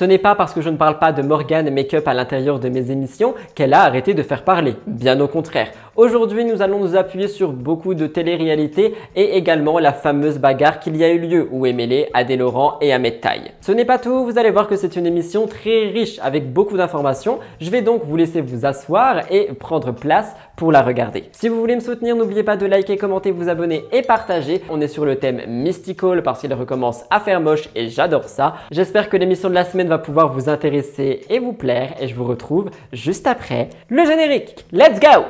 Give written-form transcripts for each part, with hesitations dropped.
Ce n'est pas parce que je ne parle pas de Morgane Make-up à l'intérieur de mes émissions qu'elle a arrêté de faire parler, bien au contraire. Aujourd'hui, nous allons nous appuyer sur beaucoup de télé-réalité et également la fameuse bagarre qu'il y a eu lieu où Emele, Adé Laurent et Ahmed Taï. Ce n'est pas tout, vous allez voir que c'est une émission très riche avec beaucoup d'informations. Je vais donc vous laisser vous asseoir et prendre place pour la regarder. Si vous voulez me soutenir, n'oubliez pas de liker, commenter, vous abonner et partager. On est sur le thème Mystical parce qu'il recommence à faire moche et j'adore ça. J'espère que l'émission de la semaine va pouvoir vous intéresser et vous plaire et je vous retrouve juste après le générique. Let's go!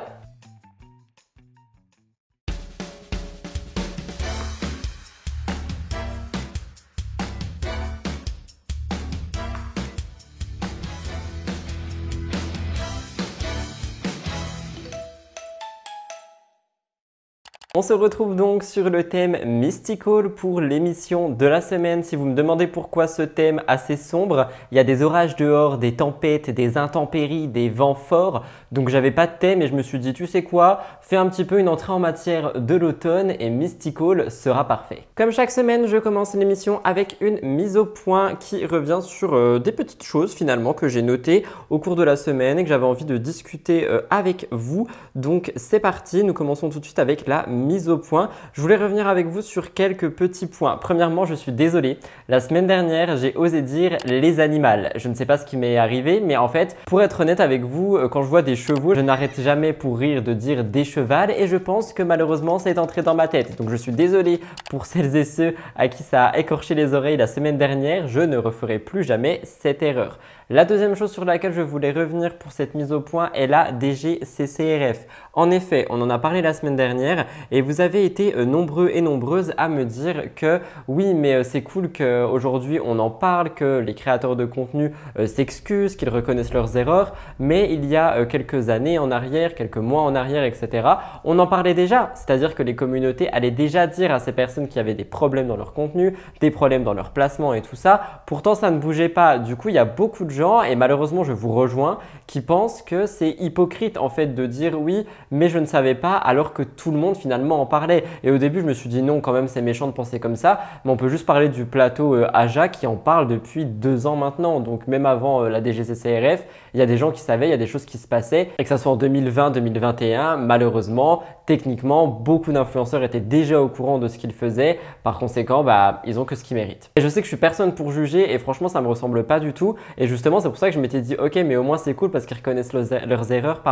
On se retrouve donc sur le thème Mystical pour l'émission de la semaine. Si vous me demandez pourquoi ce thème assez sombre, il y a des orages dehors, des tempêtes, des intempéries, des vents forts. Donc j'avais pas de thème et je me suis dit tu sais quoi, fais un petit peu une entrée en matière de l'automne et Mystical sera parfait. Comme chaque semaine, je commence l'émission avec une mise au point qui revient sur des petites choses finalement que j'ai notées au cours de la semaine et que j'avais envie de discuter avec vous. Donc c'est parti, nous commençons tout de suite avec la mise au point. Je voulais revenir avec vous sur quelques petits points. Premièrement, je suis désolé. La semaine dernière, j'ai osé dire les animaux. Je ne sais pas ce qui m'est arrivé, mais en fait, pour être honnête avec vous, quand je vois des chevaux, je n'arrête jamais pour rire de dire des chevals et je pense que malheureusement, c'est entré dans ma tête. Donc, je suis désolé pour celles et ceux à qui ça a écorché les oreilles la semaine dernière. Je ne referai plus jamais cette erreur. La deuxième chose sur laquelle je voulais revenir pour cette mise au point est la DGCCRF. En effet, on en a parlé la semaine dernière et vous avez été nombreux et nombreuses à me dire que oui, mais c'est cool qu'aujourd'hui on en parle, que les créateurs de contenu s'excusent, qu'ils reconnaissent leurs erreurs, mais il y a quelques années en arrière, quelques mois en arrière, etc., on en parlait déjà. C'est-à-dire que les communautés allaient déjà dire à ces personnes qui avaient des problèmes dans leur contenu, des problèmes dans leur placement et tout ça. Pourtant, ça ne bougeait pas. Du coup, il y a beaucoup de gens, et malheureusement je vous rejoins, qui pensent que c'est hypocrite en fait de dire oui mais je ne savais pas alors que tout le monde finalement en parlait. Et au début je me suis dit non, quand même c'est méchant de penser comme ça, mais on peut juste parler du plateau Aja qui en parle depuis 2 ans maintenant. Donc même avant la DGCCRF, il y a des gens qui savaient, il y a des choses qui se passaient, et que ça soit en 2020, 2021, malheureusement, techniquement, beaucoup d'influenceurs étaient déjà au courant de ce qu'ils faisaient. Par conséquent, ils ont que ce qu'ils méritent. Et je sais que je suis personne pour juger et franchement ça me ressemble pas du tout. Et justement, c'est pour ça que je m'étais dit ok, mais au moins c'est cool parce qu'ils reconnaissent leurs erreurs,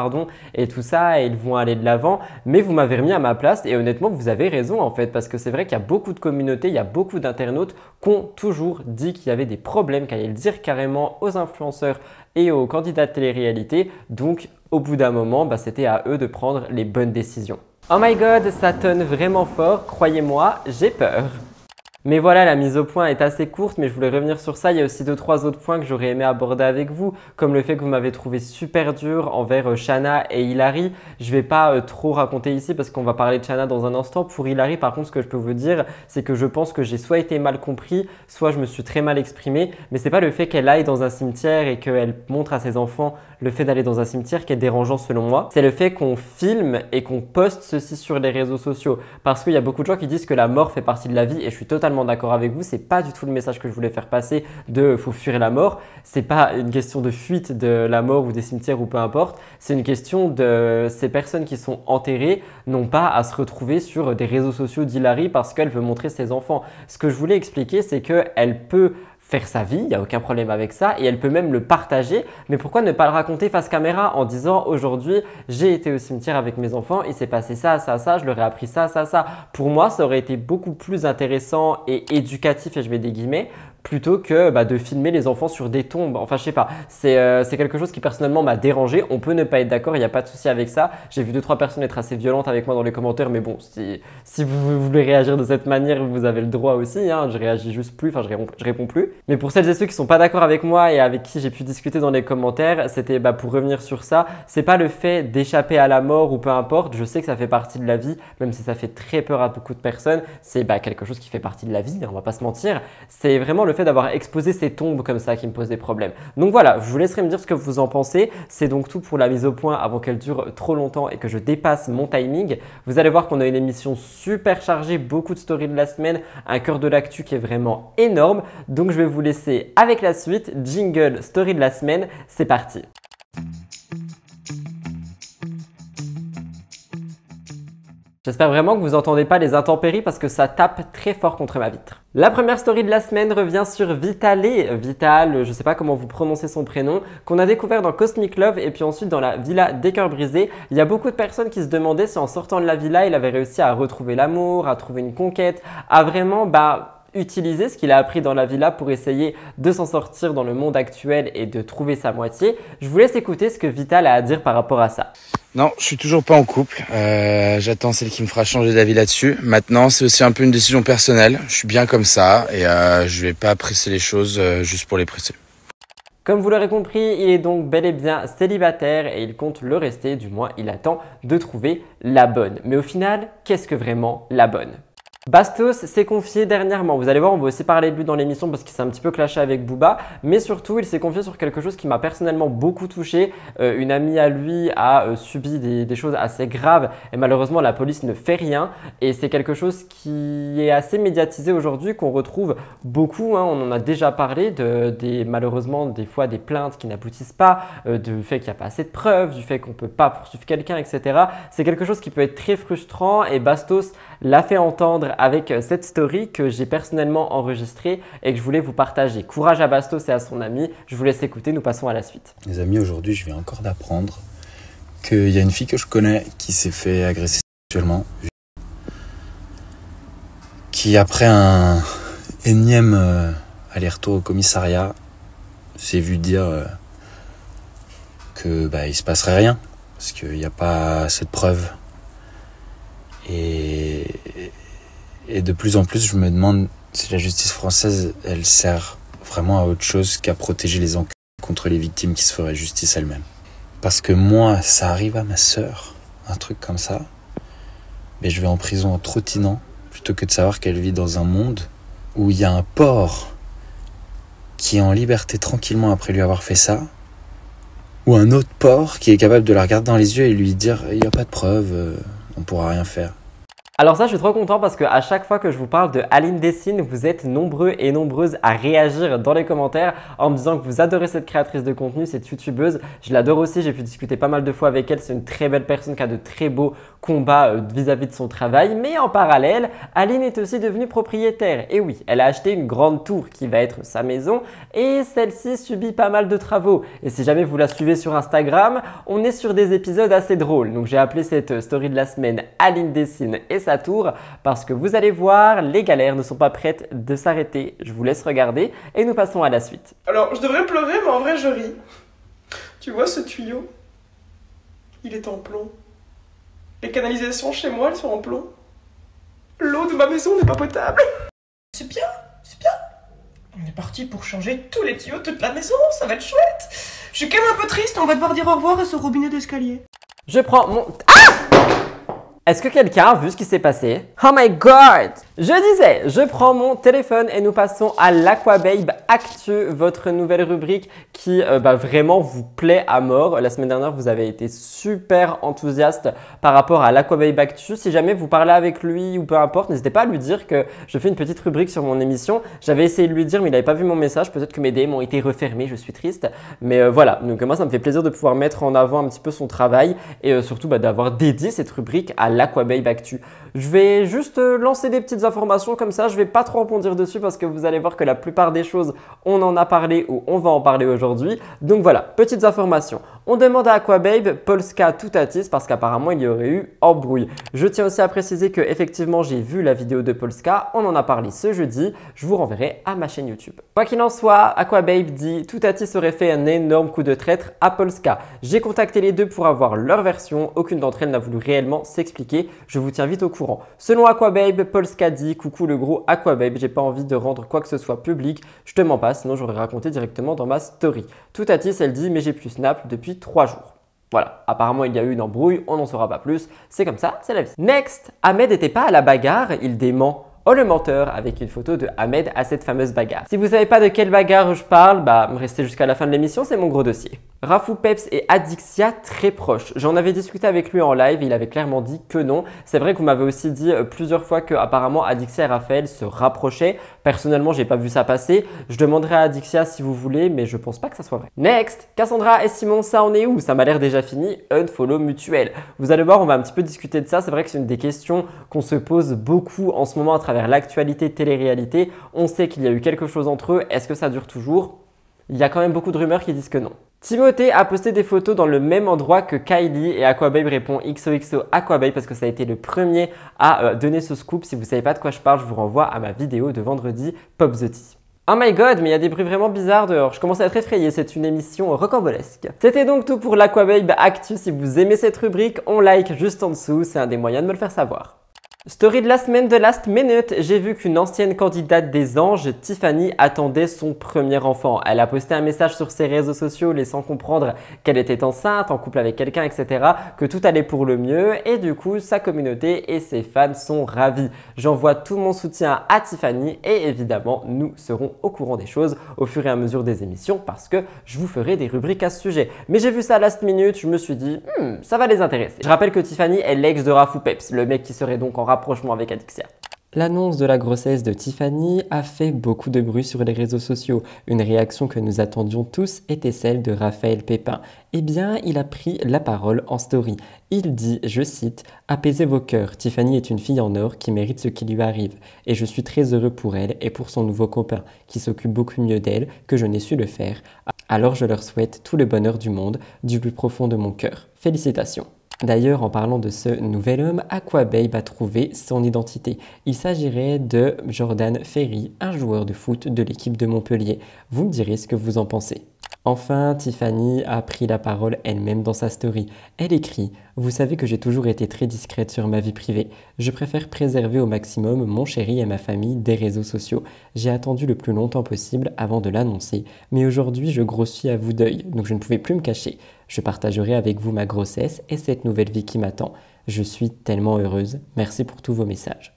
et tout ça, et ils vont aller de l'avant. Mais vous m'avez remis à ma place et honnêtement, vous avez raison en fait, parce que c'est vrai qu'il y a beaucoup de communautés, il y a beaucoup d'internautes qui ont toujours dit qu'il y avait des problèmes, qu'elle allait le dire carrément aux influenceurs et aux candidats de télé-réalité. Donc au bout d'un moment, c'était à eux de prendre les bonnes décisions. Oh my god, ça tonne vraiment fort, croyez-moi, j'ai peur. Mais voilà, la mise au point est assez courte, mais je voulais revenir sur ça. Il y a aussi 2-3 autres points que j'aurais aimé aborder avec vous, comme le fait que vous m'avez trouvé super dur envers Shanna et Hilary. Je vais pas trop raconter ici parce qu'on va parler de Shanna dans un instant. Pour Hilary, par contre, ce que je peux vous dire, c'est que je pense que j'ai soit été mal compris, soit je me suis très mal exprimé. Mais c'est pas le fait qu'elle aille dans un cimetière et qu'elle montre à ses enfants le fait d'aller dans un cimetière qui est dérangeant selon moi. C'est le fait qu'on filme et qu'on poste ceci sur les réseaux sociaux. Parce qu'il y a beaucoup de gens qui disent que la mort fait partie de la vie et je suis totalement d'accord avec vous. C'est pas du tout le message que je voulais faire passer de faut fuir la mort. C'est pas une question de fuite de la mort ou des cimetières ou peu importe. C'est une question de ces personnes qui sont enterrées n'ont pas à se retrouver sur des réseaux sociaux d'Hilary parce qu'elle veut montrer ses enfants. Ce que je voulais expliquer, c'est qu'elle peut faire sa vie, il n'y a aucun problème avec ça et elle peut même le partager, mais pourquoi ne pas le raconter face caméra en disant aujourd'hui j'ai été au cimetière avec mes enfants, il s'est passé ça, ça, ça, je leur ai appris ça, ça, ça. Pour moi, ça aurait été beaucoup plus intéressant et éducatif, et je mets des guillemets, plutôt que de filmer les enfants sur des tombes. Enfin, je sais pas, c'est quelque chose qui personnellement m'a dérangé. On peut ne pas être d'accord, il n'y a pas de souci avec ça. J'ai vu 2-3 personnes être assez violentes avec moi dans les commentaires, mais bon, si vous voulez réagir de cette manière, vous avez le droit aussi. Hein. Je réagis juste plus, enfin je réponds plus. Mais pour celles et ceux qui sont pas d'accord avec moi et avec qui j'ai pu discuter dans les commentaires, c'était pour revenir sur ça, c'est pas le fait d'échapper à la mort ou peu importe. Je sais que ça fait partie de la vie, même si ça fait très peur à beaucoup de personnes. C'est quelque chose qui fait partie de la vie, on va pas se mentir. C'est vraiment le fait d'avoir exposé ces tombes comme ça qui me pose des problèmes. Donc voilà, je vous laisserai me dire ce que vous en pensez. C'est donc tout pour la mise au point avant qu'elle dure trop longtemps et que je dépasse mon timing. Vous allez voir qu'on a une émission super chargée, beaucoup de stories de la semaine, un cœur de l'actu qui est vraiment énorme. Donc je vais vous laisser avec la suite. Jingle, story de la semaine, c'est parti. J'espère vraiment que vous n'entendez pas les intempéries parce que ça tape très fort contre ma vitre. La première story de la semaine revient sur Vital, je ne sais pas comment vous prononcez son prénom, qu'on a découvert dans Cosmic Love et puis ensuite dans la villa des cœurs brisés. Il y a beaucoup de personnes qui se demandaient si en sortant de la villa, il avait réussi à retrouver l'amour, à trouver une conquête, à vraiment utiliser ce qu'il a appris dans la villa pour essayer de s'en sortir dans le monde actuel et de trouver sa moitié. Je vous laisse écouter ce que Vital a à dire par rapport à ça. Non, je suis toujours pas en couple. J'attends celle qui me fera changer d'avis là-dessus. Maintenant, c'est aussi un peu une décision personnelle. Je suis bien comme ça et je vais pas presser les choses juste pour les presser. Comme vous l'aurez compris, il est donc bel et bien célibataire et il compte le rester, du moins il attend de trouver la bonne. Mais au final, qu'est-ce que vraiment la bonne ? Bastos s'est confié dernièrement, vous allez voir, on va aussi parler de lui dans l'émission parce qu'il s'est un petit peu clashé avec Booba, mais surtout il s'est confié sur quelque chose qui m'a personnellement beaucoup touché. Une amie à lui a subi des choses assez graves et malheureusement la police ne fait rien et c'est quelque chose qui est assez médiatisé aujourd'hui, qu'on retrouve beaucoup, on en a déjà parlé, malheureusement des fois des plaintes qui n'aboutissent pas, du fait qu'il n'y a pas assez de preuves, du fait qu'on ne peut pas poursuivre quelqu'un, etc. C'est quelque chose qui peut être très frustrant et Bastos l'a fait entendre avec cette story que j'ai personnellement enregistrée et que je voulais vous partager. Courage à Bastos et à son ami. Je vous laisse écouter, nous passons à la suite. Les amis, aujourd'hui, je viens encore d'apprendre qu'il y a une fille que je connais qui s'est fait agresser sexuellement. Qui, après un énième aller-retour au commissariat, s'est vu dire que il se passerait rien parce qu'il n'y a pas assez de preuves. Et de plus en plus, je me demande si la justice française, elle sert vraiment à autre chose qu'à protéger les enculés contre les victimes qui se feraient justice elles-mêmes. Parce que moi, ça arrive à ma sœur, un truc comme ça, mais je vais en prison en trottinant, plutôt que de savoir qu'elle vit dans un monde où il y a un porc qui est en liberté tranquillement après lui avoir fait ça, ou un autre porc qui est capable de la regarder dans les yeux et lui dire « il n'y a pas de preuve, on pourra rien faire ». Alors ça, je suis trop content parce qu'à chaque fois que je vous parle de Aline Dessine, vous êtes nombreux et nombreuses à réagir dans les commentaires en me disant que vous adorez cette créatrice de contenu, cette youtubeuse. Je l'adore aussi, j'ai pu discuter pas mal de fois avec elle. C'est une très belle personne qui a de très beaux combats vis-à-vis de son travail. Mais en parallèle, Aline est aussi devenue propriétaire. Et oui, elle a acheté une grande tour qui va être sa maison et celle-ci subit pas mal de travaux. Et si jamais vous la suivez sur Instagram, on est sur des épisodes assez drôles. Donc j'ai appelé cette story de la semaine Aline Dessine et sa tour parce que vous allez voir, les galères ne sont pas prêtes de s'arrêter. Je vous laisse regarder et nous passons à la suite. Alors, je devrais pleurer, mais en vrai, je ris. Tu vois ce tuyau? Il est en plomb. Les canalisations chez moi, elles sont en plomb. L'eau de ma maison n'est pas potable. C'est bien, c'est bien. On est parti pour changer tous les tuyaux de toute la maison, ça va être chouette. Je suis quand même un peu triste, on va devoir dire au revoir à ce robinet d'escalier. Je prends mon... Est-ce que quelqu'un a vu ce qui s'est passé? Oh my god! Je disais, je prends mon téléphone et nous passons à l'Aquababe Actu, votre nouvelle rubrique qui vraiment vous plaît à mort. La semaine dernière, vous avez été super enthousiaste par rapport à l'Aquababe Actu. Si jamais vous parlez avec lui ou peu importe, n'hésitez pas à lui dire que je fais une petite rubrique sur mon émission. J'avais essayé de lui dire, mais il n'avait pas vu mon message. Peut-être que mes DM ont été refermés, je suis triste. Mais voilà, donc moi, ça me fait plaisir de pouvoir mettre en avant un petit peu son travail et surtout d'avoir dédié cette rubrique à l'Aquababe Actu. Je vais juste lancer des petites informations comme ça, je ne vais pas trop rebondir dessus parce que vous allez voir que la plupart des choses, on en a parlé ou on va en parler aujourd'hui. Donc voilà, petites informations. On demande à Aquababe, Polska Toutatis parce qu'apparemment il y aurait eu embrouille. Je tiens aussi à préciser que effectivement j'ai vu la vidéo de Polska, on en a parlé ce jeudi, je vous renverrai à ma chaîne YouTube. Quoi qu'il en soit, Aquababe dit Toutatis aurait fait un énorme coup de traître à Polska. J'ai contacté les deux pour avoir leur version, aucune d'entre elles n'a voulu réellement s'expliquer, je vous tiens vite au courant. Selon Aquababe, Polska dit coucou le gros Aquababe, j'ai pas envie de rendre quoi que ce soit public, je te mens pas, sinon j'aurais raconté directement dans ma story. Toutatis elle dit mais j'ai plus Snap depuis 3 jours. Voilà, apparemment il y a eu une embrouille, on n'en saura pas plus, c'est comme ça, c'est la vie. Next, Ahmed n'était pas à la bagarre, il dément. Oh le menteur avec une photo de Ahmed à cette fameuse bagarre. Si vous savez pas de quelle bagarre je parle, bah restez jusqu'à la fin de l'émission, c'est mon gros dossier. Rafou Peps et Adixia très proches. J'en avais discuté avec lui en live et il avait clairement dit que non. C'est vrai que vous m'avez aussi dit plusieurs fois que apparemment Adixia et Raphaël se rapprochaient. Personnellement, j'ai pas vu ça passer. Je demanderai à Adixia si vous voulez, mais je pense pas que ça soit vrai. Next, Cassandra et Simon, ça en est où? Ça m'a l'air déjà fini. Unfollow mutuel. Vous allez voir, on va un petit peu discuter de ça. C'est vrai que c'est une des questions qu'on se pose beaucoup en ce moment à travers l'actualité télé-réalité. On sait qu'il y a eu quelque chose entre eux. Est-ce que ça dure toujours? Il y a quand même beaucoup de rumeurs qui disent que non. Timothée a posté des photos dans le même endroit que Kylie et Aquababe répond XOXO Aquababe parce que ça a été le premier à donner ce scoop. Si vous ne savez pas de quoi je parle, je vous renvoie à ma vidéo de vendredi Pop the Tea. Oh my god, mais il y a des bruits vraiment bizarres dehors. Je commence à être effrayé, c'est une émission rocambolesque. C'était donc tout pour l'Aquababe Actu. Si vous aimez cette rubrique, on like juste en dessous, c'est un des moyens de me le faire savoir. Story de la semaine de Last Minute, j'ai vu qu'une ancienne candidate des Anges, Tiffany, attendait son premier enfant. Elle a posté un message sur ses réseaux sociaux laissant comprendre qu'elle était enceinte, en couple avec quelqu'un, etc., que tout allait pour le mieux et du coup, sa communauté et ses fans sont ravis. J'envoie tout mon soutien à Tiffany et évidemment, nous serons au courant des choses au fur et à mesure des émissions parce que je vous ferai des rubriques à ce sujet. Mais j'ai vu ça Last Minute, je me suis dit, ça va les intéresser. Je rappelle que Tiffany est l'ex de Rafou Peps, le mec qui serait donc en rapprochement avec Adixia. L'annonce de la grossesse de Tiffany a fait beaucoup de bruit sur les réseaux sociaux. Une réaction que nous attendions tous était celle de Raphaël Pépin. Eh bien, il a pris la parole en story. Il dit, je cite, « Apaisez vos cœurs, Tiffany est une fille en or qui mérite ce qui lui arrive. Et je suis très heureux pour elle et pour son nouveau copain, qui s'occupe beaucoup mieux d'elle que je n'ai su le faire. Alors je leur souhaite tout le bonheur du monde, du plus profond de mon cœur. Félicitations !» D'ailleurs, en parlant de ce nouvel homme, Aquababe a trouvé son identité. Il s'agirait de Jordan Ferry, un joueur de foot de l'équipe de Montpellier. Vous me direz ce que vous en pensez. Enfin, Tiffany a pris la parole elle-même dans sa story. Elle écrit « Vous savez que j'ai toujours été très discrète sur ma vie privée. Je préfère préserver au maximum mon chéri et ma famille des réseaux sociaux. J'ai attendu le plus longtemps possible avant de l'annoncer, mais aujourd'hui je grossis à vous d'œil, donc je ne pouvais plus me cacher. Je partagerai avec vous ma grossesse et cette nouvelle vie qui m'attend. Je suis tellement heureuse. Merci pour tous vos messages. »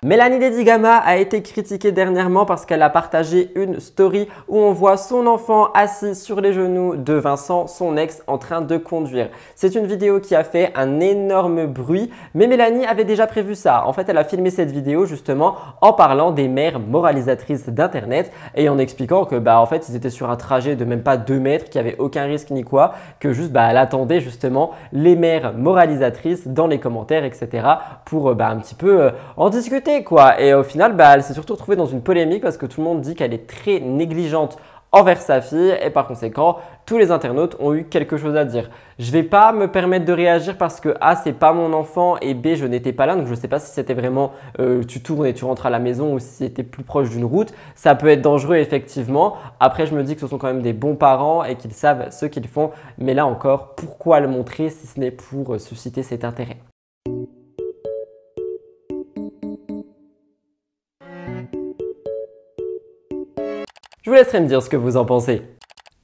Mélanie Dedigama a été critiquée dernièrement parce qu'elle a partagé une story où on voit son enfant assis sur les genoux de Vincent, son ex, en train de conduire. C'est une vidéo qui a fait un énorme bruit, mais Mélanie avait déjà prévu ça. En fait, elle a filmé cette vidéo justement en parlant des mères moralisatrices d'internet et en expliquant que en fait, ils étaient sur un trajet de même pas 2 mètres, qu'il n'y avait aucun risque ni quoi, que juste elle attendait justement les mères moralisatrices dans les commentaires, etc. pour un petit peu en discuter. Quoi. Et au final, elle s'est surtout retrouvée dans une polémique parce que tout le monde dit qu'elle est très négligente envers sa fille et par conséquent, tous les internautes ont eu quelque chose à dire. Je vais pas me permettre de réagir parce que A, c'est pas mon enfant et B, je n'étais pas là. Donc, je sais pas si c'était vraiment tu tournes et tu rentres à la maison ou si c'était plus proche d'une route. Ça peut être dangereux effectivement. Après, je me dis que ce sont quand même des bons parents et qu'ils savent ce qu'ils font. Mais là encore, pourquoi le montrer si ce n'est pour susciter cet intérêt? Je vous laisserai me dire ce que vous en pensez.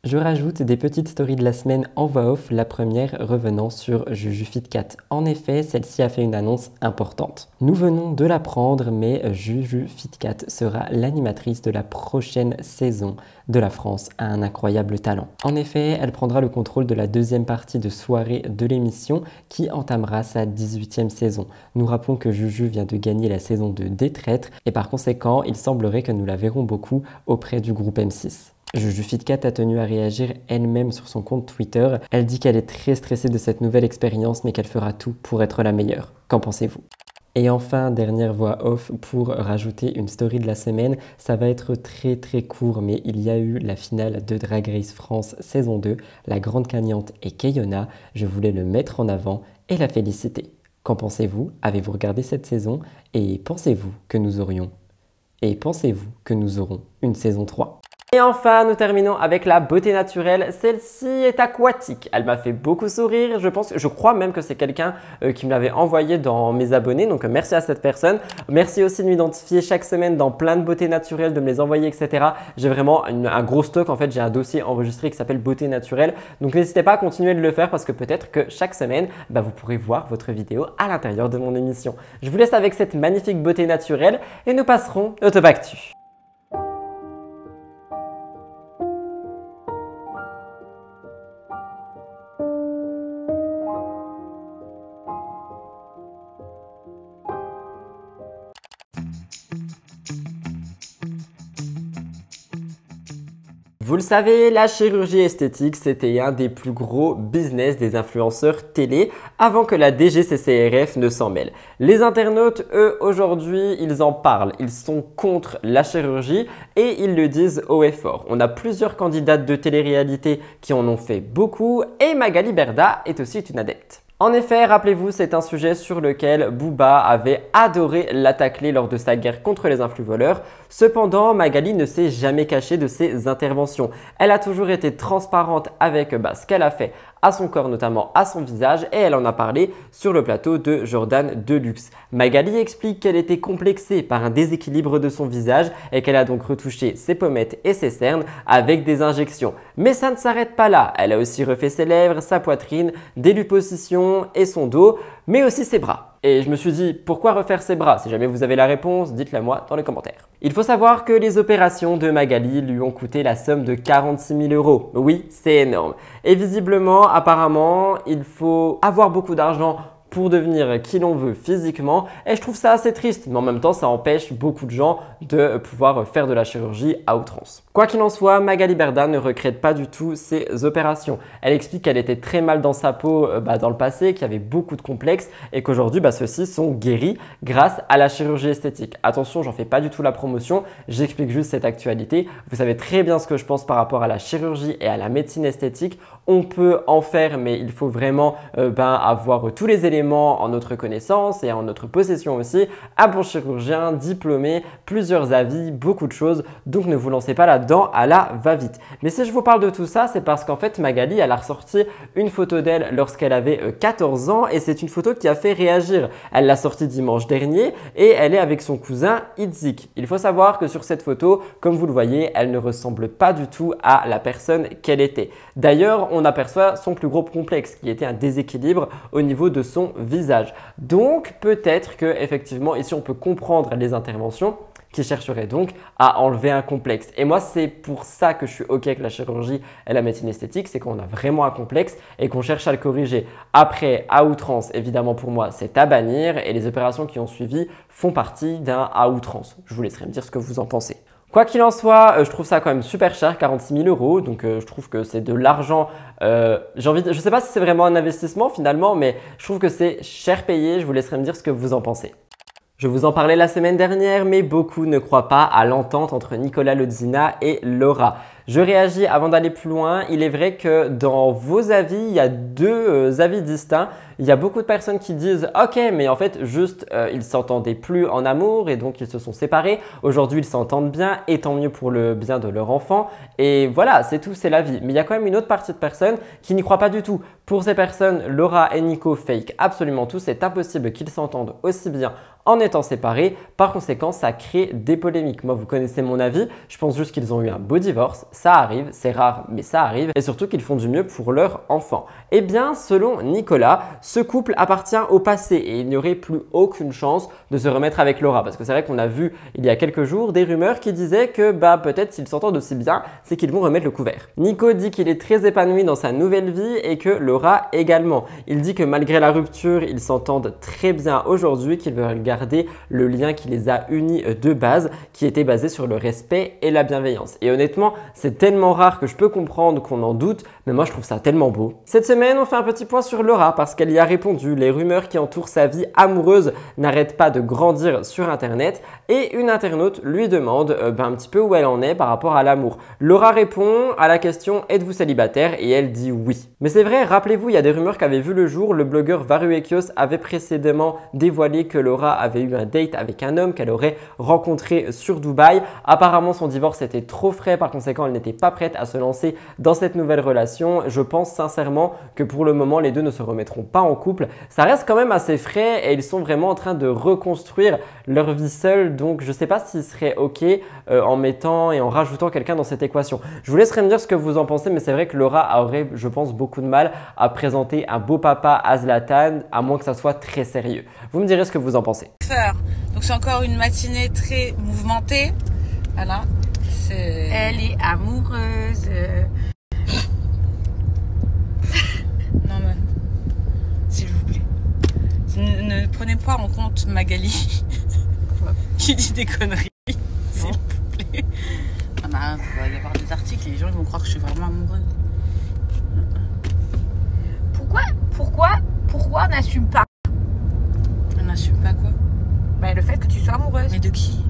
Je rajoute des petites stories de la semaine en voix off, la première revenant sur Juju FitCat. En effet, celle-ci a fait une annonce importante. Nous venons de l'apprendre, mais Juju FitCat sera l'animatrice de la prochaine saison de La France a un incroyable talent. En effet, elle prendra le contrôle de la deuxième partie de soirée de l'émission qui entamera sa 18e saison. Nous rappelons que Juju vient de gagner la saison 2 des Traîtres et par conséquent, il semblerait que nous la verrons beaucoup auprès du groupe M6. Juju FitCat a tenu à réagir elle-même sur son compte Twitter. Elle dit qu'elle est très stressée de cette nouvelle expérience mais qu'elle fera tout pour être la meilleure. Qu'en pensez-vous ? Et enfin, dernière voix off pour rajouter une story de la semaine. Ça va être très court, mais il y a eu la finale de Drag Race France saison 2. La grande gagnante est Kayona. Je voulais le mettre en avant et la féliciter. Qu'en pensez-vous? Avez-vous regardé cette saison? Et pensez-vous que nous aurons une saison 3? Et enfin, nous terminons avec la beauté naturelle. Celle-ci est aquatique. Elle m'a fait beaucoup sourire. Je crois même que c'est quelqu'un qui me l'avait envoyé dans mes abonnés. Donc, merci à cette personne. Merci aussi de m'identifier chaque semaine dans plein de beauté naturelle, de me les envoyer, etc. J'ai vraiment un gros stock. En fait, j'ai un dossier enregistré qui s'appelle beauté naturelle. Donc, n'hésitez pas à continuer de le faire parce que peut-être que chaque semaine, vous pourrez voir votre vidéo à l'intérieur de mon émission. Je vous laisse avec cette magnifique beauté naturelle et nous passerons au top actu. Vous le savez, la chirurgie esthétique, c'était un des plus gros business des influenceurs télé avant que la DGCCRF ne s'en mêle. Les internautes, eux, aujourd'hui, ils en parlent. Ils sont contre la chirurgie et ils le disent haut et fort. On a plusieurs candidates de télé-réalité qui en ont fait beaucoup et Magali Berda est aussi une adepte. En effet, rappelez-vous, c'est un sujet sur lequel Booba avait adoré l'attaquer lors de sa guerre contre les influvoleurs. Cependant, Magali ne s'est jamais cachée de ses interventions. Elle a toujours été transparente avec ce qu'elle a fait à son corps, notamment à son visage, et elle en a parlé sur le plateau de Jordan Deluxe. Magali explique qu'elle était complexée par un déséquilibre de son visage et qu'elle a donc retouché ses pommettes et ses cernes avec des injections. Mais ça ne s'arrête pas là. Elle a aussi refait ses lèvres, sa poitrine, des liposuctions et son dos, mais aussi ses bras. Et je me suis dit, pourquoi refaire ses bras? Si jamais vous avez la réponse, dites-la moi dans les commentaires. Il faut savoir que les opérations de Magali lui ont coûté la somme de 46 000 €. Oui, c'est énorme. Et visiblement, apparemment, il faut avoir beaucoup d'argent pour devenir qui l'on veut physiquement et je trouve ça assez triste, mais en même temps ça empêche beaucoup de gens de pouvoir faire de la chirurgie à outrance. Quoi qu'il en soit, Magali Berda ne regrette pas du tout ses opérations. Elle explique qu'elle était très mal dans sa peau dans le passé, qu'il y avait beaucoup de complexes et qu'aujourd'hui ceux-ci sont guéris grâce à la chirurgie esthétique. Attention, j'en fais pas du tout la promotion, j'explique juste cette actualité. Vous savez très bien ce que je pense par rapport à la chirurgie et à la médecine esthétique. On peut en faire, mais il faut vraiment avoir tous les éléments en notre connaissance et en notre possession aussi. Un bon chirurgien, diplômé, plusieurs avis, beaucoup de choses. Donc ne vous lancez pas là-dedans à la va-vite. Mais si je vous parle de tout ça, c'est parce qu'en fait Magali, elle a ressorti une photo d'elle lorsqu'elle avait 14 ans et c'est une photo qui a fait réagir. Elle l'a sortie dimanche dernier et elle est avec son cousin Itzik. Il faut savoir que sur cette photo, comme vous le voyez, elle ne ressemble pas du tout à la personne qu'elle était. D'ailleurs, on aperçoit son plus gros complexe qui était un déséquilibre au niveau de son visage. Donc peut-être que effectivement ici on peut comprendre les interventions qui chercheraient donc à enlever un complexe. Et moi c'est pour ça que je suis ok avec la chirurgie et la médecine esthétique, c'est qu'on a vraiment un complexe et qu'on cherche à le corriger. Après, à outrance, évidemment pour moi c'est à bannir et les opérations qui ont suivi font partie d'un à outrance. Je vous laisserai me dire ce que vous en pensez. Quoi qu'il en soit, je trouve ça quand même super cher, 46 000 €. Donc, je trouve que c'est de l'argent. Je sais pas si c'est vraiment un investissement finalement, mais je trouve que c'est cher payé. Je vous laisserai me dire ce que vous en pensez. Je vous en parlais la semaine dernière, mais beaucoup ne croient pas à l'entente entre Nicolas Lodzina et Laura. Je réagis avant d'aller plus loin. Il est vrai que dans vos avis, il y a deux avis distincts. Il y a beaucoup de personnes qui disent « Ok, mais en fait, juste, ils s'entendaient plus en amour et donc ils se sont séparés. Aujourd'hui, ils s'entendent bien et tant mieux pour le bien de leur enfant. » Et voilà, c'est tout, c'est la vie. Mais il y a quand même une autre partie de personnes qui n'y croient pas du tout. Pour ces personnes, Laura et Nico fake absolument tout. C'est impossible qu'ils s'entendent aussi bien en étant séparés. Par conséquent, ça crée des polémiques. Moi, vous connaissez mon avis. Je pense juste qu'ils ont eu un beau divorce. Ça arrive, c'est rare, mais ça arrive. Et surtout qu'ils font du mieux pour leur enfant. Eh bien, selon Nicolas, ce couple appartient au passé et il n'y aurait plus aucune chance de se remettre avec Laura. Parce que c'est vrai qu'on a vu il y a quelques jours des rumeurs qui disaient que peut-être s'ils s'entendent aussi bien, c'est qu'ils vont remettre le couvert. Nico dit qu'il est très épanoui dans sa nouvelle vie et que Laura également. Il dit que malgré la rupture, ils s'entendent très bien aujourd'hui, qu'ils veulent garder le lien qui les a unis de base, qui était basé sur le respect et la bienveillance. Et honnêtement, c'est tellement rare que je peux comprendre qu'on en doute Mais moi je trouve ça tellement beau. Cette semaine, on fait un petit point sur Laura parce qu'elle y a répondu. Les rumeurs qui entourent sa vie amoureuse n'arrêtent pas de grandir sur internet et une internaute lui demande un petit peu où elle en est par rapport à l'amour. Laura répond à la question êtes-vous célibataire et elle dit oui. Mais c'est vrai, rappelez-vous, il y a des rumeurs qui avaient vu le jour. Le blogueur Varuekios avait précédemment dévoilé que Laura avait eu un date avec un homme qu'elle aurait rencontré sur Dubaï. Apparemment, son divorce était trop frais, par conséquent, elle n'était pas prête à se lancer dans cette nouvelle relation. Je pense sincèrement que pour le moment, les deux ne se remettront pas en couple. Ça reste quand même assez frais et ils sont vraiment en train de reconstruire leur vie seule. Donc, je ne sais pas s'il serait OK en mettant et en rajoutant quelqu'un dans cette équation. Je vous laisserai me dire ce que vous en pensez, mais c'est vrai que Laura aurait, je pense, beaucoup de mal à présenter un beau papa à Zlatan, à moins que ça soit très sérieux. Vous me direz ce que vous en pensez. Donc, c'est encore une matinée très mouvementée. Voilà. Elle est amoureuse. Non mais, s'il vous plaît, ne prenez pas en compte Magali qui dit des conneries, s'il vous plaît. Ah bah, il va y avoir des articles et les gens ils vont croire que je suis vraiment amoureuse. Pourquoi on n'assume pas? On n'assume pas quoi? Bah, le fait que tu sois amoureuse. Mais de qui?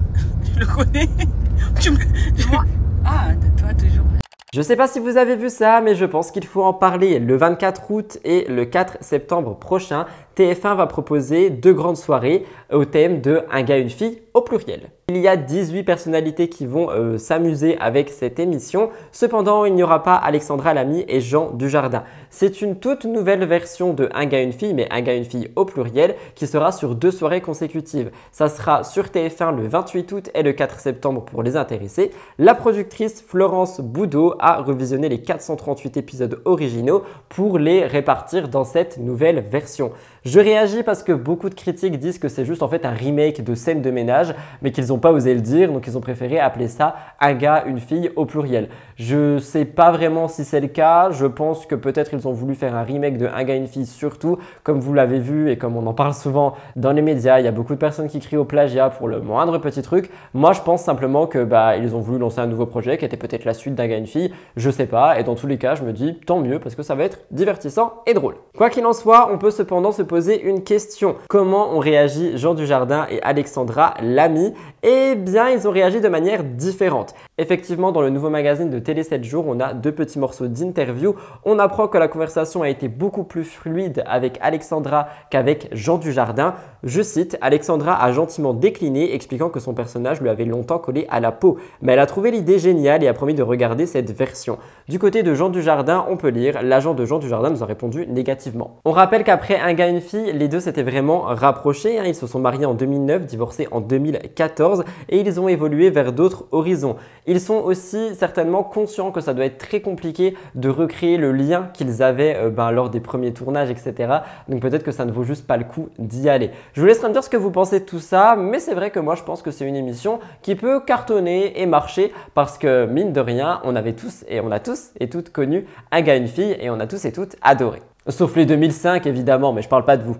Je le connais. De moi. Ah, de toi toujours. Je ne sais pas si vous avez vu ça, mais je pense qu'il faut en parler. Le 24 août et le 4 septembre prochain, TF1 va proposer 2 grandes soirées au thème de un gars, une fille au pluriel. Il y a 18 personnalités qui vont s'amuser avec cette émission. Cependant, il n'y aura pas Alexandra Lamy et Jean Dujardin. C'est une toute nouvelle version de un gars, une fille, mais un gars, une fille au pluriel qui sera sur 2 soirées consécutives. Ça sera sur TF1 le 28 août et le 4 septembre pour les intéressés. La productrice Florence Boudot a revisionné les 438 épisodes originaux pour les répartir dans cette nouvelle version. Je réagis parce que beaucoup de critiques disent que c'est juste en fait un remake de scène de ménage, mais qu'ils n'ont pas osé le dire, donc ils ont préféré appeler ça un gars, une fille au pluriel. Je sais pas vraiment si c'est le cas, je pense que peut-être ils ont voulu faire un remake de un gars, une fille, surtout comme vous l'avez vu et comme on en parle souvent dans les médias, il y a beaucoup de personnes qui crient au plagiat pour le moindre petit truc. Moi je pense simplement que ils ont voulu lancer un nouveau projet qui était peut-être la suite d'un gars, une fille, je sais pas, et dans tous les cas je me dis tant mieux parce que ça va être divertissant et drôle. Quoi qu'il en soit, on peut cependant se poser une question. Comment ont réagi Jean Dujardin et Alexandra Lamy? Eh bien, ils ont réagi de manière différente. Effectivement, dans le nouveau magazine de Télé 7 jours, on a 2 petits morceaux d'interview. On apprend que la conversation a été beaucoup plus fluide avec Alexandra qu'avec Jean Dujardin. Je cite, Alexandra a gentiment décliné, expliquant que son personnage lui avait longtemps collé à la peau. Mais elle a trouvé l'idée géniale et a promis de regarder cette version. Du côté de Jean Dujardin, on peut lire, l'agent de Jean Dujardin nous a répondu négativement. On rappelle qu'après un gars, une fille, les deux s'étaient vraiment rapprochés. Ils se sont mariés en 2009, divorcés en 2014 et ils ont évolué vers d'autres horizons. Ils sont aussi certainement conscients que ça doit être très compliqué de recréer le lien qu'ils avaient lors des premiers tournages, etc. Donc peut-être que ça ne vaut juste pas le coup d'y aller. Je vous laisserai me dire ce que vous pensez de tout ça, mais c'est vrai que moi je pense que c'est une émission qui peut cartonner et marcher parce que mine de rien, on a tous et toutes connu un gars, une fille et on a tous et toutes adoré. Sauf les 2005 évidemment, mais je parle pas de vous.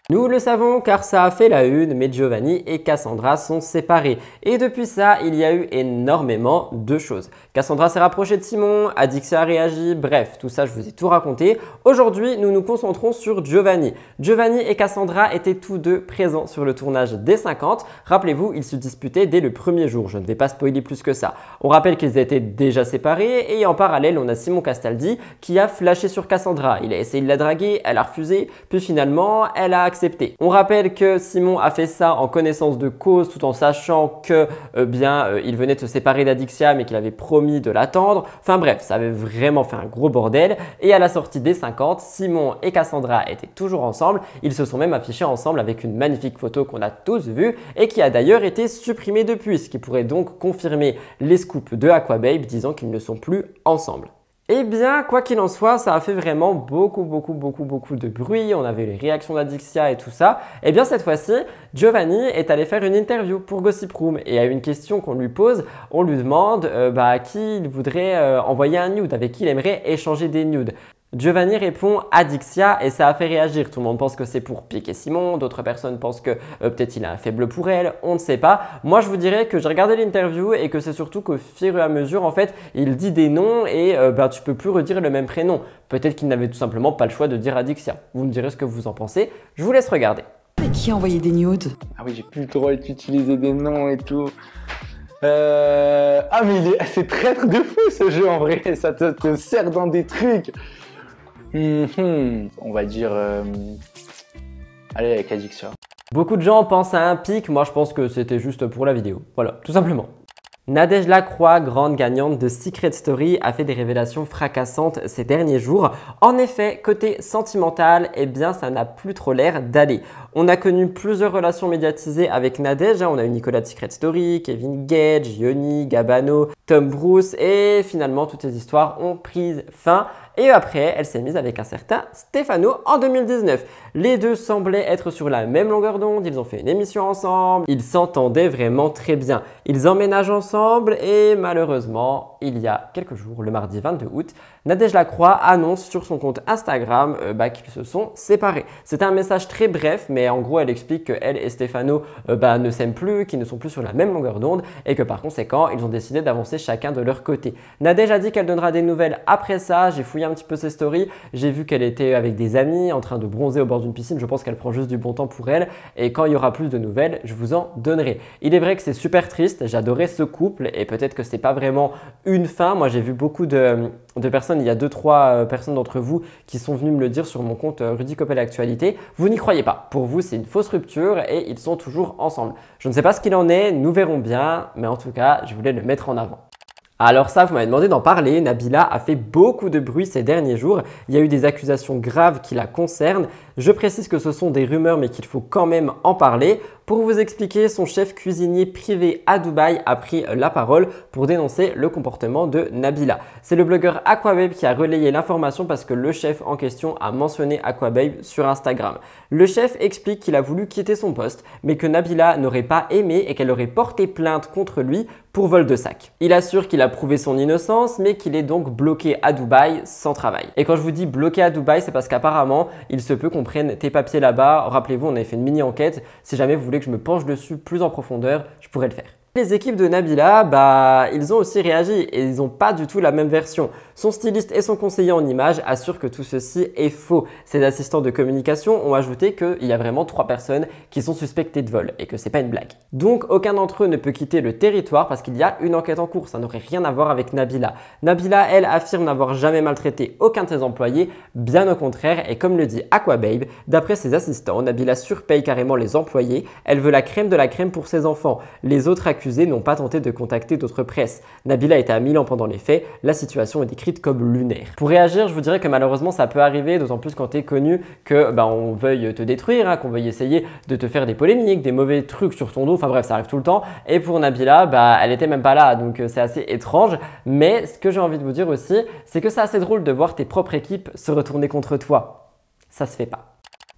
Nous le savons car ça a fait la une, mais Giovanni et Cassandra sont séparés. Et depuis ça, il y a eu énormément de choses. Cassandra s'est rapprochée de Simon, Adixia a réagi, bref, tout ça je vous ai tout raconté. Aujourd'hui, nous nous concentrons sur Giovanni. Giovanni et Cassandra étaient tous deux présents sur le tournage des 50. Rappelez-vous, ils se disputaient dès le premier jour, je ne vais pas spoiler plus que ça. On rappelle qu'ils étaient déjà séparés et en parallèle, on a Simon Castaldi qui a flashé sur Cassandra. Il a essayé de la draguer, elle a refusé, puis finalement, elle a accepté. On rappelle que Simon a fait ça en connaissance de cause tout en sachant que il venait de se séparer d'Adixia mais qu'il avait promis de l'attendre. Enfin bref, ça avait vraiment fait un gros bordel et à la sortie des 50, Simon et Cassandra étaient toujours ensemble. Ils se sont même affichés ensemble avec une magnifique photo qu'on a tous vue et qui a d'ailleurs été supprimée depuis, ce qui pourrait donc confirmer les scoops de Aquababe disant qu'ils ne sont plus ensemble. Eh bien, quoi qu'il en soit, ça a fait vraiment beaucoup de bruit. On avait les réactions d'Adixia et tout ça. Eh bien, cette fois-ci, Giovanni est allé faire une interview pour Gossip Room. Et à une question qu'on lui pose, on lui demande à qui il voudrait envoyer un nude, avec qui il aimerait échanger des nudes. Giovanni répond Adixia et ça a fait réagir. Tout le monde pense que c'est pour piquer Simon, d'autres personnes pensent que peut-être il a un faible pour elle, on ne sait pas. Moi je vous dirais que j'ai regardé l'interview et que c'est surtout qu'au fur et à mesure en fait il dit des noms et tu peux plus redire le même prénom. Peut-être qu'il n'avait tout simplement pas le choix de dire Adixia. Vous me direz ce que vous en pensez, je vous laisse regarder. Mais qui a envoyé des nudes? Ah oui, j'ai plus le droit d'utiliser des noms et tout. Ah mais c'est traître de fou ce jeu en vrai, ça te sert dans des trucs. On va dire... Allez avec Adixia. Beaucoup de gens pensent à un pic, moi je pense que c'était juste pour la vidéo. Voilà, tout simplement. Nadège Lacroix, grande gagnante de Secret Story, a fait des révélations fracassantes ces derniers jours. En effet, côté sentimental, eh bien ça n'a plus trop l'air d'aller. On a connu plusieurs relations médiatisées avec Nadège. On a eu Nicolas de Secret Story, Kevin Gage, Yoni, Gabano, Tom Bruce et finalement toutes ces histoires ont pris fin. Et après, elle s'est mise avec un certain Stefano en 2019. Les deux semblaient être sur la même longueur d'onde, ils ont fait une émission ensemble, ils s'entendaient vraiment très bien. Ils emménagent ensemble et malheureusement, il y a quelques jours, le mardi 22 août, Nadège Lacroix annonce sur son compte Instagram qu'ils se sont séparés. C'était un message très bref, mais en gros, elle explique qu'elle et Stefano ne s'aiment plus, qu'ils ne sont plus sur la même longueur d'onde et que par conséquent, ils ont décidé d'avancer chacun de leur côté. Nadège a dit qu'elle donnera des nouvelles après ça. J'ai fouillé un petit peu ses stories, j'ai vu qu'elle était avec des amis en train de bronzer au bord d'une piscine. Je pense qu'elle prend juste du bon temps pour elle et quand il y aura plus de nouvelles, je vous en donnerai. Il est vrai que c'est super triste, j'adorais ce couple et peut-être que c'est pas vraiment une fin. Moi, j'ai vu beaucoup de personnes, il y a 2-3 personnes d'entre vous qui sont venues me le dire sur mon compte Rudy Coppel Actualité. Vous n'y croyez pas. Pour vous, c'est une fausse rupture et ils sont toujours ensemble. Je ne sais pas ce qu'il en est, nous verrons bien, mais en tout cas, je voulais le mettre en avant. Alors ça, vous m'avez demandé d'en parler. Nabila a fait beaucoup de bruit ces derniers jours. Il y a eu des accusations graves qui la concernent. Je précise que ce sont des rumeurs mais qu'il faut quand même en parler. Pour vous expliquer, son chef cuisinier privé à Dubaï a pris la parole pour dénoncer le comportement de Nabila. C'est le blogueur Aquababe qui a relayé l'information parce que le chef en question a mentionné Aquababe sur Instagram. Le chef explique qu'il a voulu quitter son poste mais que Nabila n'aurait pas aimé et qu'elle aurait porté plainte contre lui pour vol de sac. Il assure qu'il a prouvé son innocence mais qu'il est donc bloqué à Dubaï sans travail. Et quand je vous dis bloqué à Dubaï, c'est parce qu'apparemment, il se peut qu'on prenne tes papiers là-bas. Rappelez-vous, on avait fait une mini-enquête. Si jamais vous voulez que je me penche dessus plus en profondeur, je pourrais le faire. Les équipes de Nabila, ils ont aussi réagi et ils n'ont pas du tout la même version. Son styliste et son conseiller en images assurent que tout ceci est faux. Ses assistants de communication ont ajouté qu'il y a vraiment 3 personnes qui sont suspectées de vol et que c'est pas une blague. Donc aucun d'entre eux ne peut quitter le territoire parce qu'il y a une enquête en cours. Ça n'aurait rien à voir avec Nabila. Nabila, elle, affirme n'avoir jamais maltraité aucun de ses employés, bien au contraire. Et comme le dit Aquababe, d'après ses assistants, Nabila surpaye carrément les employés. Elle veut la crème de la crème pour ses enfants. Les autres accusés n'ont pas tenté de contacter d'autres presses. Nabila était à Milan pendant les faits, la situation est décrite comme lunaire. Pour réagir, je vous dirais que malheureusement ça peut arriver, d'autant plus quand tu es connu que on veuille te détruire, qu'on veuille essayer de te faire des polémiques, des mauvais trucs sur ton dos, enfin bref ça arrive tout le temps. Et pour Nabila, elle était même pas là, donc c'est assez étrange. Mais ce que j'ai envie de vous dire aussi, c'est que c'est assez drôle de voir tes propres équipes se retourner contre toi. Ça se fait pas.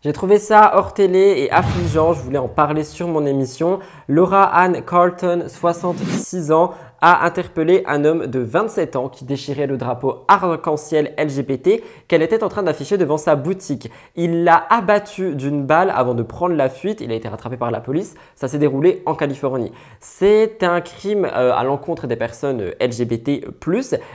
J'ai trouvé ça hors télé et affligeant, je voulais en parler sur mon émission. Laura Ann Carlton, 66 ans, a interpellé un homme de 27 ans qui déchirait le drapeau arc-en-ciel LGBT qu'elle était en train d'afficher devant sa boutique. Il l'a abattu d'une balle avant de prendre la fuite. Il a été rattrapé par la police. Ça s'est déroulé en Californie. C'est un crime à l'encontre des personnes LGBT+.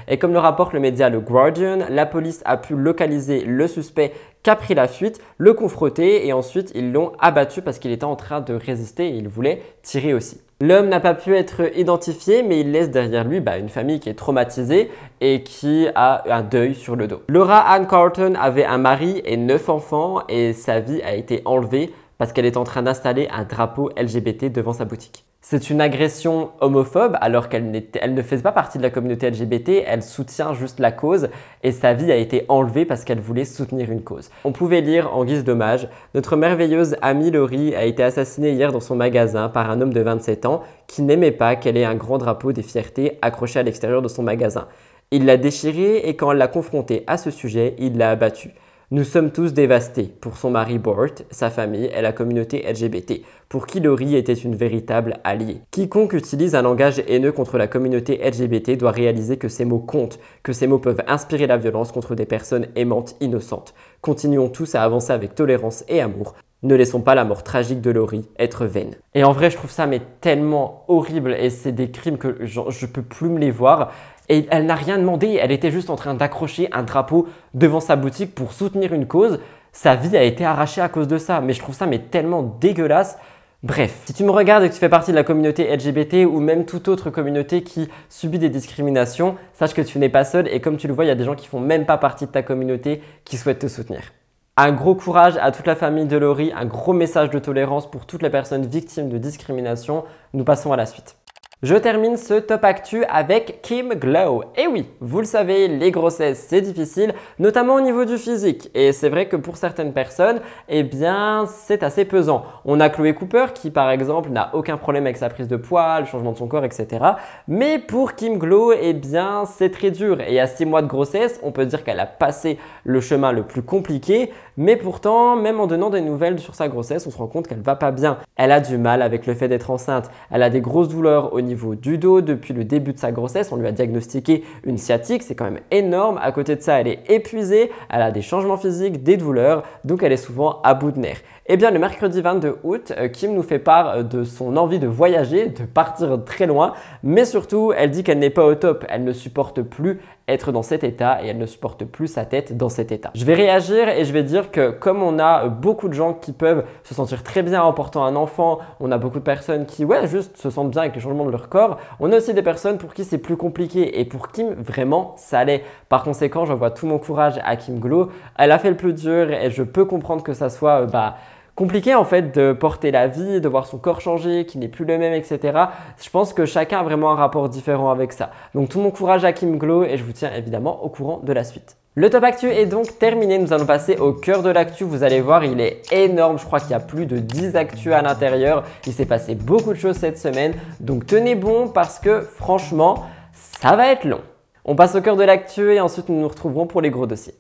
Et comme le rapporte le média Le Guardian, la police a pu localiser le suspect qui a pris la fuite, le confronter et ensuite ils l'ont abattu parce qu'il était en train de résister et il voulait tirer aussi. L'homme n'a pas pu être identifié mais il laisse derrière lui une famille qui est traumatisée et qui a un deuil sur le dos. Laura Ann Carlton avait un mari et 9 enfants et sa vie a été enlevée parce qu'elle est en train d'installer un drapeau LGBT devant sa boutique. C'est une agression homophobe alors qu'elle ne faisait pas partie de la communauté LGBT, elle soutient juste la cause et sa vie a été enlevée parce qu'elle voulait soutenir une cause. On pouvait lire en guise d'hommage, notre merveilleuse amie Laurie a été assassinée hier dans son magasin par un homme de 27 ans qui n'aimait pas qu'elle ait un grand drapeau des fiertés accroché à l'extérieur de son magasin. Il l'a déchiré et quand elle l'a confrontée à ce sujet, il l'a abattue. Nous sommes tous dévastés pour son mari Bort, sa famille et la communauté LGBT, pour qui Lori était une véritable alliée. Quiconque utilise un langage haineux contre la communauté LGBT doit réaliser que ces mots comptent, que ces mots peuvent inspirer la violence contre des personnes aimantes innocentes. Continuons tous à avancer avec tolérance et amour. Ne laissons pas la mort tragique de Lori être vaine. Et en vrai, je trouve ça mais tellement horrible et c'est des crimes que je peux plus me les voir. Et elle n'a rien demandé, elle était juste en train d'accrocher un drapeau devant sa boutique pour soutenir une cause. Sa vie a été arrachée à cause de ça, mais je trouve ça mais tellement dégueulasse. Bref, si tu me regardes et que tu fais partie de la communauté LGBT ou même toute autre communauté qui subit des discriminations, sache que tu n'es pas seul et comme tu le vois, il y a des gens qui font même pas partie de ta communauté qui souhaitent te soutenir. Un gros courage à toute la famille de Lori, un gros message de tolérance pour toutes les personnes victimes de discrimination. Nous passons à la suite. Je termine ce top actu avec Kim Glow. Et oui, vous le savez, les grossesses c'est difficile, notamment au niveau du physique. Et c'est vrai que pour certaines personnes, eh bien c'est assez pesant. On a Chloé Cooper qui par exemple n'a aucun problème avec sa prise de poids, le changement de son corps, etc. Mais pour Kim Glow, eh bien c'est très dur. Et à 6 mois de grossesse, on peut dire qu'elle a passé le chemin le plus compliqué. Mais pourtant, même en donnant des nouvelles sur sa grossesse, on se rend compte qu'elle va pas bien. Elle a du mal avec le fait d'être enceinte. Elle a des grosses douleurs au niveau du dos depuis le début de sa grossesse. On lui a diagnostiqué une sciatique, c'est quand même énorme. À côté de ça, elle est épuisée, elle a des changements physiques, des douleurs, donc elle est souvent à bout de nerfs. Eh bien, le mercredi 22 août, Kim nous fait part de son envie de voyager, de partir très loin, mais surtout, elle dit qu'elle n'est pas au top. Elle ne supporte plus être dans cet état et elle ne supporte plus sa tête dans cet état. Je vais réagir et je vais dire que comme on a beaucoup de gens qui peuvent se sentir très bien en portant un enfant, on a beaucoup de personnes qui juste se sentent bien avec les changements de leur corps, on a aussi des personnes pour qui c'est plus compliqué et pour Kim, vraiment, ça l'est. Par conséquent, j'envoie tout mon courage à Kim Glow. Elle a fait le plus dur et je peux comprendre que ça soit compliqué en fait de porter la vie, de voir son corps changer, qui n'est plus le même, etc. Je pense que chacun a vraiment un rapport différent avec ça. Donc tout mon courage à Kim Glow et je vous tiens évidemment au courant de la suite. Le top actu est donc terminé, nous allons passer au cœur de l'actu. Vous allez voir, il est énorme, je crois qu'il y a plus de 10 actus à l'intérieur. Il s'est passé beaucoup de choses cette semaine, donc tenez bon parce que franchement, ça va être long. On passe au cœur de l'actu et ensuite nous nous retrouverons pour les gros dossiers.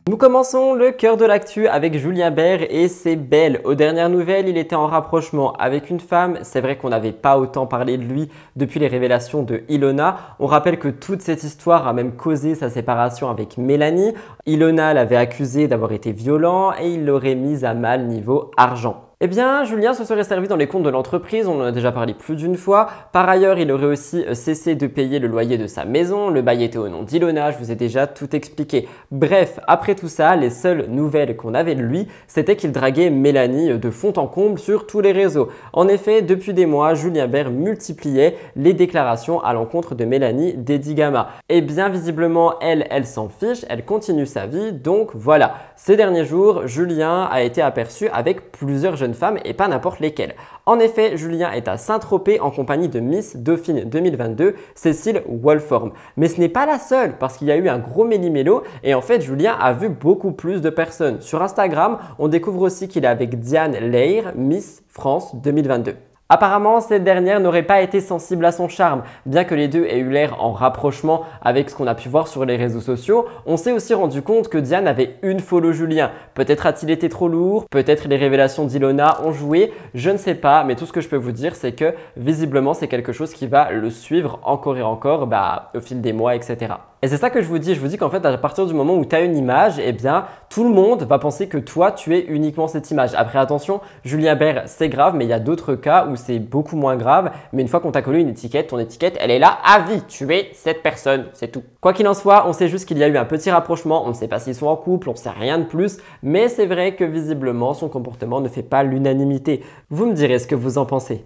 Nous commençons le cœur de l'actu avec Julien Bert et c'est belle. Aux dernières nouvelles, il était en rapprochement avec une femme. C'est vrai qu'on n'avait pas autant parlé de lui depuis les révélations de Ilona. On rappelle que toute cette histoire a même causé sa séparation avec Mélanie. Ilona l'avait accusé d'avoir été violent et il l'aurait mise à mal niveau argent. Eh bien, Julien se serait servi dans les comptes de l'entreprise, on en a déjà parlé plus d'une fois. Par ailleurs, il aurait aussi cessé de payer le loyer de sa maison, le bail était au nom d'Ilona, je vous ai déjà tout expliqué. Bref, après tout ça, les seules nouvelles qu'on avait de lui, c'était qu'il draguait Mélanie de fond en comble sur tous les réseaux. En effet, depuis des mois, Julien Bert multipliait les déclarations à l'encontre de Mélanie d'Edigama. Et bien visiblement, elle s'en fiche, elle continue sa vie, donc voilà. Ces derniers jours, Julien a été aperçu avec plusieurs jeunes femmes et pas n'importe lesquelles. En effet, Julien est à Saint-Tropez en compagnie de Miss Dauphine 2022, Cécile Wolform. Mais ce n'est pas la seule parce qu'il y a eu un gros méli-mélo et en fait, Julien a vu beaucoup plus de personnes. Sur Instagram, on découvre aussi qu'il est avec Diane Leir, Miss France 2022. Apparemment, cette dernière n'aurait pas été sensible à son charme. Bien que les deux aient eu l'air en rapprochement avec ce qu'on a pu voir sur les réseaux sociaux, on s'est aussi rendu compte que Diane avait une follow Julien. Peut-être a-t-il été trop lourd, peut-être les révélations d'Ilona ont joué, je ne sais pas, mais tout ce que je peux vous dire, c'est que visiblement, c'est quelque chose qui va le suivre encore et encore au fil des mois, etc. Et c'est ça que je vous dis qu'en fait, à partir du moment où tu as une image, eh bien, tout le monde va penser que toi, tu es uniquement cette image. Après, attention, Julien Bert, c'est grave, mais il y a d'autres cas où c'est beaucoup moins grave. Mais une fois qu'on t'a collé une étiquette, ton étiquette, elle est là à vie. Tu es cette personne, c'est tout. Quoi qu'il en soit, on sait juste qu'il y a eu un petit rapprochement. On ne sait pas s'ils sont en couple, on ne sait rien de plus. Mais c'est vrai que visiblement, son comportement ne fait pas l'unanimité. Vous me direz ce que vous en pensez.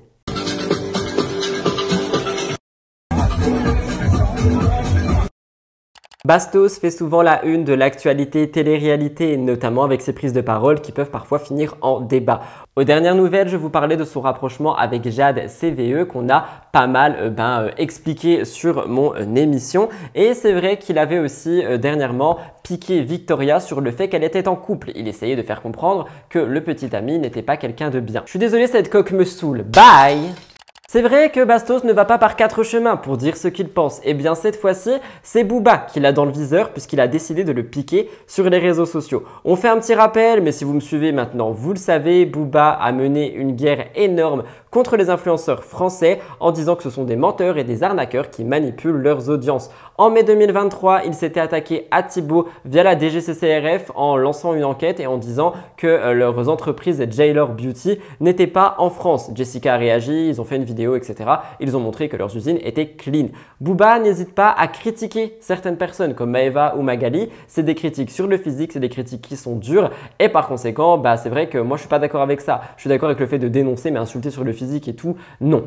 Bastos fait souvent la une de l'actualité télé-réalité, notamment avec ses prises de parole qui peuvent parfois finir en débat. Aux dernières nouvelles, je vous parlais de son rapprochement avec Jade CVE qu'on a pas mal expliqué sur mon émission. Et c'est vrai qu'il avait aussi dernièrement piqué Victoria sur le fait qu'elle était en couple. Il essayait de faire comprendre que le petit ami n'était pas quelqu'un de bien. Je suis désolé, cette coque me saoule. Bye! C'est vrai que Bastos ne va pas par quatre chemins pour dire ce qu'il pense. Et bien cette fois-ci, c'est Booba qui l'a dans le viseur puisqu'il a décidé de le piquer sur les réseaux sociaux. On fait un petit rappel, mais si vous me suivez maintenant, vous le savez, Booba a mené une guerre énorme contre les influenceurs français en disant que ce sont des menteurs et des arnaqueurs qui manipulent leurs audiences. En mai 2023, il s'était attaqué à Thibaut via la DGCCRF en lançant une enquête et en disant que leurs entreprises Jailor Beauty n'étaient pas en France. Jessica a réagi, ils ont fait une vidéo, etc. Ils ont montré que leurs usines étaient clean. Booba n'hésite pas à critiquer certaines personnes comme Maeva ou Magali. C'est des critiques sur le physique, c'est des critiques qui sont dures et par conséquent, c'est vrai que moi je suis pas d'accord avec ça. Je suis d'accord avec le fait de dénoncer mais insulter sur le physique et tout, non.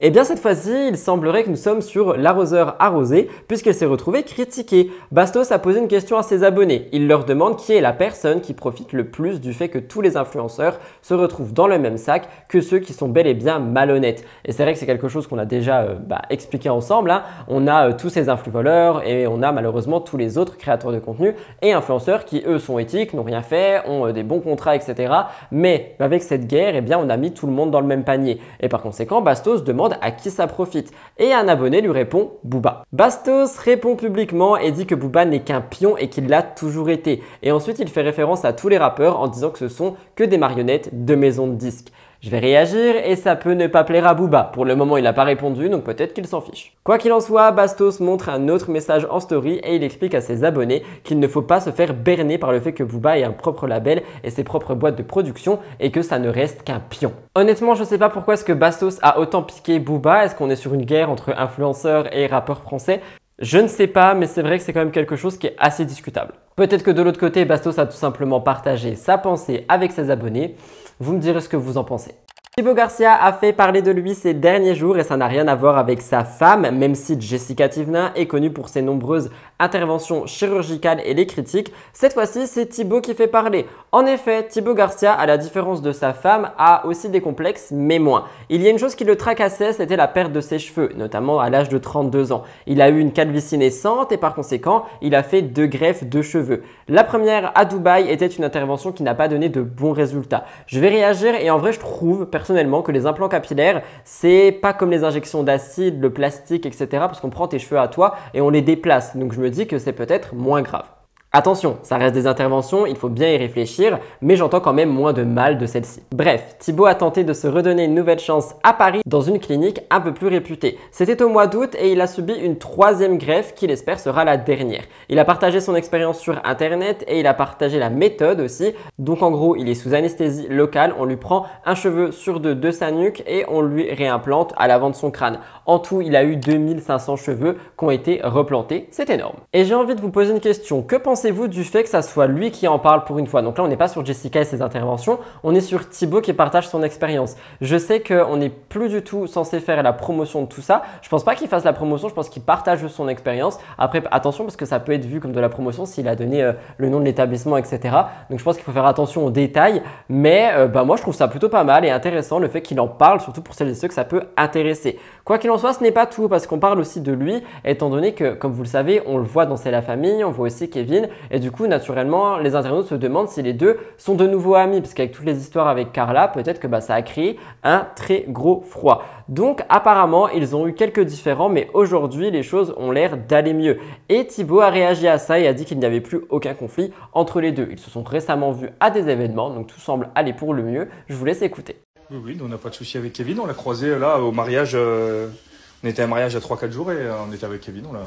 Et bien cette fois-ci, il semblerait que nous sommes sur l'arroseur arrosé puisqu'il s'est retrouvé critiqué. Bastos a posé une question à ses abonnés. Il leur demande qui est la personne qui profite le plus du fait que tous les influenceurs se retrouvent dans le même sac que ceux qui sont bel et bien malhonnêtes. Et c'est vrai que c'est quelque chose qu'on a déjà expliqué ensemble. Hein. On a tous ces influvoleurs et on a malheureusement tous les autres créateurs de contenu et influenceurs qui eux sont éthiques, n'ont rien fait, ont des bons contrats, etc. Mais avec cette guerre, eh bien, on a mis tout le monde dans le même panier. Et par conséquent, Bastos demande à qui ça profite. Et un abonné lui répond Booba. Bastos répond publiquement et dit que Booba n'est qu'un pion et qu'il l'a toujours été. Et ensuite, il fait référence à tous les rappeurs en disant que ce sont que des marionnettes de maisons de disques. Je vais réagir et ça peut ne pas plaire à Booba. Pour le moment, il n'a pas répondu, donc peut-être qu'il s'en fiche. Quoi qu'il en soit, Bastos montre un autre message en story et il explique à ses abonnés qu'il ne faut pas se faire berner par le fait que Booba ait un propre label et ses propres boîtes de production et que ça ne reste qu'un pion. Honnêtement, je ne sais pas pourquoi est-ce que Bastos a autant piqué Booba. Est-ce qu'on est sur une guerre entre influenceurs et rappeurs français ? Je ne sais pas, mais c'est vrai que c'est quand même quelque chose qui est assez discutable. Peut-être que de l'autre côté, Bastos a tout simplement partagé sa pensée avec ses abonnés. Vous me direz ce que vous en pensez. Thibaut Garcia a fait parler de lui ces derniers jours et ça n'a rien à voir avec sa femme, même si Jessica Thivenin est connue pour ses nombreuses interventions chirurgicales et les critiques. Cette fois-ci, c'est Thibaut qui fait parler. En effet, Thibaut Garcia, à la différence de sa femme, a aussi des complexes, mais moins. Il y a une chose qui le tracassait, c'était la perte de ses cheveux, notamment à l'âge de 32 ans. Il a eu une calvitie naissante et par conséquent, il a fait 2 greffes de cheveux. La première, à Dubaï, était une intervention qui n'a pas donné de bons résultats. Je vais réagir et en vrai, je trouve personnellement que les implants capillaires, c'est pas comme les injections d'acide, le plastique, etc. parce qu'on prend tes cheveux à toi et on les déplace. Donc je me dis que c'est peut-être moins grave. Attention, ça reste des interventions, il faut bien y réfléchir, mais j'entends quand même moins de mal de celle-ci. Bref, Thibaut a tenté de se redonner une nouvelle chance à Paris dans une clinique un peu plus réputée. C'était au mois d'août et il a subi une 3e greffe qu'il espère sera la dernière. Il a partagé son expérience sur internet et il a partagé la méthode aussi. Donc en gros, il est sous anesthésie locale, on lui prend un cheveu sur 2 de sa nuque et on lui réimplante à l'avant de son crâne. En tout, il a eu 2500 cheveux qui ont été replantés, c'est énorme. Et j'ai envie de vous poser une question, que pensez-vous du fait que ça soit lui qui en parle pour une fois? Donc là, on n'est pas sur Jessica et ses interventions, on est sur Thibaut qui partage son expérience. Je sais qu'on n'est plus du tout censé faire la promotion de tout ça. Je pense pas qu'il fasse la promotion, je pense qu'il partage son expérience. Après, attention parce que ça peut être vu comme de la promotion s'il a donné le nom de l'établissement, etc. Donc je pense qu'il faut faire attention aux détails. Mais moi, je trouve ça plutôt pas mal et intéressant le fait qu'il en parle, surtout pour celles et ceux que ça peut intéresser. Quoi qu'il en soit, ce n'est pas tout parce qu'on parle aussi de lui, étant donné que, comme vous le savez, on le voit dans C'est la famille, on voit aussi Kevin. Et du coup, naturellement, les internautes se demandent si les deux sont de nouveau amis, parce qu'avec toutes les histoires avec Carla, peut-être que ça a créé un très gros froid. Donc, apparemment, ils ont eu quelques différends, mais aujourd'hui, les choses ont l'air d'aller mieux. Et Thibaut a réagi à ça et a dit qu'il n'y avait plus aucun conflit entre les deux. Ils se sont récemment vus à des événements, donc tout semble aller pour le mieux. Je vous laisse écouter. Oui, on n'a pas de souci avec Kevin. On l'a croisé là au mariage. On était à un mariage à 3-4 jours et on était avec Kevin. On a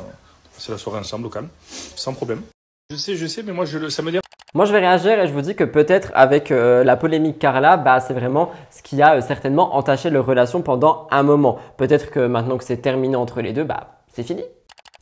passé la soirée ensemble au calme, sans problème. Je sais, mais moi, ça me dit. Moi, je vais réagir et je vous dis que peut-être avec la polémique Carla, c'est vraiment ce qui a certainement entaché leur relation pendant un moment. Peut-être que maintenant que c'est terminé entre les deux, c'est fini.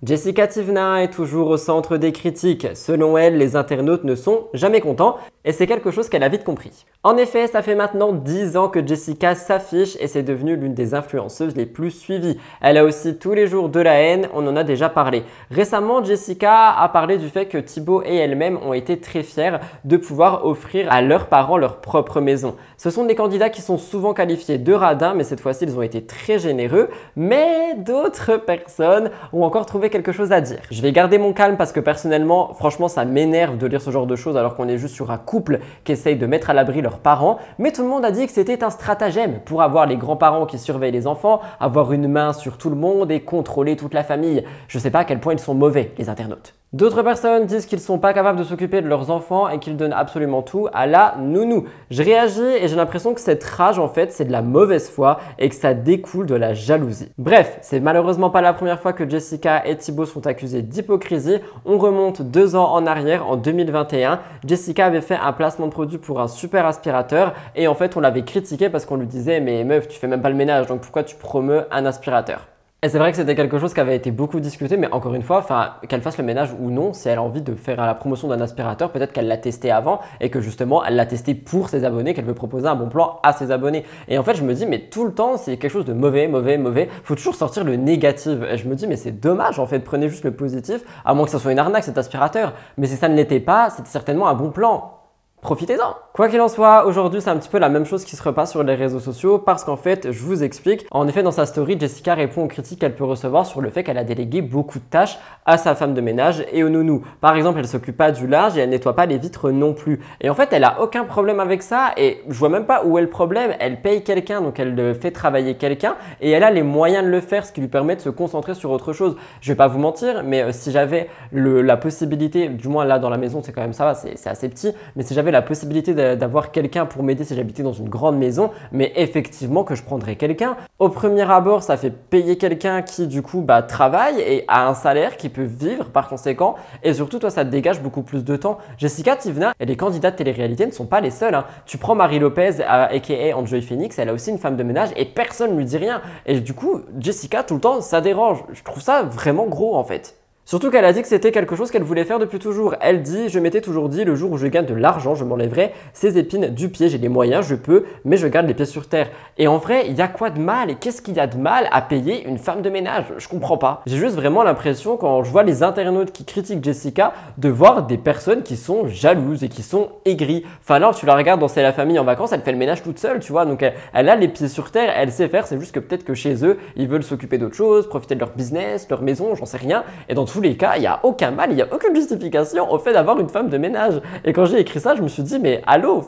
Jessica Thivenin est toujours au centre des critiques. Selon elle, les internautes ne sont jamais contents et c'est quelque chose qu'elle a vite compris. En effet, ça fait maintenant 10 ans que Jessica s'affiche et c'est devenu l'une des influenceuses les plus suivies. Elle a aussi tous les jours de la haine, on en a déjà parlé. Récemment, Jessica a parlé du fait que Thibaut et elle-même ont été très fiers de pouvoir offrir à leurs parents leur propre maison. Ce sont des candidats qui sont souvent qualifiés de radins, mais cette fois-ci, ils ont été très généreux. Mais d'autres personnes ont encore trouvé quelque chose à dire. Je vais garder mon calme parce que personnellement, franchement, ça m'énerve de lire ce genre de choses alors qu'on est juste sur un couple qui essaye de mettre à l'abri leurs parents, mais tout le monde a dit que c'était un stratagème pour avoir les grands-parents qui surveillent les enfants, avoir une main sur tout le monde et contrôler toute la famille. Je sais pas à quel point ils sont mauvais, les internautes. D'autres personnes disent qu'ils sont pas capables de s'occuper de leurs enfants et qu'ils donnent absolument tout à la nounou. Je réagis et j'ai l'impression que cette rage en fait c'est de la mauvaise foi et que ça découle de la jalousie. Bref, c'est malheureusement pas la première fois que Jessica et Thibaut sont accusés d'hypocrisie. On remonte 2 ans en arrière, en 2021. Jessica avait fait un placement de produit pour un super aspirateur et en fait on l'avait critiqué parce qu'on lui disait mais meuf tu fais même pas le ménage donc pourquoi tu promeus un aspirateur? Et c'est vrai que c'était quelque chose qui avait été beaucoup discuté, mais encore une fois, qu'elle fasse le ménage ou non, si elle a envie de faire la promotion d'un aspirateur, peut-être qu'elle l'a testé avant et que justement, elle l'a testé pour ses abonnés, qu'elle veut proposer un bon plan à ses abonnés. Et en fait, je me dis, mais tout le temps, c'est quelque chose de mauvais, mauvais. Faut toujours sortir le négatif. Et je me dis, mais c'est dommage, en fait, prenez juste le positif, à moins que ça soit une arnaque cet aspirateur. Mais si ça ne l'était pas, c'était certainement un bon plan. Profitez-en! Quoi qu'il en soit, aujourd'hui c'est un petit peu la même chose qui se repasse sur les réseaux sociaux parce qu'en fait, je vous explique, en effet dans sa story, Jessica répond aux critiques qu'elle peut recevoir sur le fait qu'elle a délégué beaucoup de tâches à sa femme de ménage et au nounou. Par exemple, elle s'occupe pas du linge et elle nettoie pas les vitres non plus. Et en fait, elle a aucun problème avec ça et je vois même pas où est le problème. Elle paye quelqu'un, donc elle fait travailler quelqu'un et elle a les moyens de le faire, ce qui lui permet de se concentrer sur autre chose. Je vais pas vous mentir, mais si j'avais la possibilité, du moins là dans la maison, c'est quand même ça va, c'est assez petit, mais si j'avais la possibilité d'avoir quelqu'un pour m'aider si j'habitais dans une grande maison, mais effectivement que je prendrais quelqu'un. Au premier abord, ça fait payer quelqu'un qui du coup travaille et a un salaire qui peut vivre par conséquent et surtout toi ça te dégage beaucoup plus de temps. Jessica Tivna et les candidats de télé-réalité ne sont pas les seuls. Tu prends Marie Lopez aka Enjoy Phoenix, elle a aussi une femme de ménage et personne ne lui dit rien. Et du coup, Jessica tout le temps ça dérange. Je trouve ça vraiment gros en fait. Surtout qu'elle a dit que c'était quelque chose qu'elle voulait faire depuis toujours. Elle dit « Je m'étais toujours dit, le jour où je gagne de l'argent, je m'enlèverai ces épines du pied. J'ai les moyens, je peux, mais je garde les pieds sur terre. » Et en vrai, il y a quoi de mal? Et qu'est-ce qu'il y a de mal à payer une femme de ménage? Je comprends pas. J'ai juste vraiment l'impression, quand je vois les internautes qui critiquent Jessica, de voir des personnes qui sont jalouses et qui sont aigries. Enfin là, tu la regardes dans C'est la famille en vacances, elle fait le ménage toute seule, tu vois. Donc elle a les pieds sur terre, elle sait faire. C'est juste que peut-être que chez eux, ils veulent s'occuper d'autre chose, profiter de leur business, leur maison, j'en sais rien. Et dans tous les cas, il n'y a aucun mal, il n'y a aucune justification au fait d'avoir une femme de ménage. Et quand j'ai écrit ça, je me suis dit, mais allô,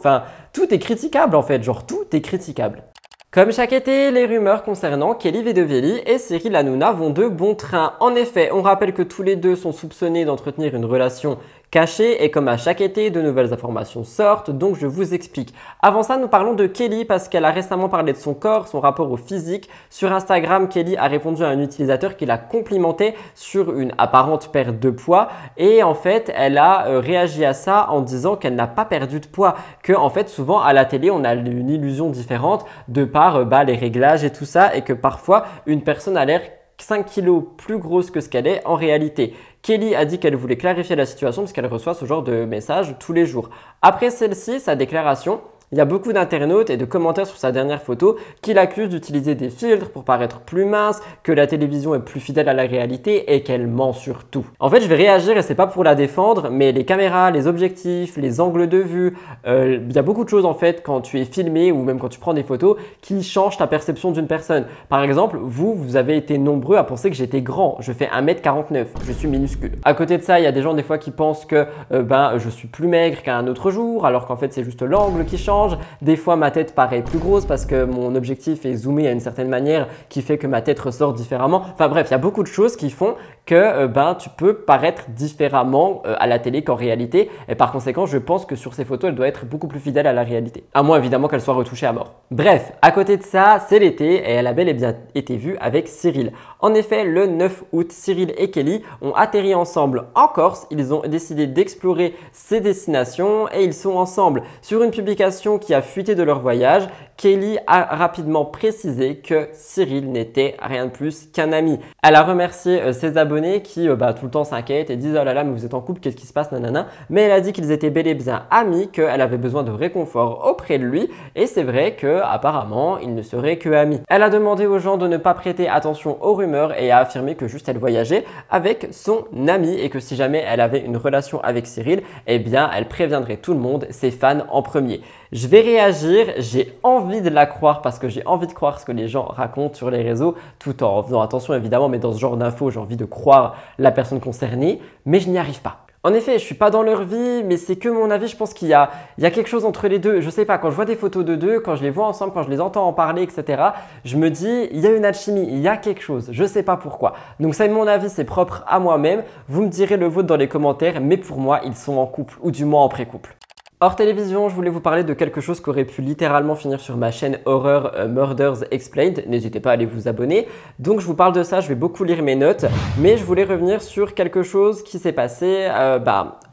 tout est critiquable en fait, genre tout est critiquable. Comme chaque été, les rumeurs concernant Kelly Vedovelli et Cyril Hanouna vont de bon train. En effet, on rappelle que tous les deux sont soupçonnés d'entretenir une relation cachée et comme à chaque été, de nouvelles informations sortent, donc je vous explique. Avant ça, nous parlons de Kelly parce qu'elle a récemment parlé de son corps, son rapport au physique. Sur Instagram, Kelly a répondu à un utilisateur qui l'a complimenté sur une apparente perte de poids et en fait, elle a réagi à ça en disant qu'elle n'a pas perdu de poids, que en fait, souvent à la télé, on a une illusion différente de par les réglages et tout ça et que parfois, une personne a l'air 5 kilos plus grosse que ce qu'elle est en réalité. Kelly a dit qu'elle voulait clarifier la situation parce qu'elle reçoit ce genre de messages tous les jours. Après celle-ci, sa déclaration, il y a beaucoup d'internautes et de commentaires sur sa dernière photo qui l'accusent d'utiliser des filtres pour paraître plus mince, que la télévision est plus fidèle à la réalité et qu'elle ment sur tout. En fait, je vais réagir et c'est pas pour la défendre, mais les caméras, les objectifs, les angles de vue, il y a beaucoup de choses en fait quand tu es filmé ou même quand tu prends des photos qui changent ta perception d'une personne. Par exemple, vous avez été nombreux à penser que j'étais grand. Je fais 1m49, je suis minuscule. À côté de ça, il y a des gens des fois qui pensent que je suis plus maigre qu'un autre jour alors qu'en fait c'est juste l'angle qui change. Des fois, ma tête paraît plus grosse parce que mon objectif est zoomé à une certaine manière qui fait que ma tête ressort différemment. Enfin bref, il y a beaucoup de choses qui font que tu peux paraître différemment à la télé qu'en réalité. Et par conséquent, je pense que sur ces photos, elle doit être beaucoup plus fidèle à la réalité. À moins évidemment qu'elle soit retouchée à mort. Bref, à côté de ça, c'est l'été et elle a bel et bien été vue avec Cyril. En effet, le 9 août, Cyril et Kelly ont atterri ensemble en Corse. Ils ont décidé d'explorer ces destinations et ils sont ensemble. Sur une publication qui a fuité de leur voyage, Kelly a rapidement précisé que Cyril n'était rien de plus qu'un ami. Elle a remercié ses abonnés qui tout le temps s'inquiètent et disent « Oh là là, mais vous êtes en couple, qu'est-ce qui se passe, nanana ?» Mais elle a dit qu'ils étaient bel et bien amis, qu'elle avait besoin de réconfort auprès de lui et c'est vrai qu'apparemment, ils ne seraient que amis. Elle a demandé aux gens de ne pas prêter attention aux rumeurs et a affirmé que juste elle voyageait avec son ami et que si jamais elle avait une relation avec Cyril, eh bien, elle préviendrait tout le monde, ses fans en premier. Je vais réagir, j'ai envie de la croire parce que j'ai envie de croire ce que les gens racontent sur les réseaux tout en faisant attention évidemment, mais dans ce genre d'infos, j'ai envie de croire la personne concernée, mais je n'y arrive pas. En effet, je suis pas dans leur vie, mais c'est que mon avis, je pense qu'il y a quelque chose entre les deux. Je sais pas, quand je vois des photos de deux, quand je les vois ensemble, quand je les entends en parler, etc., je me dis, il y a une alchimie, il y a quelque chose, je sais pas pourquoi. Donc ça, mon avis, c'est propre à moi-même. Vous me direz le vôtre dans les commentaires, mais pour moi, ils sont en couple, ou du moins en pré-couple. Hors télévision, je voulais vous parler de quelque chose qui aurait pu littéralement finir sur ma chaîne Horror Murders Explained. N'hésitez pas à aller vous abonner. Donc je vous parle de ça, je vais beaucoup lire mes notes, mais je voulais revenir sur quelque chose qui s'est passé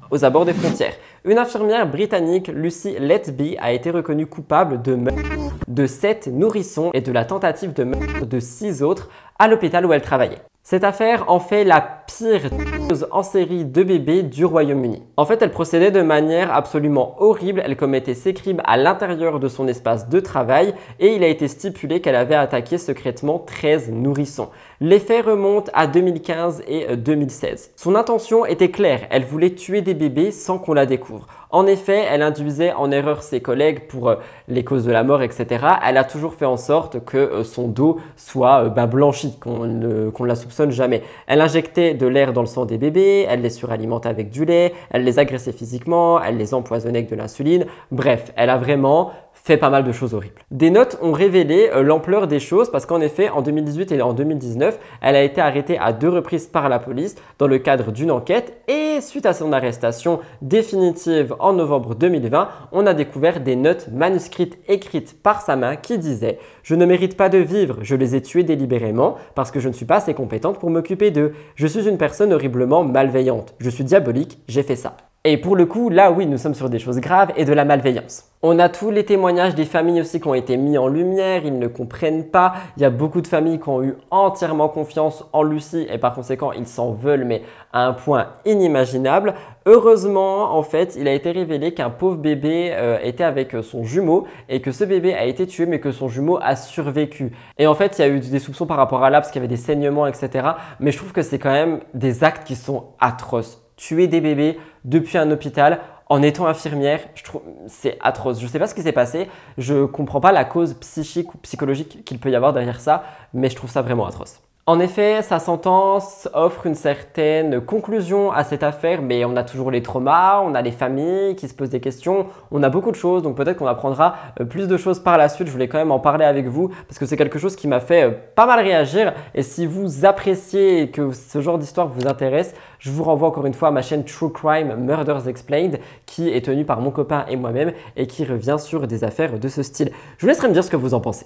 aux abords des frontières. Une infirmière britannique, Lucy Letby, a été reconnue coupable de meurtre de 7 nourrissons et de la tentative de meurtre de 6 autres à l'hôpital où elle travaillait. Cette affaire en fait la pire tueuse en série de bébés du Royaume-Uni. En fait, elle procédait de manière absolument horrible. Elle commettait ses crimes à l'intérieur de son espace de travail et il a été stipulé qu'elle avait attaqué secrètement 13 nourrissons. Les faits remontent à 2015 et 2016. Son intention était claire. Elle voulait tuer des bébés sans qu'on la découvre. En effet, elle induisait en erreur ses collègues pour les causes de la mort, etc. Elle a toujours fait en sorte que son dos soit blanchi, qu'on ne la soupçonne jamais. Elle injectait de l'air dans le sang des bébés, elle les suralimentait avec du lait, elle les agressait physiquement, elle les empoisonnait avec de l'insuline. Bref, elle a vraiment fait pas mal de choses horribles. Des notes ont révélé l'ampleur des choses parce qu'en effet, en 2018 et en 2019, elle a été arrêtée à 2 reprises par la police dans le cadre d'une enquête et suite à son arrestation définitive en novembre 2020, on a découvert des notes manuscrites écrites par sa main qui disaient « Je ne mérite pas de vivre, je les ai tués délibérément parce que je ne suis pas assez compétente pour m'occuper d'eux. Je suis une personne horriblement malveillante. Je suis diabolique, j'ai fait ça. » Et pour le coup, là oui, nous sommes sur des choses graves et de la malveillance. On a tous les témoignages des familles aussi qui ont été mis en lumière, ils ne comprennent pas. Il y a beaucoup de familles qui ont eu entièrement confiance en Lucy et par conséquent, ils s'en veulent mais à un point inimaginable. Heureusement, en fait, il a été révélé qu'un pauvre bébé était avec son jumeau et que ce bébé a été tué mais que son jumeau a survécu. Et en fait, il y a eu des soupçons par rapport à là parce qu'il y avait des saignements, etc. Mais je trouve que c'est quand même des actes qui sont atroces. Tuer des bébés depuis un hôpital en étant infirmière, je trouve c'est atroce. Je ne sais pas ce qui s'est passé, je ne comprends pas la cause psychique ou psychologique qu'il peut y avoir derrière ça, mais je trouve ça vraiment atroce. En effet, sa sentence offre une certaine conclusion à cette affaire, mais on a toujours les traumas, on a les familles qui se posent des questions, on a beaucoup de choses, donc peut-être qu'on apprendra plus de choses par la suite. Je voulais quand même en parler avec vous parce que c'est quelque chose qui m'a fait pas mal réagir. Et si vous appréciez et que ce genre d'histoire vous intéresse, je vous renvoie encore une fois à ma chaîne True Crime Murders Explained qui est tenue par mon copain et moi-même et qui revient sur des affaires de ce style. Je vous laisserai me dire ce que vous en pensez.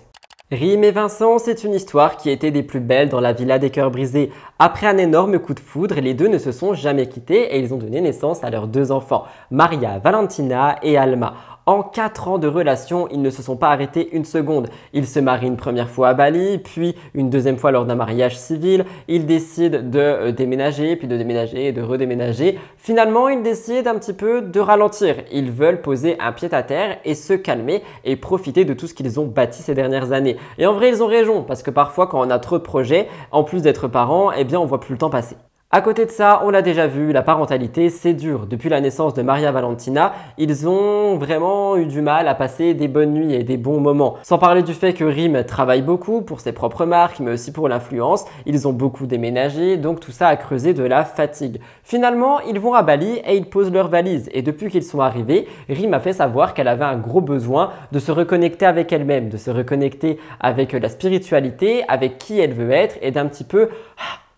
Rim et Vincent, c'est une histoire qui était des plus belles dans la villa des cœurs brisés. Après un énorme coup de foudre, les deux ne se sont jamais quittés et ils ont donné naissance à leurs 2 enfants, Maria Valentina et Alma. En 4 ans de relation, ils ne se sont pas arrêtés une seconde. Ils se marient une première fois à Bali, puis une deuxième fois lors d'un mariage civil. Ils décident de déménager, puis de déménager et de redéménager. Finalement, ils décident un petit peu de ralentir. Ils veulent poser un pied-à-terre et se calmer et profiter de tout ce qu'ils ont bâti ces dernières années. Et en vrai, ils ont raison, parce que parfois, quand on a trop de projets, en plus d'être parents, eh bien, on voit plus le temps passer. À côté de ça, on l'a déjà vu, la parentalité, c'est dur. Depuis la naissance de Maria Valentina, ils ont vraiment eu du mal à passer des bonnes nuits et des bons moments. Sans parler du fait que Rim travaille beaucoup pour ses propres marques, mais aussi pour l'influence. Ils ont beaucoup déménagé, donc tout ça a creusé de la fatigue. Finalement, ils vont à Bali et ils posent leurs valises. Et depuis qu'ils sont arrivés, Rim a fait savoir qu'elle avait un gros besoin de se reconnecter avec elle-même, de se reconnecter avec la spiritualité, avec qui elle veut être et d'un petit peu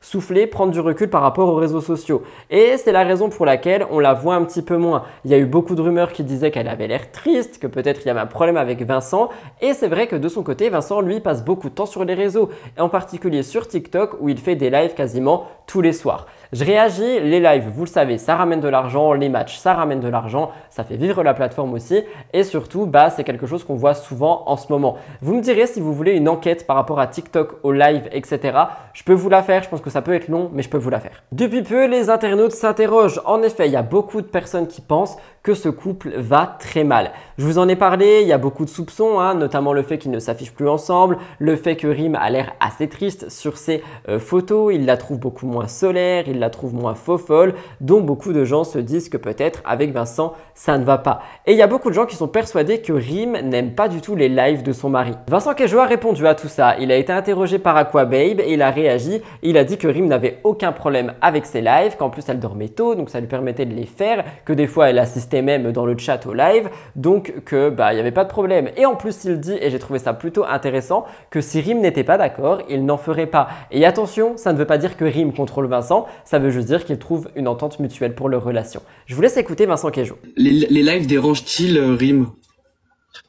souffler, prendre du recul par rapport aux réseaux sociaux. Et c'est la raison pour laquelle on la voit un petit peu moins. Il y a eu beaucoup de rumeurs qui disaient qu'elle avait l'air triste, que peut-être il y avait un problème avec Vincent. Et c'est vrai que de son côté, Vincent, lui, passe beaucoup de temps sur les réseaux. Et en particulier sur TikTok où il fait des lives quasiment tous les soirs. Je réagis, les lives, vous le savez, ça ramène de l'argent, les matchs, ça ramène de l'argent, ça fait vivre la plateforme aussi et surtout, c'est quelque chose qu'on voit souvent en ce moment. Vous me direz si vous voulez une enquête par rapport à TikTok, au live, etc. Je peux vous la faire, je pense que ça peut être long, mais je peux vous la faire. Depuis peu, les internautes s'interrogent. En effet, il y a beaucoup de personnes qui pensent que ce couple va très mal. Je vous en ai parlé, il y a beaucoup de soupçons, notamment le fait qu'ils ne s'affichent plus ensemble, le fait que Rim a l'air assez triste sur ses photos, il la trouve beaucoup moins solaire, il la trouve moins faux-folle, dont beaucoup de gens se disent que peut-être avec Vincent, ça ne va pas. Et il y a beaucoup de gens qui sont persuadés que Rim n'aime pas du tout les lives de son mari. Vincent Queijo a répondu à tout ça. Il a été interrogé par Aquababe et il a réagi. Il a dit que Rim n'avait aucun problème avec ses lives, qu'en plus elle dormait tôt, donc ça lui permettait de les faire, que des fois elle assistait même dans le chat au live, donc que il n'y avait pas de problème. Et en plus il dit, et j'ai trouvé ça plutôt intéressant, que si Rim n'était pas d'accord, il n'en ferait pas. Et attention, ça ne veut pas dire que Rim contrôle Vincent, ça veut juste dire qu'ils trouvent une entente mutuelle pour leur relation. Je vous laisse écouter Vincent Queijo. Les lives dérangent-ils Rim?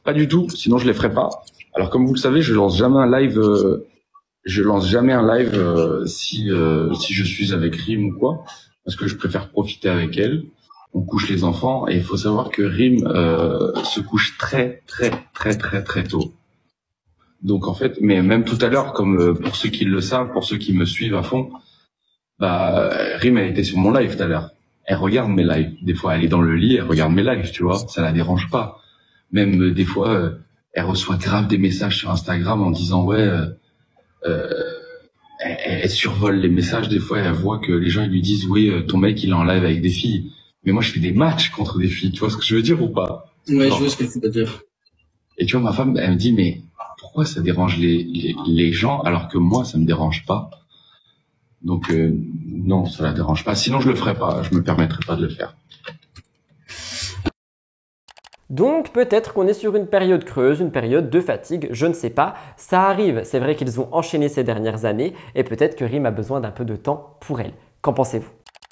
Pas du tout, sinon je les ferais pas. Alors comme vous le savez, je lance jamais un live si je suis avec Rim ou quoi, parce que je préfère profiter avec elle. On couche les enfants et il faut savoir que Rim se couche très tôt. Donc en fait, mais même tout à l'heure, comme pour ceux qui le savent, pour ceux qui me suivent à fond, Rim elle était sur mon live tout à l'heure. Elle regarde mes lives. Des fois, elle est dans le lit, elle regarde mes lives, tu vois. Ça la dérange pas. Même des fois, elle reçoit grave des messages sur Instagram en disant ouais. Elle survole les messages. Des fois, elle voit que les gens ils lui disent oui, ton mec il est en live avec des filles. Mais moi, je fais des matchs contre des filles. Tu vois ce que je veux dire ou pas? Ouais, je vois ce que tu veux dire. Et tu vois, ma femme, elle me dit mais pourquoi ça dérange les gens alors que moi, ça me dérange pas? Donc non, ça la dérange pas. Sinon, je le ferais pas. Je me permettrais pas de le faire. Donc peut-être qu'on est sur une période creuse, une période de fatigue, je ne sais pas, ça arrive. C'est vrai qu'ils ont enchaîné ces dernières années et peut-être que Rim a besoin d'un peu de temps pour elle. Qu'en pensez-vous?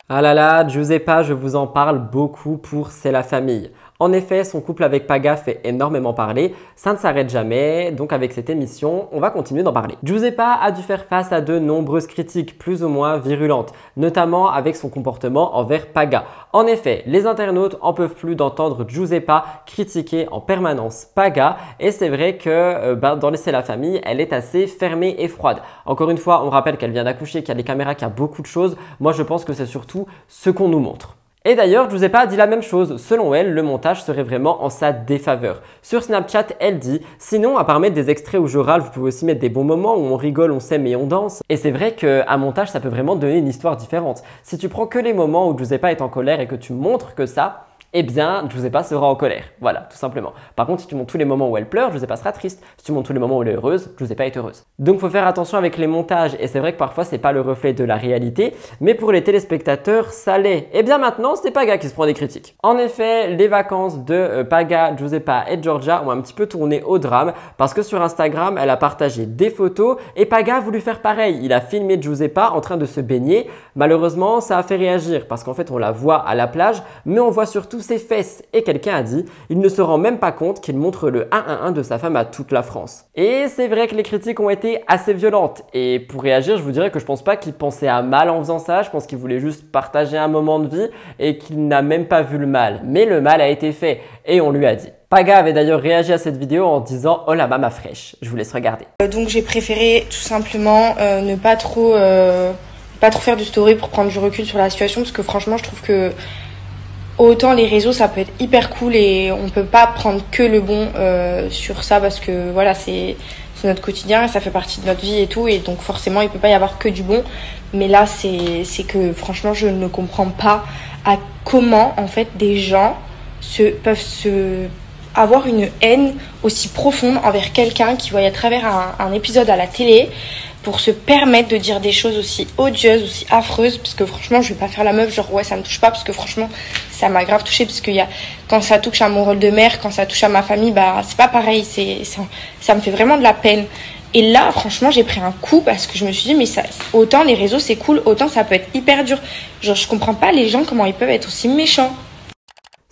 Ah là là, Giuseppa, je vous en parle beaucoup pour C'est la famille. En effet, son couple avec Paga fait énormément parler, ça ne s'arrête jamais, donc avec cette émission, on va continuer d'en parler. Giuseppa a dû faire face à de nombreuses critiques plus ou moins virulentes, notamment avec son comportement envers Paga. En effet, les internautes en peuvent plus d'entendre Giuseppa critiquer en permanence Paga et c'est vrai que dans C'est la famille, elle est assez fermée et froide. Encore une fois, on rappelle qu'elle vient d'accoucher, qu'il y a des caméras, qu'il y a beaucoup de choses. Moi, je pense que c'est surtout ce qu'on nous montre. Et d'ailleurs, Giuseppa a dit la même chose. Selon elle, le montage serait vraiment en sa défaveur. Sur Snapchat, elle dit « Sinon, à part mettre des extraits où je râle, vous pouvez aussi mettre des bons moments où on rigole, on s'aime et on danse. » Et c'est vrai qu'un montage, ça peut vraiment donner une histoire différente. Si tu prends que les moments où Giuseppa est en colère et que tu montres que ça, eh bien, Giuseppa sera en colère. Voilà, tout simplement. Par contre, si tu montres tous les moments où elle pleure, Giuseppa sera triste. Si tu montres tous les moments où elle est heureuse, Giuseppa est heureuse. Donc, il faut faire attention avec les montages. Et c'est vrai que parfois, c'est pas le reflet de la réalité. Mais pour les téléspectateurs, ça l'est. Et bien maintenant, c'est Paga qui se prend des critiques. En effet, les vacances de Paga, Giuseppa et Giorgia ont un petit peu tourné au drame. Parce que sur Instagram, elle a partagé des photos. Et Paga a voulu faire pareil. Il a filmé Giuseppa en train de se baigner. Malheureusement, ça a fait réagir. Parce qu'en fait, on la voit à la plage. Mais on voit surtout ses fesses et quelqu'un a dit il ne se rend même pas compte qu'il montre le 1-1-1 de sa femme à toute la France. Et c'est vrai que les critiques ont été assez violentes et pour réagir je vous dirais que je pense pas qu'il pensait à mal en faisant ça, je pense qu'il voulait juste partager un moment de vie et qu'il n'a même pas vu le mal. Mais le mal a été fait et on lui a dit. Paga avait d'ailleurs réagi à cette vidéo en disant « Oh la mama fraîche ». Je vous laisse regarder. Donc j'ai préféré tout simplement ne pas trop faire de story pour prendre du recul sur la situation parce que franchement je trouve que autant les réseaux ça peut être hyper cool et on peut pas prendre que le bon sur ça parce que voilà c'est notre quotidien et ça fait partie de notre vie et tout et donc forcément il peut pas y avoir que du bon mais là c'est que franchement je ne comprends pas à comment en fait des gens peuvent avoir une haine aussi profonde envers quelqu'un qui voit à travers un épisode à la télé pour se permettre de dire des choses aussi odieuses, aussi affreuses, parce que franchement, je vais pas faire la meuf, genre ouais, ça me touche pas, parce que franchement, ça m'a grave touchée, parce que quand ça touche à mon rôle de mère, quand ça touche à ma famille, c'est pas pareil, ça me fait vraiment de la peine. Et là, franchement, j'ai pris un coup, parce que je me suis dit, mais autant les réseaux, c'est cool, autant ça peut être hyper dur. Genre, je comprends pas les gens, comment ils peuvent être aussi méchants.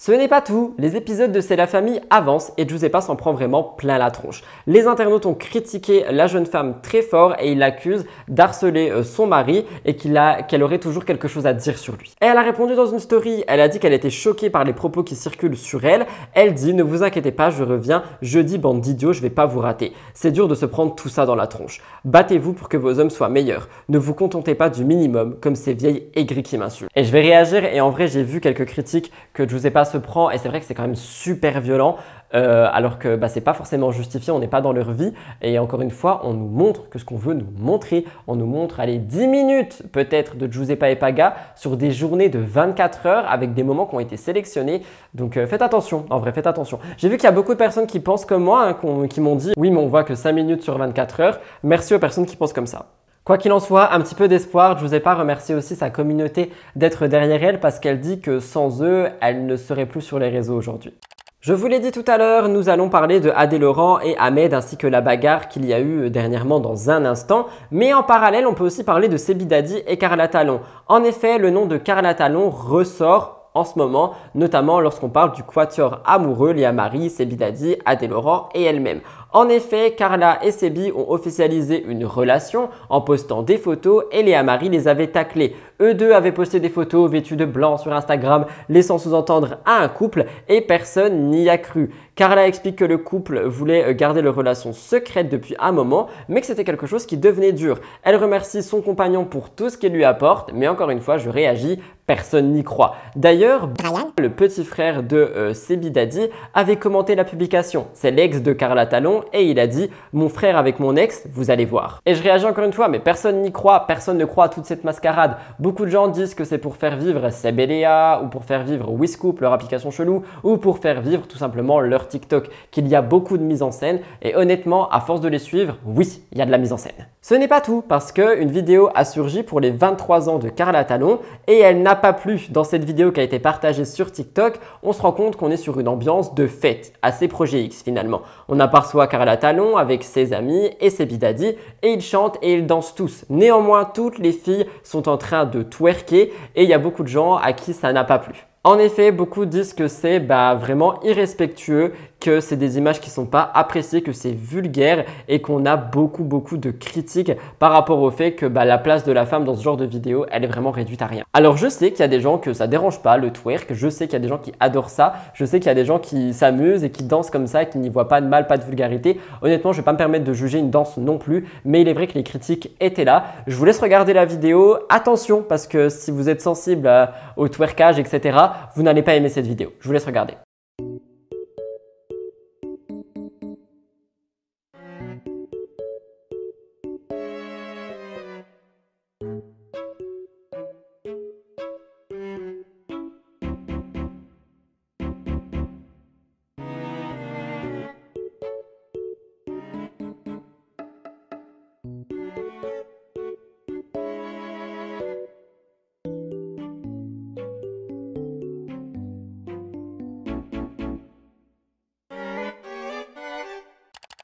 Ce n'est pas tout, les épisodes de C'est la famille avancent et Giuseppa s'en prend vraiment plein la tronche. Les internautes ont critiqué la jeune femme très fort et ils l'accusent d'harceler son mari et qu'elle aurait toujours quelque chose à dire sur lui. Et elle a répondu dans une story, elle a dit qu'elle était choquée par les propos qui circulent sur elle. Elle dit « Ne vous inquiétez pas, je reviens jeudi, bande d'idiots, je vais pas vous rater. C'est dur de se prendre tout ça dans la tronche. Battez-vous pour que vos hommes soient meilleurs. Ne vous contentez pas du minimum comme ces vieilles aigries qui m'insultent. » Et je vais réagir et en vrai j'ai vu quelques critiques que Giuseppa se prend et c'est vrai que c'est quand même super violent. alors que c'est pas forcément justifié, on n'est pas dans leur vie. Et encore une fois, on nous montre que ce qu'on veut nous montrer. On nous montre, allez, 10 minutes peut-être de Giuseppa et Paga sur des journées de 24 heures avec des moments qui ont été sélectionnés. Donc faites attention, en vrai, faites attention. J'ai vu qu'il y a beaucoup de personnes qui pensent comme moi, hein, qui m'ont dit « Oui, mais on voit que 5 minutes sur 24 heures. » Merci aux personnes qui pensent comme ça. Quoi qu'il en soit, un petit peu d'espoir. Giuseppa remercie aussi sa communauté d'être derrière elle parce qu'elle dit que sans eux, elle ne serait plus sur les réseaux aujourd'hui. Je vous l'ai dit tout à l'heure, nous allons parler de Adé Laurent et Ahmed ainsi que la bagarre qu'il y a eu dernièrement dans un instant. Mais en parallèle, on peut aussi parler de Sebi Dadi et Carla Talon. En effet, le nom de Carla Talon ressort en ce moment, notamment lorsqu'on parle du quatuor amoureux Léa Marie, Sebi Dadi, Adé Laurent et elle-même. En effet, Carla et Sebi ont officialisé une relation en postant des photos et Léa Marie les avait taclés. Eux deux avaient posté des photos vêtues de blanc sur Instagram, laissant sous-entendre à un couple et personne n'y a cru. Carla explique que le couple voulait garder leur relation secrète depuis un moment, mais que c'était quelque chose qui devenait dur. Elle remercie son compagnon pour tout ce qu'il lui apporte, mais encore une fois, je réagis, personne n'y croit. D'ailleurs, Brian, le petit frère de Sebi Dadi, avait commenté la publication. C'est l'ex de Carla Talon et il a dit « Mon frère avec mon ex, vous allez voir ». Et je réagis encore une fois, mais personne n'y croit, personne ne croit à toute cette mascarade. Beaucoup de gens disent que c'est pour faire vivre Seb et Léa, ou pour faire vivre Whiscoop, leur application chelou, ou pour faire vivre tout simplement leur TikTok, qu'il y a beaucoup de mise en scène. Et honnêtement, à force de les suivre, oui, il y a de la mise en scène. Ce n'est pas tout, parce qu'une vidéo a surgi pour les 23 ans de Carla Talon et elle n'a pas plu. Dans cette vidéo qui a été partagée sur TikTok, on se rend compte qu'on est sur une ambiance de fête, assez Projet X finalement. On aperçoit Carla Talon avec ses amis et Sebi Dadi et ils chantent et ils dansent tous. Néanmoins, toutes les filles sont en train de twerker et il y a beaucoup de gens à qui ça n'a pas plu. En effet, beaucoup disent que c'est vraiment irrespectueux, que c'est des images qui ne sont pas appréciées, que c'est vulgaire et qu'on a beaucoup de critiques par rapport au fait que la place de la femme dans ce genre de vidéo, elle est vraiment réduite à rien. Alors je sais qu'il y a des gens que ça dérange pas le twerk, je sais qu'il y a des gens qui adorent ça, je sais qu'il y a des gens qui s'amusent et qui dansent comme ça, qui n'y voient pas de mal, pas de vulgarité. Honnêtement, je ne vais pas me permettre de juger une danse non plus, mais il est vrai que les critiques étaient là. Je vous laisse regarder la vidéo. Attention, parce que si vous êtes sensible au twerkage, etc., vous n'allez pas aimer cette vidéo. Je vous laisse regarder.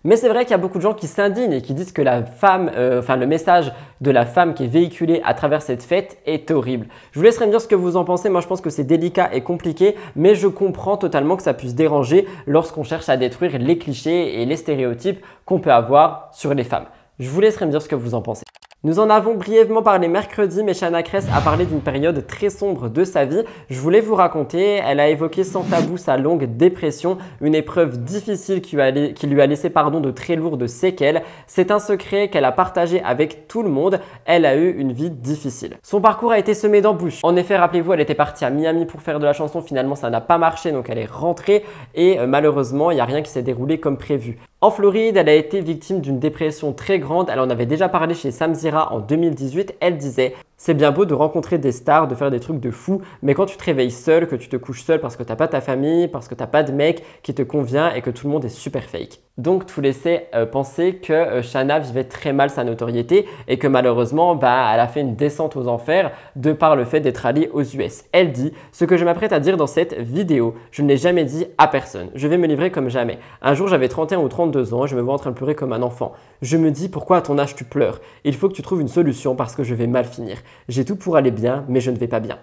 Mais c'est vrai qu'il y a beaucoup de gens qui s'indignent et qui disent que la femme, le message de la femme qui est véhiculé à travers cette fête est horrible. Je vous laisserai me dire ce que vous en pensez. Moi, je pense que c'est délicat et compliqué, mais je comprends totalement que ça puisse déranger lorsqu'on cherche à détruire les clichés et les stéréotypes qu'on peut avoir sur les femmes. Je vous laisserai me dire ce que vous en pensez. Nous en avons brièvement parlé mercredi, mais Shana Kress a parlé d'une période très sombre de sa vie. Je voulais vous raconter, elle a évoqué sans tabou sa longue dépression, une épreuve difficile qui lui a laissé de très lourdes séquelles. C'est un secret qu'elle a partagé avec tout le monde, elle a eu une vie difficile. Son parcours a été semé d'embûches. En effet, rappelez-vous, elle était partie à Miami pour faire de la chanson, finalement ça n'a pas marché, donc elle est rentrée et malheureusement, il n'y a rien qui s'est déroulé comme prévu. En Floride, elle a été victime d'une dépression très grande. Elle en avait déjà parlé chez Sam Zira en 2018. Elle disait « C'est bien beau de rencontrer des stars, de faire des trucs de fou, mais quand tu te réveilles seul, que tu te couches seul parce que t'as pas ta famille, parce que t'as pas de mec qui te convient et que tout le monde est super fake. » Donc, tout laissait penser que Shana vivait très mal sa notoriété et que malheureusement, elle a fait une descente aux enfers de par le fait d'être allée aux US. Elle dit « Ce que je m'apprête à dire dans cette vidéo, je ne l'ai jamais dit à personne. Je vais me livrer comme jamais. Un jour, j'avais 31 ou 32 ans et je me vois en train de pleurer comme un enfant. Je me dis pourquoi à ton âge tu pleures? Il faut que tu trouves une solution parce que je vais mal finir. J'ai tout pour aller bien, mais je ne vais pas bien. »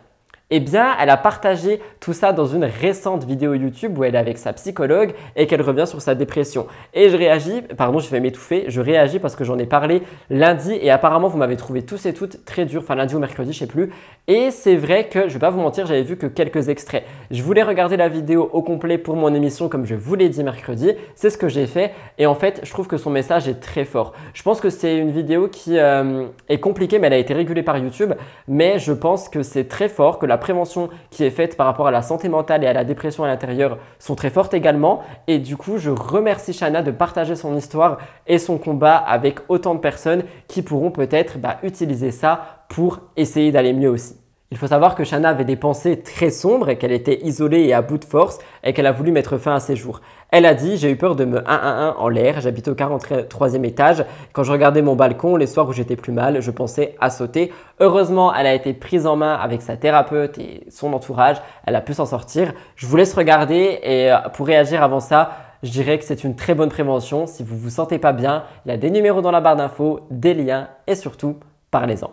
Eh bien, elle a partagé tout ça dans une récente vidéo YouTube où elle est avec sa psychologue et qu'elle revient sur sa dépression. Et je réagis, pardon, j'ai fait m'étouffer, je réagis parce que j'en ai parlé lundi et apparemment vous m'avez trouvé tous et toutes très durs, enfin lundi ou mercredi, je sais plus. Et c'est vrai que, je vais pas vous mentir, j'avais vu que quelques extraits. Je voulais regarder la vidéo au complet pour mon émission comme je vous l'ai dit mercredi, c'est ce que j'ai fait et en fait, je trouve que son message est très fort. Je pense que c'est une vidéo qui est compliquée mais elle a été régulée par YouTube, mais je pense que c'est très fort, que la la prévention qui est faite par rapport à la santé mentale et à la dépression à l'intérieur sont très fortes également. Et du coup, je remercie Shana de partager son histoire et son combat avec autant de personnes qui pourront peut-être utiliser ça pour essayer d'aller mieux aussi. Il faut savoir que Shana avait des pensées très sombres et qu'elle était isolée et à bout de force et qu'elle a voulu mettre fin à ses jours. Elle a dit « J'ai eu peur de me 111 en l'air, j'habite au 43e étage. Quand je regardais mon balcon, les soirs où j'étais plus mal, je pensais à sauter. » Heureusement, elle a été prise en main avec sa thérapeute et son entourage. Elle a pu s'en sortir. Je vous laisse regarder et pour réagir avant ça, je dirais que c'est une très bonne prévention. Si vous ne vous sentez pas bien, il y a des numéros dans la barre d'infos, des liens et surtout, parlez-en.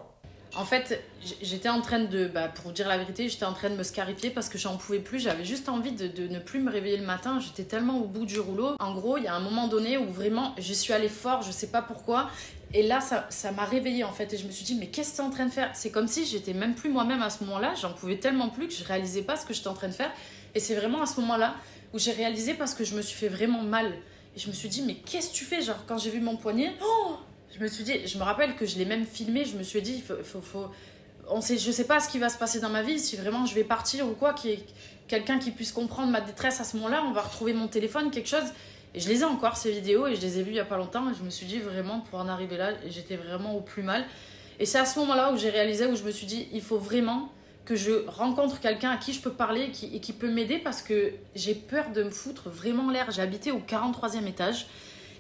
En fait, j'étais en train de, pour dire la vérité, j'étais en train de me scarifier parce que j'en pouvais plus. J'avais juste envie de ne plus me réveiller le matin. J'étais tellement au bout du rouleau. En gros, il y a un moment donné où vraiment, je suis allée fort, je sais pas pourquoi. Et là, ça m'a réveillée en fait. Et je me suis dit, mais qu'est-ce que tu es en train de faire? C'est comme si j'étais même plus moi-même à ce moment-là. J'en pouvais tellement plus que je réalisais pas ce que j'étais en train de faire. Et c'est vraiment à ce moment-là où j'ai réalisé parce que je me suis fait vraiment mal. Et je me suis dit, mais qu'est-ce que tu fais? Genre, quand j'ai vu mon poignet, je me suis dit, je me rappelle que je l'ai même filmé, je me suis dit, je sais pas ce qui va se passer dans ma vie, si vraiment je vais partir ou quoi, qu'il y ait quelqu'un qui puisse comprendre ma détresse à ce moment-là, on va retrouver mon téléphone, quelque chose. Et je les ai encore, ces vidéos, et je les ai vues il y a pas longtemps, et je me suis dit vraiment, pour en arriver là, j'étais vraiment au plus mal. Et c'est à ce moment-là où j'ai réalisé, où je me suis dit, il faut vraiment que je rencontre quelqu'un à qui je peux parler et qui peut m'aider parce que j'ai peur de me foutre vraiment l'air. J'ai habité au 43e étage.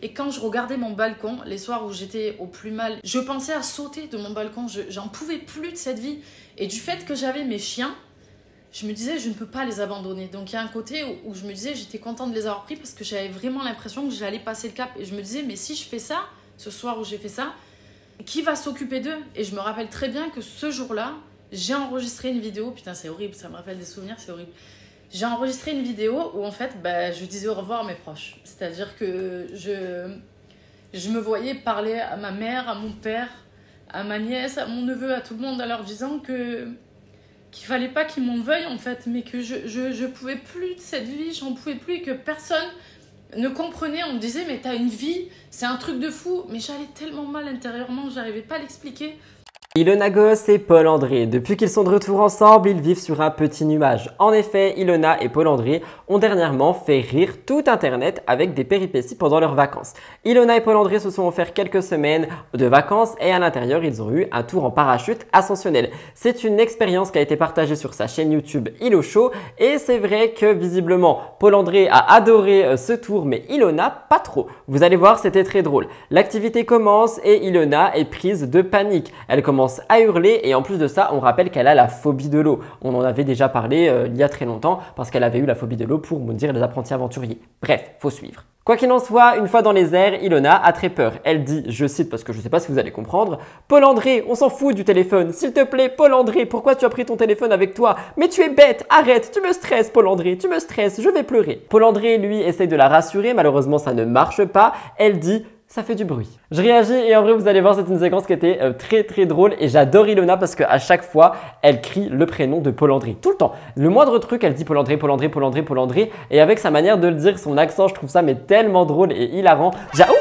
Et quand je regardais mon balcon, les soirs où j'étais au plus mal, je pensais à sauter de mon balcon. J'en pouvais plus de cette vie. Et du fait que j'avais mes chiens, je me disais, je ne peux pas les abandonner. Donc il y a un côté où je me disais, j'étais contente de les avoir pris parce que j'avais vraiment l'impression que j'allais passer le cap. Et je me disais, mais si je fais ça, ce soir où j'ai fait ça, qui va s'occuper d'eux? Et je me rappelle très bien que ce jour-là, j'ai enregistré une vidéo. Putain, c'est horrible, ça me rappelle des souvenirs, c'est horrible. J'ai enregistré une vidéo où en fait, je disais au revoir à mes proches. C'est-à-dire que je me voyais parler à ma mère, à mon père, à ma nièce, à mon neveu, à tout le monde, en leur disant qu'il fallait pas qu'ils m'en veuillent en fait, mais que je pouvais plus de cette vie, j'en pouvais plus, et que personne ne comprenait. On me disait, mais t'as une vie, c'est un truc de fou. Mais j'allais tellement mal intérieurement, j'arrivais pas à l'expliquer. Ilona Goss et Paul André. Depuis qu'ils sont de retour ensemble, ils vivent sur un petit nuage. En effet, Ilona et Paul André ont dernièrement fait rire tout Internet avec des péripéties pendant leurs vacances. Ilona et Paul André se sont offerts quelques semaines de vacances et à l'intérieur, ils ont eu un tour en parachute ascensionnel. C'est une expérience qui a été partagée sur sa chaîne YouTube Ilo Show et c'est vrai que visiblement, Paul André a adoré ce tour mais Ilona pas trop. Vous allez voir, c'était très drôle. L'activité commence et Ilona est prise de panique. Elle commence à hurler et en plus de ça, on rappelle qu'elle a la phobie de l'eau. On en avait déjà parlé il y a très longtemps parce qu'elle avait eu la phobie de l'eau pour maudire les apprentis aventuriers. Bref, faut suivre. Quoi qu'il en soit, une fois dans les airs, Ilona a très peur. Elle dit, je cite parce que je ne sais pas si vous allez comprendre, « Paul André, on s'en fout du téléphone. S'il te plaît, Paul André, pourquoi tu as pris ton téléphone avec toi? Mais tu es bête, arrête, tu me stresses, Paul André, tu me stresses, je vais pleurer. » Paul André, lui, essaye de la rassurer, malheureusement ça ne marche pas. Elle dit, ça fait du bruit. Je réagis et en vrai, vous allez voir, c'est une séquence qui était très drôle et j'adore Ilona parce qu'à chaque fois, elle crie le prénom de Paul André. Tout le temps. Le moindre truc, elle dit Paul André, Paul André, Paul André, Paul André. Et avec sa manière de le dire, son accent, je trouve ça mais tellement drôle et hilarant.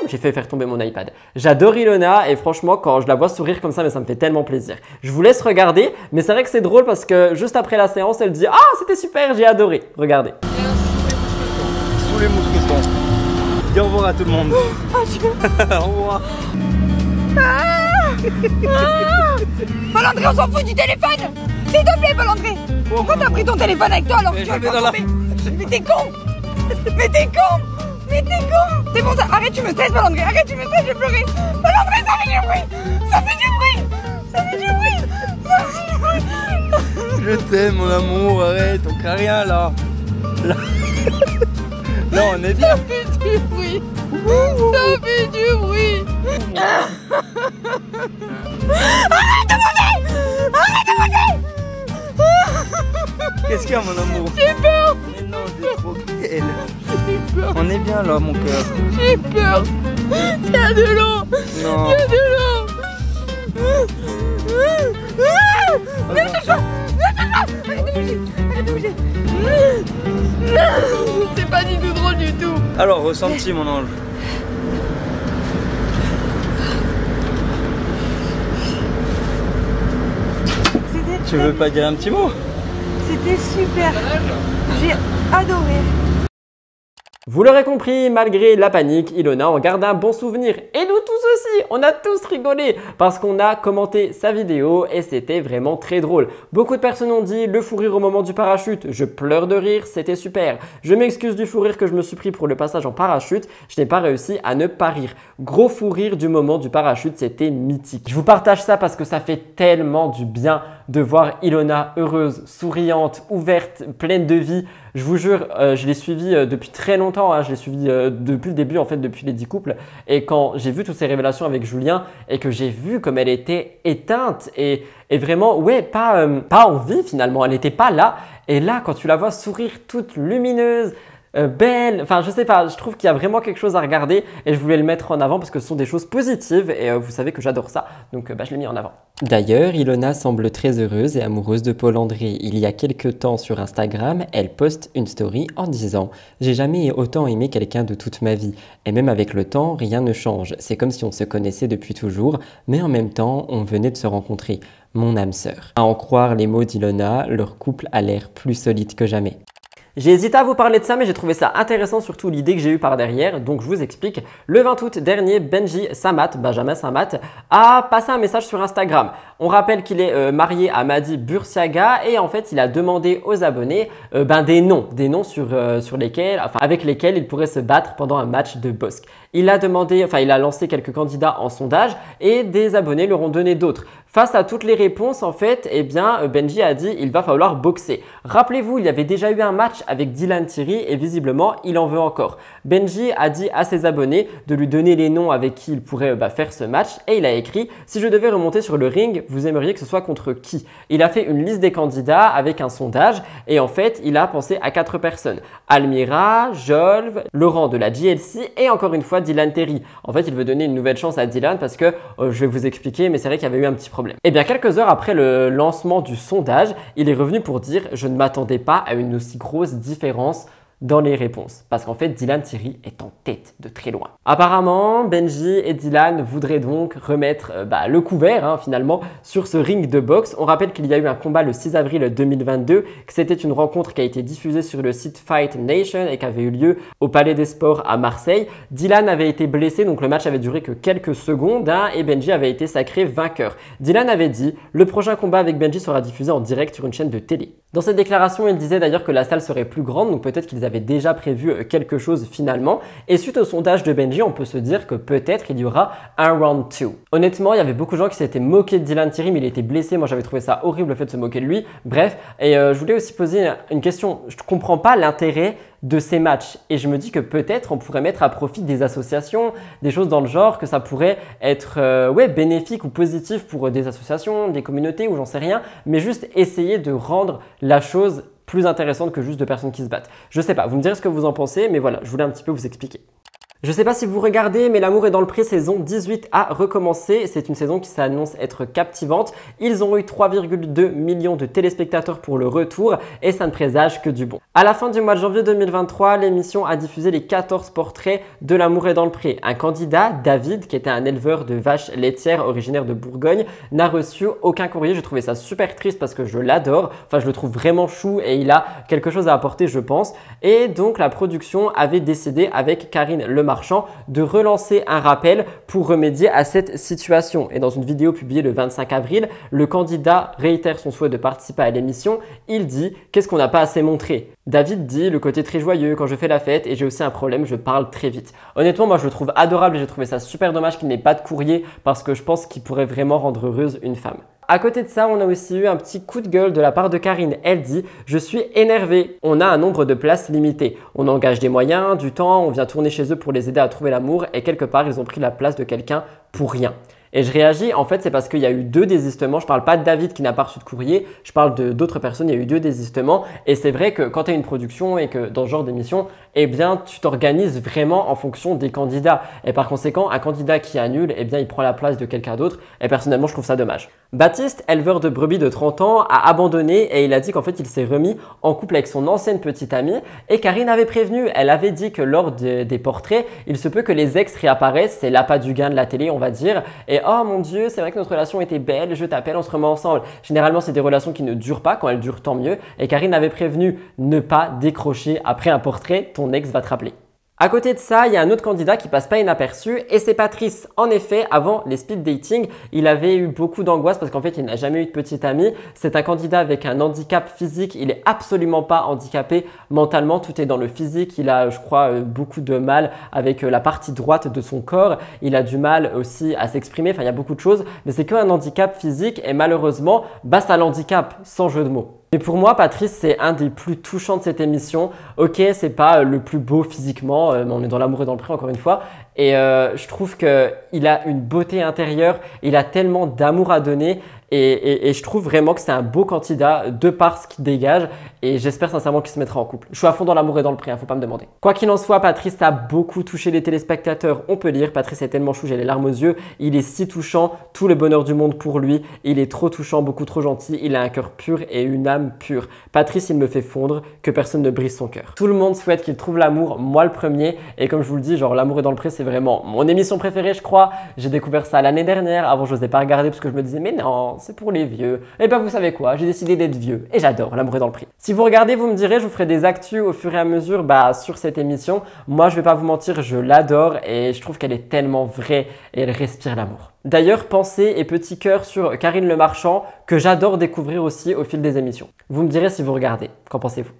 J'ai fait faire tomber mon iPad. J'adore Ilona et franchement, quand je la vois sourire comme ça, mais ça me fait tellement plaisir. Je vous laisse regarder, mais c'est vrai que c'est drôle parce que juste après la séance, elle dit « Ah, c'était super, j'ai adoré. » Regardez. Sous les mousquetons. Dis au revoir à tout le monde. Au revoir. Paul André, on s'en fout du téléphone. S'il te plaît, Paul André. Pourquoi t'as pris ton téléphone avec toi alors que tu vas pas tomber? Mais t'es con. Mais t'es con. Mais t'es con. C'est bon, ça. Arrête, tu me stresses, Paul André. Arrête, tu me stresses, je vais pleurer. Paul André, ça fait du bruit. Ça fait du bruit. Ça fait du bruit. Ça fait du bruit. Je t'aime, mon amour. Arrête, on craint rien là. Là, on est bien. Ça fait du bruit. Ça fait du bruit. Arrête de monter. Arrête de monter. Qu'est-ce qu'il y a, mon amour? J'ai peur. Mais non, t'es trop belle. J'ai peur. On est bien là, mon cœur. J'ai peur. Il y a de l'eau. Non. Il y a de l'eau. Ne me touche pas. Arrête de bouger. Arrête de bouger. C'est pas du tout drôle du tout. Alors, ressenti, mon ange. Tu veux pas dire un petit mot? C'était super. J'ai adoré. Vous l'aurez compris, malgré la panique, Ilona en garde un bon souvenir. Et nous tous aussi, on a tous rigolé parce qu'on a commenté sa vidéo et c'était vraiment très drôle. Beaucoup de personnes ont dit le fou rire au moment du parachute, je pleure de rire, c'était super. Je m'excuse du fou rire que je me suis pris pour le passage en parachute, je n'ai pas réussi à ne pas rire. Gros fou rire du moment du parachute, c'était mythique. Je vous partage ça parce que ça fait tellement du bien de voir Ilona heureuse, souriante, ouverte, pleine de vie. Je vous jure, je l'ai suivie depuis très longtemps, je l'ai suivie depuis le début, en fait, depuis les 10 couples. Et quand j'ai vu toutes ces révélations avec Julien et que j'ai vu comme elle était éteinte et vraiment, ouais, pas en vie finalement, elle n'était pas là. Et là, quand tu la vois sourire toute lumineuse, belle, enfin je sais pas, je trouve qu'il y a vraiment quelque chose à regarder et je voulais le mettre en avant parce que ce sont des choses positives et vous savez que j'adore ça, donc je l'ai mis en avant. D'ailleurs, Ilona semble très heureuse et amoureuse de Paul-André. Il y a quelques temps sur Instagram, elle poste une story en disant « J'ai jamais autant aimé quelqu'un de toute ma vie et même avec le temps, rien ne change. C'est comme si on se connaissait depuis toujours, mais en même temps, on venait de se rencontrer. Mon âme sœur. » À en croire les mots d'Ilona, leur couple a l'air plus solide que jamais. J'ai hésité à vous parler de ça, mais j'ai trouvé ça intéressant, surtout l'idée que j'ai eue par derrière. Donc je vous explique. Le 20 août dernier, Benji Samat, Benjamin Samat, a passé un message sur Instagram. On rappelle qu'il est marié à Madi Bursiaga et en fait il a demandé aux abonnés des noms sur lesquels, avec lesquels il pourrait se battre pendant un match de Bosc. Il a lancé quelques candidats en sondage et des abonnés leur ont donné d'autres. Face à toutes les réponses, en fait, Benji a dit il va falloir boxer. Rappelez-vous, il y avait déjà eu un match avec Dylan Thierry et visiblement, il en veut encore. Benji a dit à ses abonnés de lui donner les noms avec qui il pourrait faire ce match et il a écrit « Si je devais remonter sur le ring, vous aimeriez que ce soit contre qui ?» Il a fait une liste des candidats avec un sondage et en fait, il a pensé à 4 personnes. Almira, Jolve, Laurent de la GLC et encore une fois Dylan Terry. En fait, il veut donner une nouvelle chance à Dylan parce que, je vais vous expliquer, mais c'est vrai qu'il y avait eu un petit problème. Et bien, quelques heures après le lancement du sondage, il est revenu pour dire « Je ne m'attendais pas à une aussi grosse différence dans les réponses. » Parce qu'en fait, Dylan Thierry est en tête de très loin. Apparemment, Benji et Dylan voudraient donc remettre le couvert finalement sur ce ring de boxe. On rappelle qu'il y a eu un combat le 6 avril 2022, que c'était une rencontre qui a été diffusée sur le site Fight Nation et qui avait eu lieu au Palais des Sports à Marseille. Dylan avait été blessé, donc le match avait duré que quelques secondes et Benji avait été sacré vainqueur. Dylan avait dit « Le prochain combat avec Benji sera diffusé en direct sur une chaîne de télé ». Dans cette déclaration, il disait d'ailleurs que la salle serait plus grande, donc peut-être qu'ils avaient déjà prévu quelque chose finalement. Et suite au sondage de Benji, on peut se dire que peut-être il y aura un round 2. Honnêtement, il y avait beaucoup de gens qui s'étaient moqués de Dylan Thierry, mais il était blessé. Moi, j'avais trouvé ça horrible le fait de se moquer de lui. Bref, et je voulais aussi poser une question. Je ne comprends pas l'intérêt de ces matchs et je me dis que peut-être on pourrait mettre à profit des associations, des choses dans le genre, que ça pourrait être bénéfique ou positif pour des associations, des communautés ou j'en sais rien, mais juste essayer de rendre la chose plus intéressante que juste 2 personnes qui se battent. Je sais pas, vous me direz ce que vous en pensez, mais voilà, je voulais un petit peu vous expliquer. Je sais pas si vous regardez, mais L'amour est dans le pré saison 18 a recommencé. C'est une saison qui s'annonce être captivante. Ils ont eu 3,2 millions de téléspectateurs pour le retour et ça ne présage que du bon. À la fin du mois de janvier 2023, l'émission a diffusé les 14 portraits de L'amour est dans le pré. Un candidat, David, qui était un éleveur de vaches laitières originaire de Bourgogne, n'a reçu aucun courrier. J'ai trouvé ça super triste parce que je l'adore. Enfin, je le trouve vraiment chou et il a quelque chose à apporter, je pense. Et donc, la production avait décidé avec Karine Lemarchand de relancer un rappel pour remédier à cette situation. Et dans une vidéo publiée le 25 avril, le candidat réitère son souhait de participer à l'émission. Il dit « Qu'est-ce qu'on n'a pas assez montré ?» David dit « Le côté très joyeux quand je fais la fête et j'ai aussi un problème, je parle très vite. » Honnêtement, moi je le trouve adorable et j'ai trouvé ça super dommage qu'il n'ait pas de courrier parce que je pense qu'il pourrait vraiment rendre heureuse une femme. À côté de ça, on a aussi eu un petit coup de gueule de la part de Karine. Elle dit « Je suis énervée. On a un nombre de places limité. On engage des moyens, du temps, on vient tourner chez eux pour les aider à trouver l'amour et quelque part, ils ont pris la place de quelqu'un pour rien. » Et je réagis, en fait, c'est parce qu'il y a eu 2 désistements. Je parle pas de David qui n'a pas reçu de courrier, je parle d'autres personnes, il y a eu 2 désistements. Et c'est vrai que quand tu as une production et que dans ce genre d'émission, eh bien, tu t'organises vraiment en fonction des candidats. Et par conséquent, un candidat qui annule, eh bien, il prend la place de quelqu'un d'autre. Et personnellement, je trouve ça dommage. Baptiste, éleveur de brebis de 30 ans, a abandonné et il a dit qu'en fait, il s'est remis en couple avec son ancienne petite amie. Et Karine avait prévenu, elle avait dit que lors des portraits, il se peut que les ex réapparaissent. C'est l'appât du gain de la télé, on va dire. Et oh mon Dieu, c'est vrai que notre relation était belle, je t'appelle, on se remet ensemble. Généralement, c'est des relations qui ne durent pas. Quand elles durent, tant mieux. Et Karine avait prévenu, ne pas décrocher après un portrait, ton ex va te rappeler. À côté de ça, il y a un autre candidat qui passe pas inaperçu et c'est Patrice. En effet, avant les speed dating, il avait eu beaucoup d'angoisse parce qu'en fait, il n'a jamais eu de petite amie. C'est un candidat avec un handicap physique. Il est absolument pas handicapé mentalement. Tout est dans le physique. Il a, je crois, beaucoup de mal avec la partie droite de son corps. Il a du mal aussi à s'exprimer. Enfin, il y a beaucoup de choses. Mais c'est qu'un handicap physique et malheureusement, ça l'handicap, sans jeu de mots. Mais pour moi, Patrice, c'est un des plus touchants de cette émission. Ok, c'est pas le plus beau physiquement, mais on est dans l'amour et dans le pré encore une fois. Et je trouve qu'il a une beauté intérieure, il a tellement d'amour à donner. Et je trouve vraiment que c'est un beau candidat de par ce qu'il dégage et j'espère sincèrement qu'il se mettra en couple. Je suis à fond dans l'amour et dans le pré, hein, faut pas me demander. Quoi qu'il en soit, Patrice a beaucoup touché les téléspectateurs, on peut lire. Patrice est tellement chou, j'ai les larmes aux yeux. Il est si touchant, tout le bonheur du monde pour lui. Il est trop touchant, beaucoup trop gentil. Il a un cœur pur et une âme pure. Patrice, il me fait fondre, que personne ne brise son cœur. Tout le monde souhaite qu'il trouve l'amour, moi le premier. Et comme je vous le dis, genre l'amour et dans le pré, c'est vraiment mon émission préférée, je crois. J'ai découvert ça l'année dernière. Avant, je n'osais pas regarder parce que je me disais, mais non, c'est pour les vieux. Et ben vous savez quoi, j'ai décidé d'être vieux et j'adore l'amour est dans le prix. Si vous regardez, vous me direz, je vous ferai des actus au fur et à mesure sur cette émission. Moi, je vais pas vous mentir, je l'adore et je trouve qu'elle est tellement vraie et elle respire l'amour. D'ailleurs, pensez et petit cœur sur Karine Le Marchand que j'adore découvrir aussi au fil des émissions. Vous me direz si vous regardez, qu'en pensez-vous?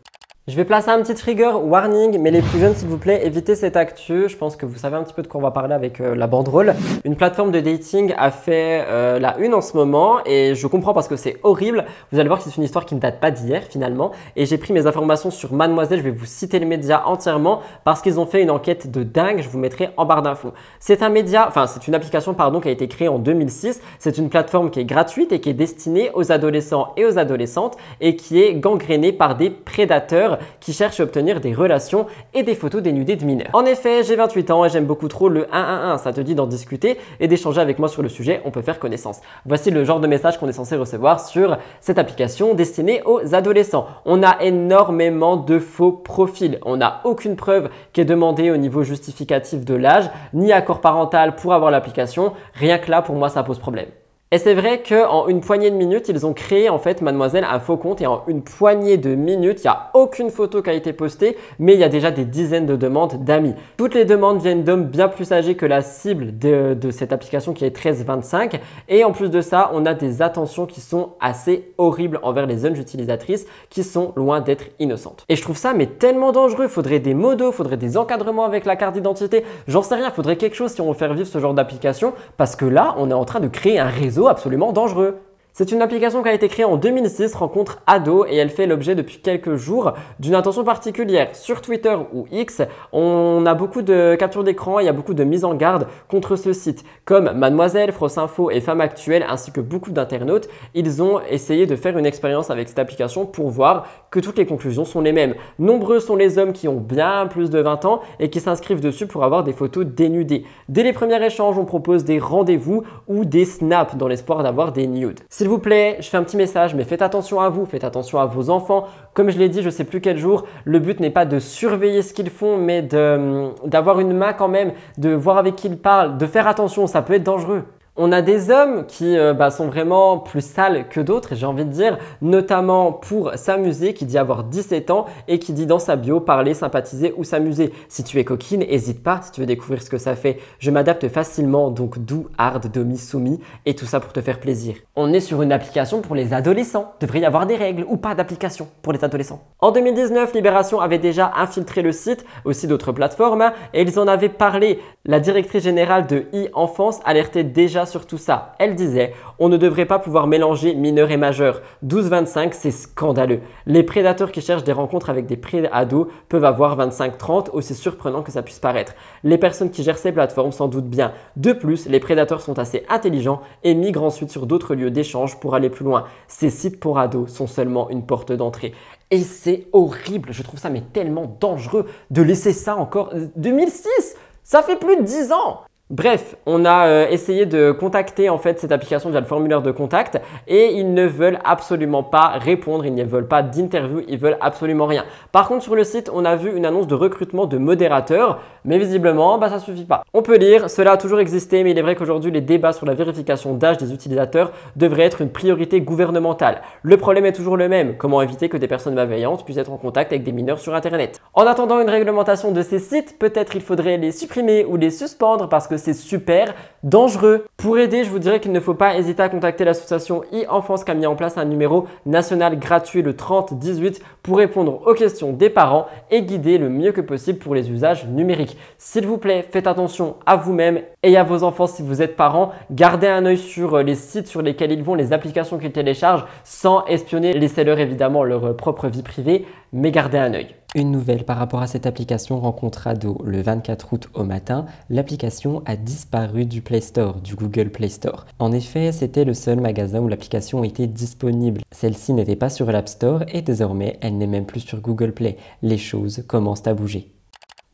Je vais placer un petit trigger warning, mais les plus jeunes, s'il vous plaît, évitez cette actu. Je pense que vous savez un petit peu de quoi on va parler avec la banderole. Une plateforme de dating a fait la une en ce moment et je comprends parce que c'est horrible. Vous allez voir que c'est une histoire qui ne date pas d'hier finalement. Et j'ai pris mes informations sur Mademoiselle. Je vais vous citer les médias entièrement parce qu'ils ont fait une enquête de dingue. Je vous mettrai en barre d'infos. C'est un média, enfin c'est une application pardon qui a été créée en 2006. C'est une plateforme qui est gratuite et qui est destinée aux adolescents et aux adolescentes et qui est gangrénée par des prédateurs qui cherchent à obtenir des relations et des photos dénudées de mineurs. En effet, j'ai 28 ans et j'aime beaucoup trop le 111. Ça te dit d'en discuter et d'échanger avec moi sur le sujet, on peut faire connaissance. Voici le genre de message qu'on est censé recevoir sur cette application destinée aux adolescents. On a énormément de faux profils. On n'a aucune preuve qui est demandée au niveau justificatif de l'âge, ni accord parental pour avoir l'application. Rien que là, pour moi, ça pose problème. Et c'est vrai qu'en une poignée de minutes, ils ont créé en fait Mademoiselle un faux compte et en une poignée de minutes, il n'y a aucune photo qui a été postée, mais il y a déjà des dizaines de demandes d'amis. Toutes les demandes viennent d'hommes bien plus âgés que la cible de cette application qui est 13-25 et en plus de ça, on a des attentions qui sont assez horribles envers les jeunes utilisatrices qui sont loin d'être innocentes. Et je trouve ça mais tellement dangereux, faudrait des modos, faudrait des encadrements avec la carte d'identité, j'en sais rien, faudrait quelque chose si on veut faire vivre ce genre d'application parce que là, on est en train de créer un réseau absolument dangereux. C'est une application qui a été créée en 2006, rencontre ado et elle fait l'objet depuis quelques jours d'une attention particulière. Sur Twitter ou X, on a beaucoup de captures d'écran et il y a beaucoup de mises en garde contre ce site. Comme Mademoiselle, France Info et Femmes Actuelles ainsi que beaucoup d'internautes, ils ont essayé de faire une expérience avec cette application pour voir que toutes les conclusions sont les mêmes. Nombreux sont les hommes qui ont bien plus de 20 ans et qui s'inscrivent dessus pour avoir des photos dénudées. Dès les premiers échanges, on propose des rendez-vous ou des snaps dans l'espoir d'avoir des nudes. S'il vous plaît, je fais un petit message, mais faites attention à vous, faites attention à vos enfants. Comme je l'ai dit, je ne sais plus quel jour, le but n'est pas de surveiller ce qu'ils font, mais d'avoir une main quand même, de voir avec qui ils parlent, de faire attention, ça peut être dangereux. On a des hommes qui sont vraiment plus sales que d'autres, j'ai envie de dire, notamment pour s'amuser, qui dit avoir 17 ans et qui dit dans sa bio parler, sympathiser ou s'amuser. Si tu es coquine, n'hésite pas si tu veux découvrir ce que ça fait. Je m'adapte facilement, donc doux, hard, domi, soumis et tout ça pour te faire plaisir. On est sur une application pour les adolescents. Devrait y avoir des règles ou pas d'application pour les adolescents. En 2019, Libération avait déjà infiltré le site, aussi d'autres plateformes, et ils en avaient parlé. La directrice générale de e-enfance alertait déjà sur tout ça. Elle disait « On ne devrait pas pouvoir mélanger mineurs et majeurs. 12-25, c'est scandaleux. Les prédateurs qui cherchent des rencontres avec des pré-ados peuvent avoir 25-30, aussi surprenant que ça puisse paraître. Les personnes qui gèrent ces plateformes s'en doutent bien. De plus, les prédateurs sont assez intelligents et migrent ensuite sur d'autres lieux d'échange pour aller plus loin. Ces sites pour ados sont seulement une porte d'entrée. » Et c'est horrible, je trouve ça mais tellement dangereux de laisser ça encore. 2006, ça fait plus de 10 ans. Bref, on a essayé de contacter en fait cette application via le formulaire de contact et ils ne veulent absolument pas répondre, ils ne veulent pas d'interview, ils veulent absolument rien. Par contre sur le site, on a vu une annonce de recrutement de modérateurs, mais visiblement ça suffit pas. On peut lire, cela a toujours existé, mais il est vrai qu'aujourd'hui les débats sur la vérification d'âge des utilisateurs devraient être une priorité gouvernementale. Le problème est toujours le même, comment éviter que des personnes malveillantes puissent être en contact avec des mineurs sur internet. En attendant une réglementation de ces sites, peut-être il faudrait les supprimer ou les suspendre parce que c'est super dangereux. Pour aider, je vous dirais qu'il ne faut pas hésiter à contacter l'association e-Enfance qui a mis en place un numéro national gratuit le 3018 pour répondre aux questions des parents et guider le mieux que possible pour les usages numériques. S'il vous plaît, faites attention à vous-même et à vos enfants si vous êtes parents. Gardez un œil sur les sites sur lesquels ils vont, les applications qu'ils téléchargent sans espionner. Laissez-leur évidemment leur propre vie privée, mais gardez un œil. Une nouvelle par rapport à cette application Rencontre Ado. Le 24 août au matin, l'application a disparu du Play Store, du Google Play Store. En effet, c'était le seul magasin où l'application était disponible. Celle-ci n'était pas sur l'App Store et désormais, elle n'est même plus sur Google Play. Les choses commencent à bouger.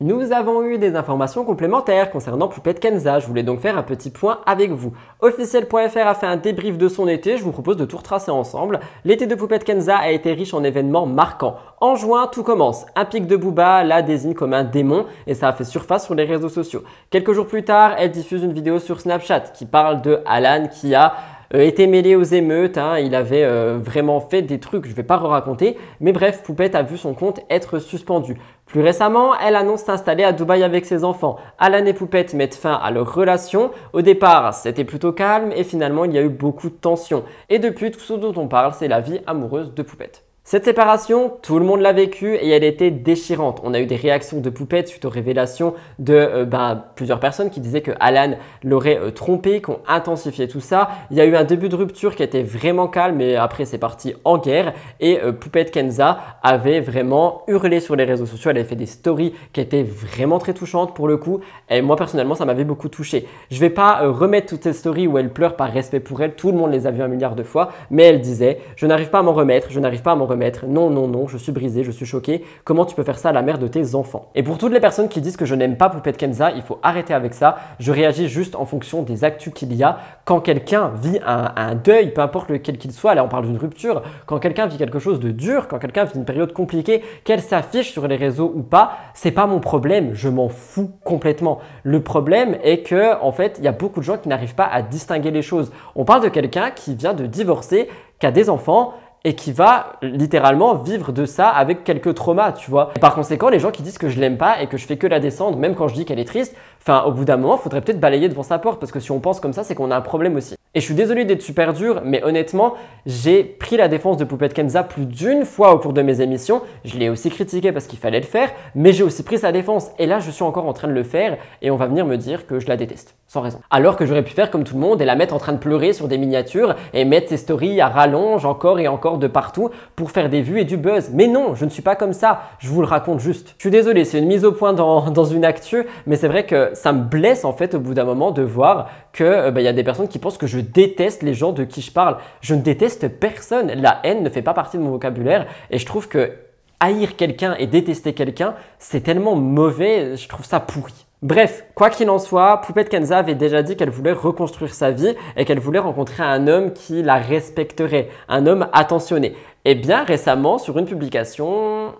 Nous avons eu des informations complémentaires concernant Poupette Kenza. Je voulais donc faire un petit point avec vous. Officiel.fr a fait un débrief de son été. Je vous propose de tout retracer ensemble. L'été de Poupette Kenza a été riche en événements marquants. En juin, tout commence. Un pic de Booba la désigne comme un démon et ça a fait surface sur les réseaux sociaux. Quelques jours plus tard, elle diffuse une vidéo sur Snapchat qui parle de Alan qui a été mêlé aux émeutes, il avait vraiment fait des trucs, je ne vais pas raconter, mais bref, Poupette a vu son compte être suspendu. Plus récemment, elle annonce s'installer à Dubaï avec ses enfants. Alan et Poupette mettent fin à leur relation. Au départ, c'était plutôt calme et finalement, il y a eu beaucoup de tensions. Et depuis, tout ce dont on parle, c'est la vie amoureuse de Poupette. Cette séparation, tout le monde l'a vécue et elle était déchirante. On a eu des réactions de Poupette suite aux révélations de plusieurs personnes qui disaient que Alan l'aurait trompé, qui ont intensifié tout ça. Il y a eu un début de rupture qui était vraiment calme, mais après c'est parti en guerre. Et Poupette Kenza avait vraiment hurlé sur les réseaux sociaux. Elle avait fait des stories qui étaient vraiment très touchantes pour le coup. Et moi personnellement, ça m'avait beaucoup touché. Je ne vais pas remettre toutes ces stories où elle pleure par respect pour elle. Tout le monde les a vues 1 milliard de fois. Mais elle disait « Je n'arrive pas à m'en remettre, je n'arrive pas à m'en remettre. Non, non, non, je suis brisée, je suis choquée. Comment tu peux faire ça à la mère de tes enfants ?» Et pour toutes les personnes qui disent que je n'aime pas Poupette Kenza, il faut arrêter avec ça. Je réagis juste en fonction des actus qu'il y a. Quand quelqu'un vit un deuil, peu importe lequel qu'il soit, là on parle d'une rupture, quand quelqu'un vit quelque chose de dur, quand quelqu'un vit une période compliquée, qu'elle s'affiche sur les réseaux ou pas, c'est pas mon problème, je m'en fous complètement. Le problème est que, en fait, il y a beaucoup de gens qui n'arrivent pas à distinguer les choses. On parle de quelqu'un qui vient de divorcer, qui a des enfants, et qui va littéralement vivre de ça avec quelques traumas, tu vois. Et par conséquent, les gens qui disent que je l'aime pas et que je fais que la descendre, même quand je dis qu'elle est triste, enfin, au bout d'un moment, il faudrait peut-être balayer devant sa porte parce que si on pense comme ça, c'est qu'on a un problème aussi. Et je suis désolé d'être super dur, mais honnêtement, j'ai pris la défense de Poupette Kenza plus d'une fois au cours de mes émissions. Je l'ai aussi critiqué parce qu'il fallait le faire, mais j'ai aussi pris sa défense. Et là, je suis encore en train de le faire et on va venir me dire que je la déteste, sans raison. Alors que j'aurais pu faire comme tout le monde et la mettre en train de pleurer sur des miniatures et mettre ses stories à rallonge encore et encore de partout pour faire des vues et du buzz. Mais non, je ne suis pas comme ça, je vous le raconte juste. Je suis désolé, c'est une mise au point dans une actu, mais c'est vrai que ça me blesse en fait au bout d'un moment de voir que y a des personnes qui pensent que je déteste les gens de qui je parle. Je ne déteste personne, la haine ne fait pas partie de mon vocabulaire et je trouve que haïr quelqu'un et détester quelqu'un, c'est tellement mauvais, je trouve ça pourri. Bref, quoi qu'il en soit, Poupette Kenza avait déjà dit qu'elle voulait reconstruire sa vie et qu'elle voulait rencontrer un homme qui la respecterait, un homme attentionné. Et bien récemment, sur une publication,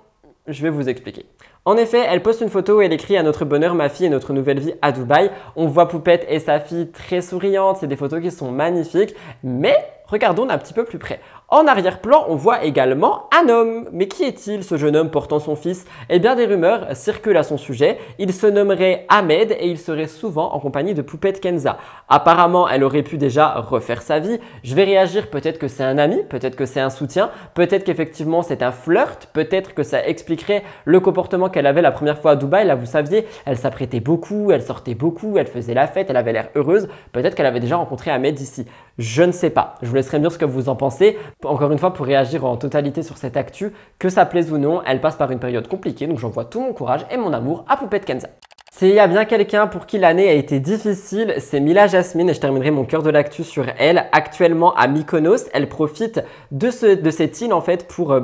je vais vous expliquer. En effet, elle poste une photo où elle écrit « À notre bonheur, ma fille et notre nouvelle vie à Dubaï ». On voit Poupette et sa fille très souriantes, c'est des photos qui sont magnifiques, mais regardons d'un petit peu plus près. En arrière-plan, on voit également un homme. Mais qui est-il, ce jeune homme portant son fils? Eh bien, des rumeurs circulent à son sujet. Il se nommerait Ahmed et il serait souvent en compagnie de Poupette Kenza. Apparemment, elle aurait pu déjà refaire sa vie. Je vais réagir, peut-être que c'est un ami, peut-être que c'est un soutien, peut-être qu'effectivement c'est un flirt, peut-être que ça expliquerait le comportement qu'elle avait la première fois à Dubaï. Là, vous saviez, elle s'apprêtait beaucoup, elle sortait beaucoup, elle faisait la fête, elle avait l'air heureuse. Peut-être qu'elle avait déjà rencontré Ahmed ici. Je ne sais pas. Je vous laisserai me dire ce que vous en pensez. Encore une fois, pour réagir en totalité sur cette actu, que ça plaise ou non, elle passe par une période compliquée, donc j'envoie tout mon courage et mon amour à Poupette Kenza. S'il y a bien quelqu'un pour qui l'année a été difficile, c'est Mila Jasmine et je terminerai mon cœur de l'actu sur elle. Actuellement à Mykonos, elle profite de cette île en fait pour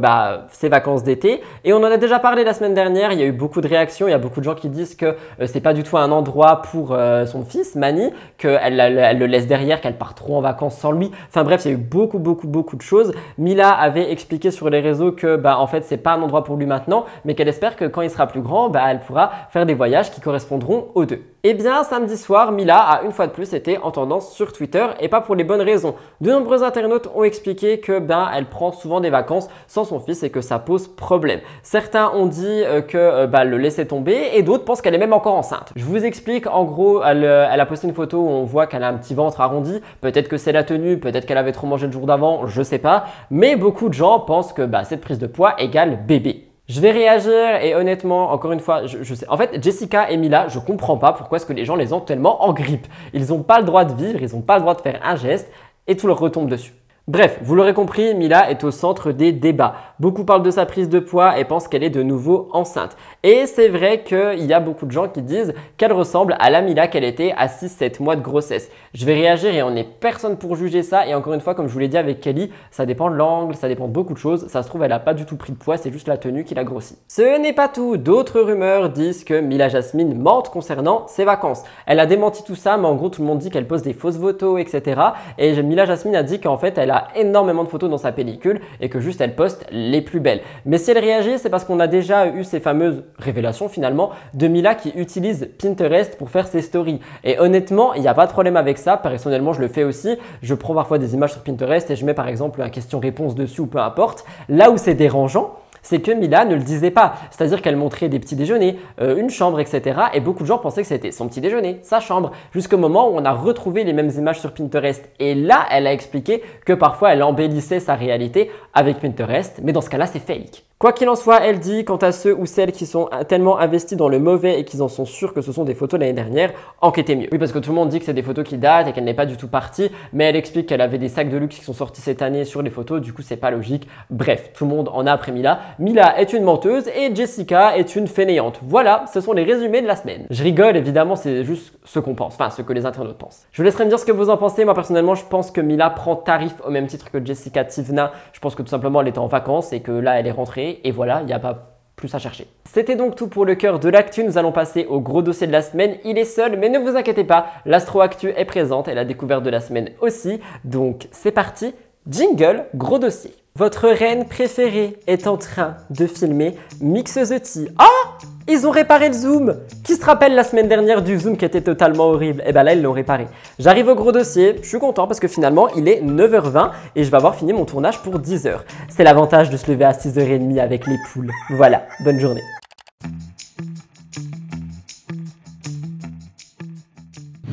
ses vacances d'été. Et on en a déjà parlé la semaine dernière, il y a eu beaucoup de réactions, il y a beaucoup de gens qui disent que c'est pas du tout un endroit pour son fils, Mani, qu'elle le laisse derrière, qu'elle part trop en vacances sans lui. Enfin bref, il y a eu beaucoup de choses. Mila avait expliqué sur les réseaux que en fait c'est pas un endroit pour lui maintenant, mais qu'elle espère que quand il sera plus grand, elle pourra faire des voyages qui correspondront aux deux. Eh bien, samedi soir, Mila a une fois de plus été en tendance sur Twitter et pas pour les bonnes raisons. De nombreux internautes ont expliqué que elle prend souvent des vacances sans son fils et que ça pose problème. Certains ont dit que le laisser tomber et d'autres pensent qu'elle est même encore enceinte. Je vous explique, en gros, elle a posté une photo où on voit qu'elle a un petit ventre arrondi. Peut-être que c'est la tenue, peut-être qu'elle avait trop mangé le jour d'avant, je sais pas. Mais beaucoup de gens pensent que cette prise de poids égale bébé. Je vais réagir et honnêtement, encore une fois, je sais. En fait, Jessica et Mila, je comprends pas pourquoi est-ce que les gens les ont tellement en grippe. Ils n'ont pas le droit de vivre, ils n'ont pas le droit de faire un geste et tout leur retombe dessus. Bref, vous l'aurez compris, Mila est au centre des débats. Beaucoup parlent de sa prise de poids et pensent qu'elle est de nouveau enceinte. Et c'est vrai qu'il y a beaucoup de gens qui disent qu'elle ressemble à la Mila qu'elle était à 6-7 mois de grossesse. Je vais réagir et on n'est personne pour juger ça. Et encore une fois, comme je vous l'ai dit avec Kelly, ça dépend de l'angle, ça dépend de beaucoup de choses. Ça se trouve, elle n'a pas du tout pris de poids, c'est juste la tenue qui l'a grossi. Ce n'est pas tout. D'autres rumeurs disent que Mila Jasmine mente concernant ses vacances. Elle a démenti tout ça, mais en gros, tout le monde dit qu'elle poste des fausses photos, etc. Et Mila Jasmine a dit qu'en fait, elle a énormément de photos dans sa pellicule et que juste elle poste les plus belles. Mais si elle réagit, c'est parce qu'on a déjà eu ces fameuses révélations finalement de Mila qui utilise Pinterest pour faire ses stories. Et honnêtement, il n'y a pas de problème avec ça. Personnellement, je le fais aussi. Je prends parfois des images sur Pinterest et je mets par exemple un question-réponse dessus ou peu importe. Là où c'est dérangeant, c'est que Mila ne le disait pas. C'est-à-dire qu'elle montrait des petits déjeuners, une chambre, etc. Et beaucoup de gens pensaient que c'était son petit déjeuner, sa chambre, jusqu'au moment où on a retrouvé les mêmes images sur Pinterest. Et là, elle a expliqué que parfois, elle embellissait sa réalité avec Pinterest. Mais dans ce cas-là, c'est fake. Quoi qu'il en soit, elle dit, quant à ceux ou celles qui sont tellement investis dans le mauvais et qui en sont sûrs que ce sont des photos l'année dernière, enquêtez mieux. Oui, parce que tout le monde dit que c'est des photos qui datent et qu'elle n'est pas du tout partie, mais elle explique qu'elle avait des sacs de luxe qui sont sortis cette année sur les photos, du coup c'est pas logique. Bref, tout le monde en a après Mila. Mila est une menteuse et Jessica est une fainéante. Voilà, ce sont les résumés de la semaine. Je rigole, évidemment, c'est juste ce qu'on pense, enfin ce que les internautes pensent. Je vous laisserai me dire ce que vous en pensez. Moi personnellement, je pense que Mila prend tarif au même titre que Jessica Tivna. Je pense que tout simplement elle était en vacances et que là elle est rentrée. Et voilà, il n'y a pas plus à chercher. C'était donc tout pour le cœur de l'actu. Nous allons passer au gros dossier de la semaine. Il est seul, mais ne vous inquiétez pas, l'Astro Actu est présente et la découverte de la semaine aussi. Donc c'est parti, jingle, gros dossier. Votre reine préférée est en train de filmer Mix the Tea. Oh, ils ont réparé le zoom. Qui se rappelle la semaine dernière du zoom qui était totalement horrible? Et là, ils l'ont réparé. J'arrive au gros dossier. Je suis content parce que finalement, il est 9h20 et je vais avoir fini mon tournage pour 10h. C'est l'avantage de se lever à 6h30 avec les poules. Voilà, bonne journée.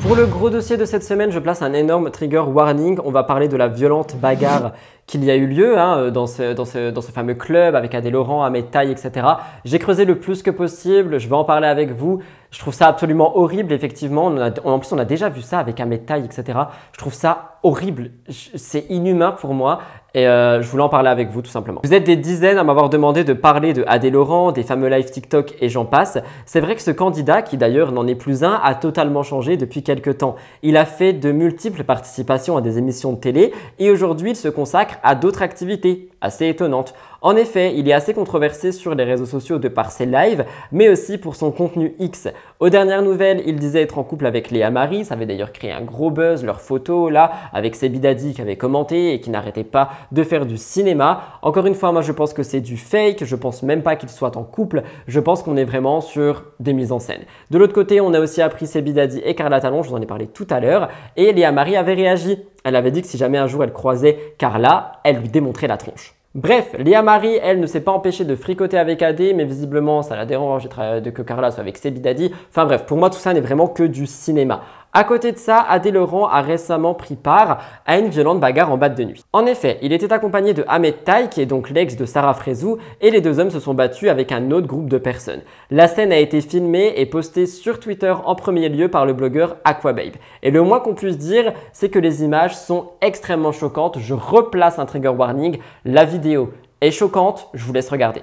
Pour le gros dossier de cette semaine, je place un énorme trigger warning. On va parler de la violente bagarre qu'il y a eu lieu dans ce fameux club avec Adé Laurent, Ahmed Taï, etc. J'ai creusé le plus que possible, je vais en parler avec vous. Je trouve ça absolument horrible, effectivement. En plus, on a déjà vu ça avec Ahmed Taï, etc. Je trouve ça horrible. C'est inhumain pour moi. Et je voulais en parler avec vous tout simplement. Vous êtes des dizaines à m'avoir demandé de parler de Adé Laurent, des fameux live TikTok et j'en passe. C'est vrai que ce candidat, qui d'ailleurs n'en est plus un, a totalement changé depuis quelques temps. Il a fait de multiples participations à des émissions de télé et aujourd'hui il se consacre à d'autres activités assez étonnantes. En effet, il est assez controversé sur les réseaux sociaux de par ses lives, mais aussi pour son contenu X. Aux dernières nouvelles, il disait être en couple avec Léa Marie, ça avait d'ailleurs créé un gros buzz, leur photo là, avec Sebi Dadi qui avait commenté et qui n'arrêtait pas de faire du cinéma. Encore une fois, moi je pense que c'est du fake, je pense même pas qu'ils soient en couple, je pense qu'on est vraiment sur des mises en scène. De l'autre côté, on a aussi appris Sebi Dadi et Carla Talon, je vous en ai parlé tout à l'heure, et Léa Marie avait réagi. Elle avait dit que si jamais un jour elle croisait Carla, elle lui démontrait la tronche. Bref, Léa Marie, elle ne s'est pas empêchée de fricoter avec Adé, mais visiblement ça la dérange que Carla soit avec Sebi Dadi. Enfin bref, pour moi tout ça n'est vraiment que du cinéma. À côté de ça, Adé Laurent a récemment pris part à une violente bagarre en boîte de nuit. En effet, il était accompagné de Ahmed Taï, qui est donc l'ex de Sarah Frézou, et les deux hommes se sont battus avec un autre groupe de personnes. La scène a été filmée et postée sur Twitter en premier lieu par le blogueur Aquababe. Et le moins qu'on puisse dire, c'est que les images sont extrêmement choquantes. Je replace un trigger warning. La vidéo est choquante, je vous laisse regarder.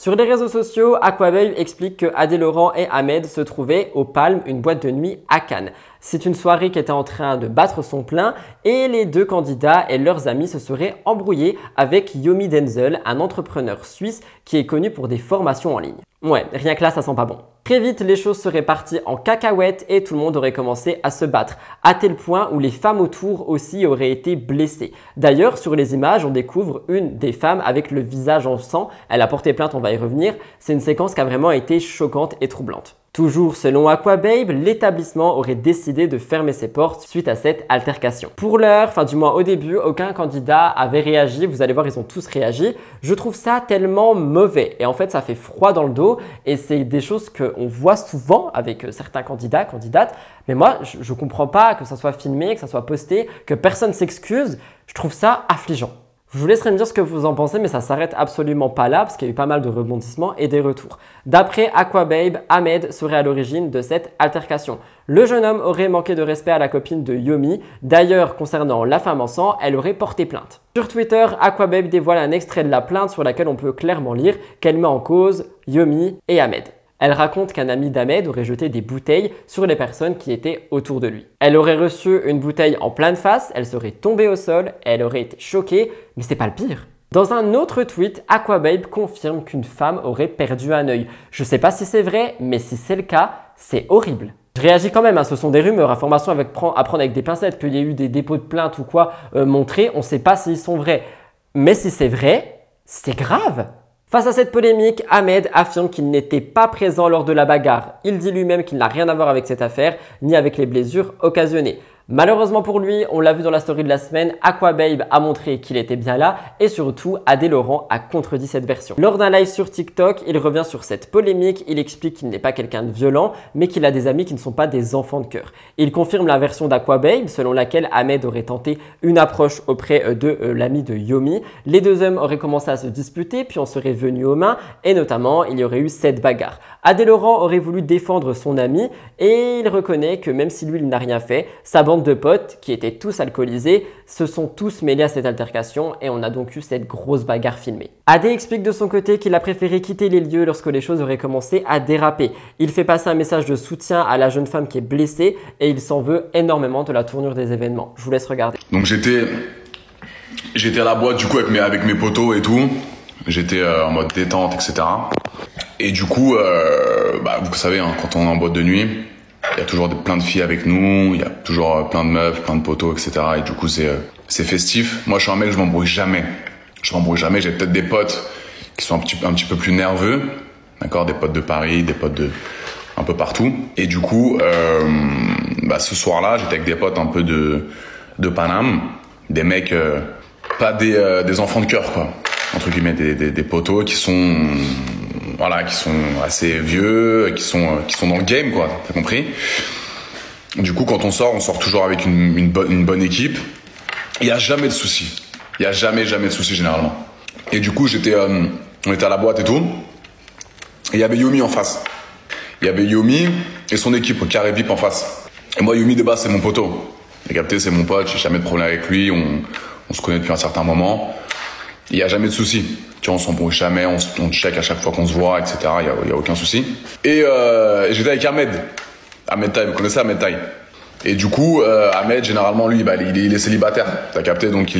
Sur les réseaux sociaux, Aquababe explique que Adé Laurent et Ahmed se trouvaient au Palm, une boîte de nuit à Cannes. C'est une soirée qui était en train de battre son plein et les deux candidats et leurs amis se seraient embrouillés avec Yomi Denzel, un entrepreneur suisse qui est connu pour des formations en ligne. Ouais, rien que là, ça sent pas bon. Très vite, les choses seraient parties en cacahuète et tout le monde aurait commencé à se battre, à tel point où les femmes autour aussi auraient été blessées. D'ailleurs, sur les images, on découvre une des femmes avec le visage en sang. Elle a porté plainte, on va y revenir. C'est une séquence qui a vraiment été choquante et troublante. Toujours selon Aquababe, l'établissement aurait décidé de fermer ses portes suite à cette altercation. Pour l'heure, enfin du moins au début, aucun candidat avait réagi. Vous allez voir, ils ont tous réagi. Je trouve ça tellement mauvais et en fait, ça fait froid dans le dos et c'est des choses qu'on voit souvent avec certains candidats, candidates. Mais moi, je comprends pas que ça soit filmé, que ça soit posté, que personne s'excuse. Je trouve ça affligeant. Je vous laisserai me dire ce que vous en pensez, mais ça s'arrête absolument pas là parce qu'il y a eu pas mal de rebondissements et des retours. D'après Aquababe, Ahmed serait à l'origine de cette altercation. Le jeune homme aurait manqué de respect à la copine de Yomi. D'ailleurs, concernant la femme en sang, elle aurait porté plainte. Sur Twitter, Aquababe dévoile un extrait de la plainte sur laquelle on peut clairement lire qu'elle met en cause Yomi et Ahmed. Elle raconte qu'un ami d'Ahmed aurait jeté des bouteilles sur les personnes qui étaient autour de lui. Elle aurait reçu une bouteille en pleine face, elle serait tombée au sol, elle aurait été choquée, mais c'est pas le pire. Dans un autre tweet, Aquababe confirme qu'une femme aurait perdu un œil. Je sais pas si c'est vrai, mais si c'est le cas, c'est horrible. Je réagis quand même, hein, ce sont des rumeurs, informations à prendre avec des pincettes, qu'il y ait eu des dépôts de plainte ou quoi montrés, on sait pas s'ils sont vrais. Mais si c'est vrai, c'est grave. Face à cette polémique, Ahmed affirme qu'il n'était pas présent lors de la bagarre. Il dit lui-même qu'il n'a rien à voir avec cette affaire, ni avec les blessures occasionnées. Malheureusement pour lui, on l'a vu dans la story de la semaine, Aquababe a montré qu'il était bien là et surtout, Adé Laurent a contredit cette version. Lors d'un live sur TikTok, il revient sur cette polémique, il explique qu'il n'est pas quelqu'un de violent, mais qu'il a des amis qui ne sont pas des enfants de cœur. Il confirme la version d'Aquababe, selon laquelle Ahmed aurait tenté une approche auprès de l'ami de Yomi. Les deux hommes auraient commencé à se disputer, puis on serait venu aux mains et notamment, il y aurait eu cette bagarre. Adé Laurent aurait voulu défendre son ami et il reconnaît que même si lui il n'a rien fait, sa bande de potes qui étaient tous alcoolisés se sont tous mêlés à cette altercation et on a donc eu cette grosse bagarre filmée. Adé explique de son côté qu'il a préféré quitter les lieux lorsque les choses auraient commencé à déraper. Il fait passer un message de soutien à la jeune femme qui est blessée et il s'en veut énormément de la tournure des événements. Je vous laisse regarder. Donc j'étais à la boîte du coup avec mes potos et tout. J'étais en mode détente, etc. Et du coup, vous savez, hein, quand on est en boîte de nuit, il y a toujours plein de filles avec nous, il y a toujours plein de meufs, plein de potos, etc. Et du coup, c'est festif. Moi, je suis un mec, je m'embrouille jamais. J'ai peut-être des potes qui sont un petit peu plus nerveux, d'accord, des potes de Paris, des potes de un peu partout. Et du coup, ce soir-là, j'étais avec des potes un peu de Paname, des mecs, pas des enfants de cœur, quoi. Entre guillemets, des potos qui sont assez vieux, qui sont dans le game, quoi. T'as compris? Du coup, quand on sort toujours avec une bonne équipe. Il y a jamais de soucis. Il y a jamais de soucis généralement. Et du coup, on était à la boîte et tout. Et il y avait Yomi en face. Il y avait Yomi et son équipe, Carré Vip en face. Et moi, Yomi de base, c'est mon poteau. T'as capté, c'est mon pote. J'ai jamais de problème avec lui. On se connaît depuis un certain moment. Il y a jamais de soucis. Tu vois, on s'embrouille jamais, on check à chaque fois qu'on se voit, etc. Il y a aucun souci. Et j'étais avec Ahmed. Ahmed Taï, vous connaissez Ahmed Taï? Et du coup, Ahmed, généralement, lui, il est célibataire. T'as capté? Donc,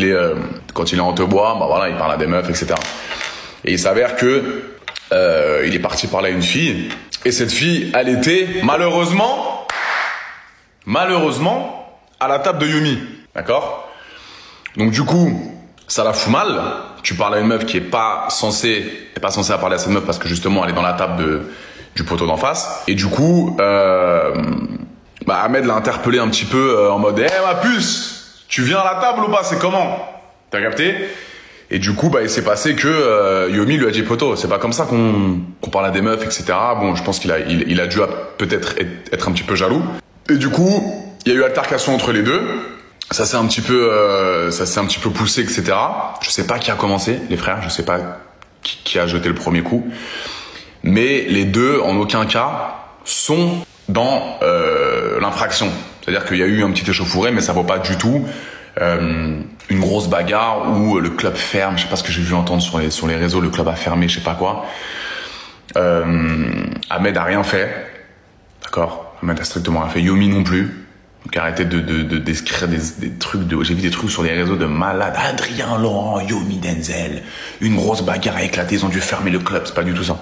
quand il est en Hautebois, il parle à des meufs, etc. Et il s'avère que, il est parti parler à une fille. Et cette fille, elle était, malheureusement, à la table de Yomi. D'accord? Donc, du coup, ça la fout mal. Tu parles à une meuf qui est pas censée parler à cette meuf parce que justement, elle est dans la table du poteau d'en face. Et du coup, Ahmed l'a interpellé un petit peu en mode « Eh ma puce, tu viens à la table ou pas? C'est comment ?» T'as capté? Et du coup, il s'est passé que Yomi lui a dit « Poto, c'est pas comme ça qu'on parle à des meufs, etc. » Bon, je pense qu'il a dû peut-être être un petit peu jaloux. Et du coup, il y a eu altercation entre les deux. Ça s'est un petit peu poussé, etc. Je sais pas qui a commencé, les frères. Je sais pas qui a jeté le premier coup. Mais les deux, en aucun cas, sont dans l'infraction. C'est-à-dire qu'il y a eu un petit échauffouré, mais ça vaut pas du tout une grosse bagarre où le club ferme. Je sais pas ce que j'ai vu entendre sur les réseaux, le club a fermé, je sais pas quoi. Ahmed a rien fait. D'accord? Ahmed a strictement rien fait. Yomi non plus. Donc arrêtez de décrire des trucs de... J'ai vu des trucs sur les réseaux de malades. Adrien, Laurent, Yomi, Denzel. Une grosse bagarre a éclaté, ils ont dû fermer le club. C'est pas du tout ça.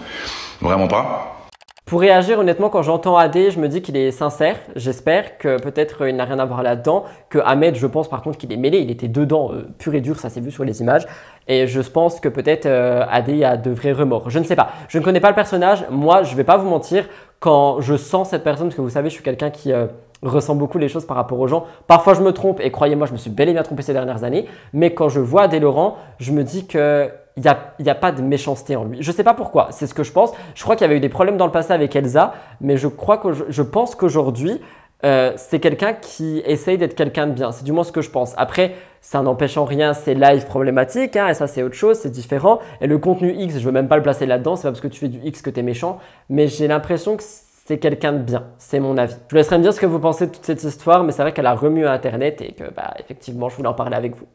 Vraiment pas. Pour réagir, honnêtement, quand j'entends AD, je me dis qu'il est sincère. J'espère que peut-être il n'a rien à voir là-dedans. Que Ahmed, je pense par contre qu'il est mêlé. Il était dedans, pur et dur, ça s'est vu sur les images. Et je pense que peut-être AD a de vrais remords. Je ne sais pas. Je ne connais pas le personnage. Moi, je ne vais pas vous mentir. Quand je sens cette personne, parce que vous savez, je suis quelqu'un qui ressent beaucoup les choses par rapport aux gens. Parfois, je me trompe. Et croyez-moi, je me suis bel et bien trompé ces dernières années. Mais quand je vois AD Laurent, je me dis que... Il n'y a pas de méchanceté en lui. Je ne sais pas pourquoi, c'est ce que je pense. Je crois qu'il y avait eu des problèmes dans le passé avec Elsa, mais je pense qu'aujourd'hui, c'est quelqu'un qui essaye d'être quelqu'un de bien. C'est du moins ce que je pense. Après, ça n'empêche en rien ses lives problématiques, hein, et ça c'est autre chose, c'est différent. Et le contenu X, je ne veux même pas le placer là-dedans, c'est pas parce que tu fais du X que tu es méchant, mais j'ai l'impression que c'est quelqu'un de bien, c'est mon avis. Je vous laisserai me dire ce que vous pensez de toute cette histoire, mais c'est vrai qu'elle a remué Internet et que, effectivement, je voulais en parler avec vous.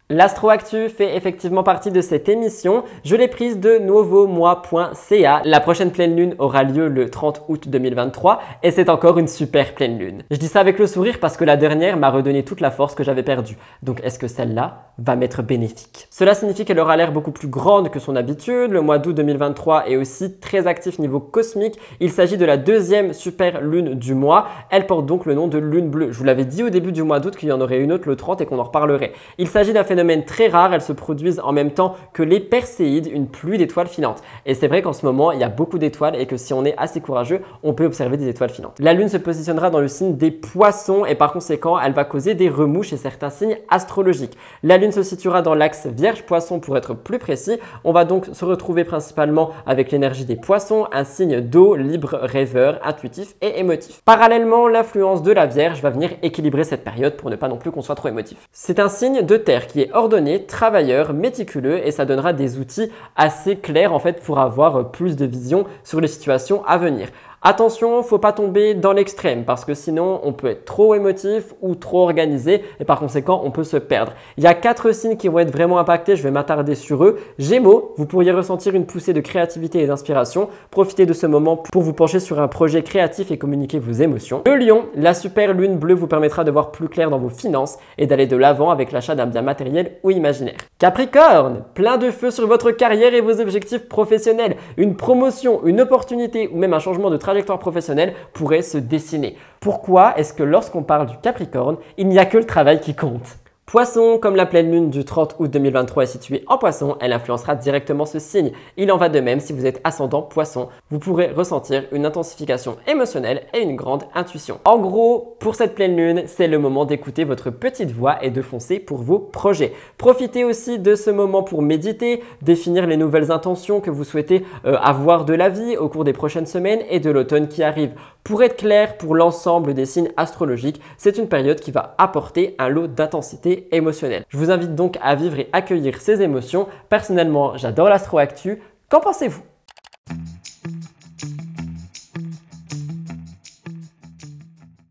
L'Astro-Actu fait effectivement partie de cette émission. Je l'ai prise de nouveaumois.ca. La prochaine pleine lune aura lieu le 30 août 2023 et c'est encore une super pleine lune. Je dis ça avec le sourire parce que la dernière m'a redonné toute la force que j'avais perdue. Donc est-ce que celle-là va m'être bénéfique? Cela signifie qu'elle aura l'air beaucoup plus grande que son habitude. Le mois d'août 2023 est aussi très actif niveau cosmique. Il s'agit de la deuxième super lune du mois. Elle porte donc le nom de lune bleue. Je vous l'avais dit au début du mois d'août qu'il y en aurait une autre le 30 et qu'on en reparlerait. Il s'agit d'un phénomène très rare, elles se produisent en même temps que les Perséides, une pluie d'étoiles filantes. Et c'est vrai qu'en ce moment, il y a beaucoup d'étoiles et que si on est assez courageux, on peut observer des étoiles filantes. La Lune se positionnera dans le signe des Poissons et par conséquent, elle va causer des remous chez certains signes astrologiques. La Lune se situera dans l'axe Vierge-Poisson pour être plus précis. On va donc se retrouver principalement avec l'énergie des Poissons, un signe d'eau, libre, rêveur, intuitif et émotif. Parallèlement, l'influence de la Vierge va venir équilibrer cette période pour ne pas non plus qu'on soit trop émotif. C'est un signe de terre qui est ordonné, travailleur, méticuleux et ça donnera des outils assez clairs en fait pour avoir plus de vision sur les situations à venir. Attention, faut pas tomber dans l'extrême parce que sinon on peut être trop émotif ou trop organisé et par conséquent on peut se perdre. Il y a 4 signes qui vont être vraiment impactés, je vais m'attarder sur eux. Gémeaux, vous pourriez ressentir une poussée de créativité et d'inspiration. Profitez de ce moment pour vous pencher sur un projet créatif et communiquer vos émotions. Le Lion, la super lune bleue vous permettra de voir plus clair dans vos finances et d'aller de l'avant avec l'achat d'un bien matériel ou imaginaire. Capricorne, plein de feu sur votre carrière et vos objectifs professionnels. Une promotion, une opportunité ou même un changement de trajectoire professionnelle pourrait se dessiner. Pourquoi est-ce que lorsqu'on parle du Capricorne, il n'y a que le travail qui compte? Poisson, comme la pleine lune du 30 août 2023 est située en Poisson, elle influencera directement ce signe. Il en va de même si vous êtes ascendant Poisson. Vous pourrez ressentir une intensification émotionnelle et une grande intuition. En gros, pour cette pleine lune, c'est le moment d'écouter votre petite voix et de foncer pour vos projets. Profitez aussi de ce moment pour méditer, définir les nouvelles intentions que vous souhaitez avoir de la vie au cours des prochaines semaines et de l'automne qui arrive. Pour être clair, pour l'ensemble des signes astrologiques, c'est une période qui va apporter un lot d'intensité émotionnelle. Je vous invite donc à vivre et accueillir ces émotions. Personnellement, j'adore l'Astro-Actu. Qu'en pensez-vous ?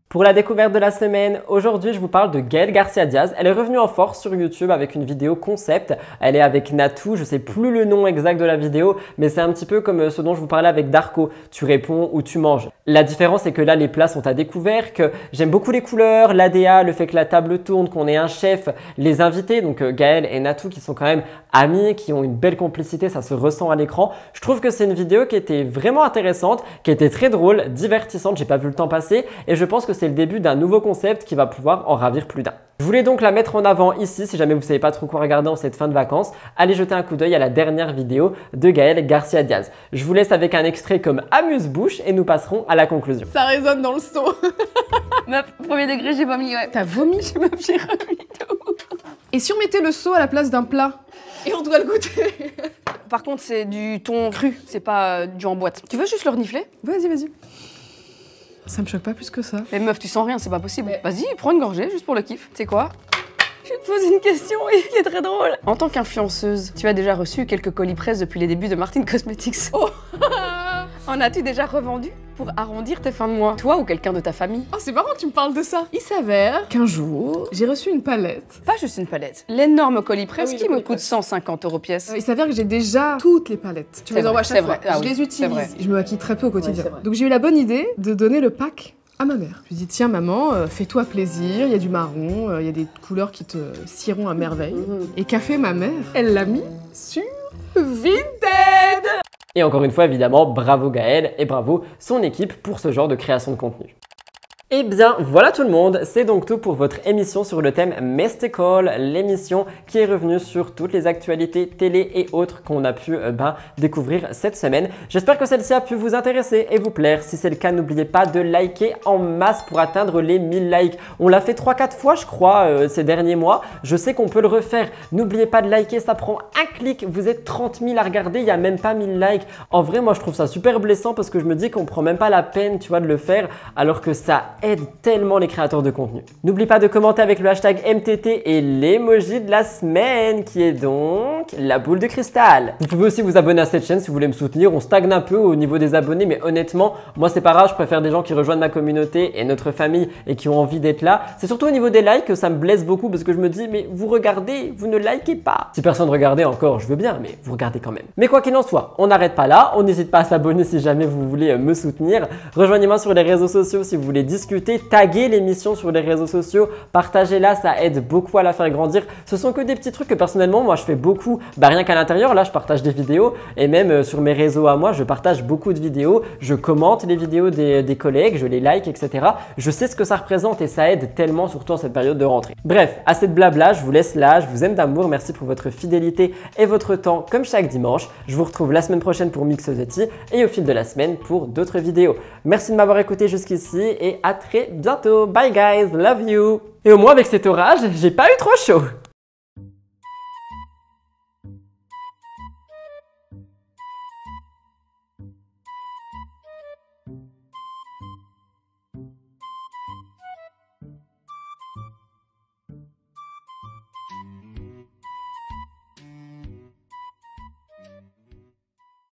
Pour la découverte de la semaine, aujourd'hui je vous parle de Gaëlle Garcia Diaz. Elle est revenue en force sur YouTube avec une vidéo concept. Elle est avec Natou, je sais plus le nom exact de la vidéo, mais c'est un petit peu comme ce dont je vous parlais avec Darko. Tu réponds ou tu manges. La différence c'est que là les plats sont à découvert, que j'aime beaucoup les couleurs, l'ADA, le fait que la table tourne, qu'on ait un chef, les invités, donc Gaëlle et Natou qui sont quand même amis, qui ont une belle complicité, ça se ressent à l'écran. Je trouve que c'est une vidéo qui était vraiment intéressante, qui était très drôle, divertissante, j'ai pas vu le temps passer et je pense que c'est le début d'un nouveau concept qui va pouvoir en ravir plus d'un. Je voulais donc la mettre en avant ici, si jamais vous ne savez pas trop quoi regarder en cette fin de vacances, allez jeter un coup d'œil à la dernière vidéo de Gaëlle Garcia Diaz. Je vous laisse avec un extrait comme amuse-bouche et nous passerons à la conclusion. Ça résonne dans le seau. Meuf, premier degré, j'ai vomi, ouais. T'as vomi? J'ai remis de ouf. Et si on mettait le seau à la place d'un plat? Et on doit le goûter. Par contre, c'est du thon cru, c'est pas du en boîte. Tu veux juste le renifler? Vas-y, vas-y. Ça me choque pas plus que ça. Mais meuf, tu sens rien, c'est pas possible. Vas-y, prends une gorgée, juste pour le kiff. Tu sais quoi? Je vais te poser une question qui est très drôle. En tant qu'influenceuse, tu as déjà reçu quelques colis presse depuis les débuts de Martin Cosmetics. Oh. En En as-tu déjà revendu pour arrondir tes fins de mois? Toi ou quelqu'un de ta famille? Oh, c'est marrant que tu me parles de ça. Il s'avère qu'un jour, j'ai reçu une palette. Pas juste une palette. L'énorme colis presse oui, qui me coûte 150 € pièce. Il s'avère que j'ai déjà toutes les palettes. Tu me les envoies à chaque fois. Ah, je oui, les utilise. Je me maquille très peu au quotidien. Ouais, donc j'ai eu la bonne idée de donner le pack à ma mère. Je lui ai dit, tiens maman, fais-toi plaisir, il y a du marron, il y a des couleurs qui te scieront à merveille. Et qu'a fait ma mère? Elle l'a mis sur Vinted. Et encore une fois, évidemment, bravo Gaël et bravo son équipe pour ce genre de création de contenu. Eh bien, voilà tout le monde, c'est donc tout pour votre émission sur le thème Mystical, l'émission qui est revenue sur toutes les actualités télé et autres qu'on a pu découvrir cette semaine. J'espère que celle-ci a pu vous intéresser et vous plaire. Si c'est le cas, n'oubliez pas de liker en masse pour atteindre les 1000 likes. On l'a fait 3-4 fois, je crois, ces derniers mois. Je sais qu'on peut le refaire. N'oubliez pas de liker, ça prend un clic. Vous êtes 30 000 à regarder, il n'y a même pas 1000 likes. En vrai, moi, je trouve ça super blessant parce que je me dis qu'on prend même pas la peine, tu vois, de le faire, alors que ça aide tellement les créateurs de contenu. N'oublie pas de commenter avec le hashtag MTT et l'emoji de la semaine qui est donc la boule de cristal. Vous pouvez aussi vous abonner à cette chaîne si vous voulez me soutenir. On stagne un peu au niveau des abonnés, mais honnêtement, moi c'est pas grave, je préfère des gens qui rejoignent ma communauté et notre famille et qui ont envie d'être là. C'est surtout au niveau des likes que ça me blesse beaucoup parce que je me dis, mais vous regardez, vous ne likez pas. Si personne regardait encore, je veux bien, mais vous regardez quand même. Mais quoi qu'il en soit, on n'arrête pas là. On n'hésite pas à s'abonner si jamais vous voulez me soutenir. Rejoignez-moi sur les réseaux sociaux si vous voulez discuter. Taguez l'émission sur les réseaux sociaux, partagez-la, ça aide beaucoup à la faire grandir. Ce sont que des petits trucs que personnellement, moi je fais beaucoup, rien qu'à l'intérieur, là je partage des vidéos et même sur mes réseaux à moi, je partage beaucoup de vidéos, je commente les vidéos des collègues, je les like, etc. Je sais ce que ça représente et ça aide tellement, surtout en cette période de rentrée. Bref, assez de blabla, je vous laisse là, je vous aime d'amour, merci pour votre fidélité et votre temps comme chaque dimanche. Je vous retrouve la semaine prochaine pour Mix the Tea et au fil de la semaine pour d'autres vidéos. Merci de m'avoir écouté jusqu'ici et à très bientôt. Bye guys, love you. Et au moins avec cet orage, j'ai pas eu trop chaud.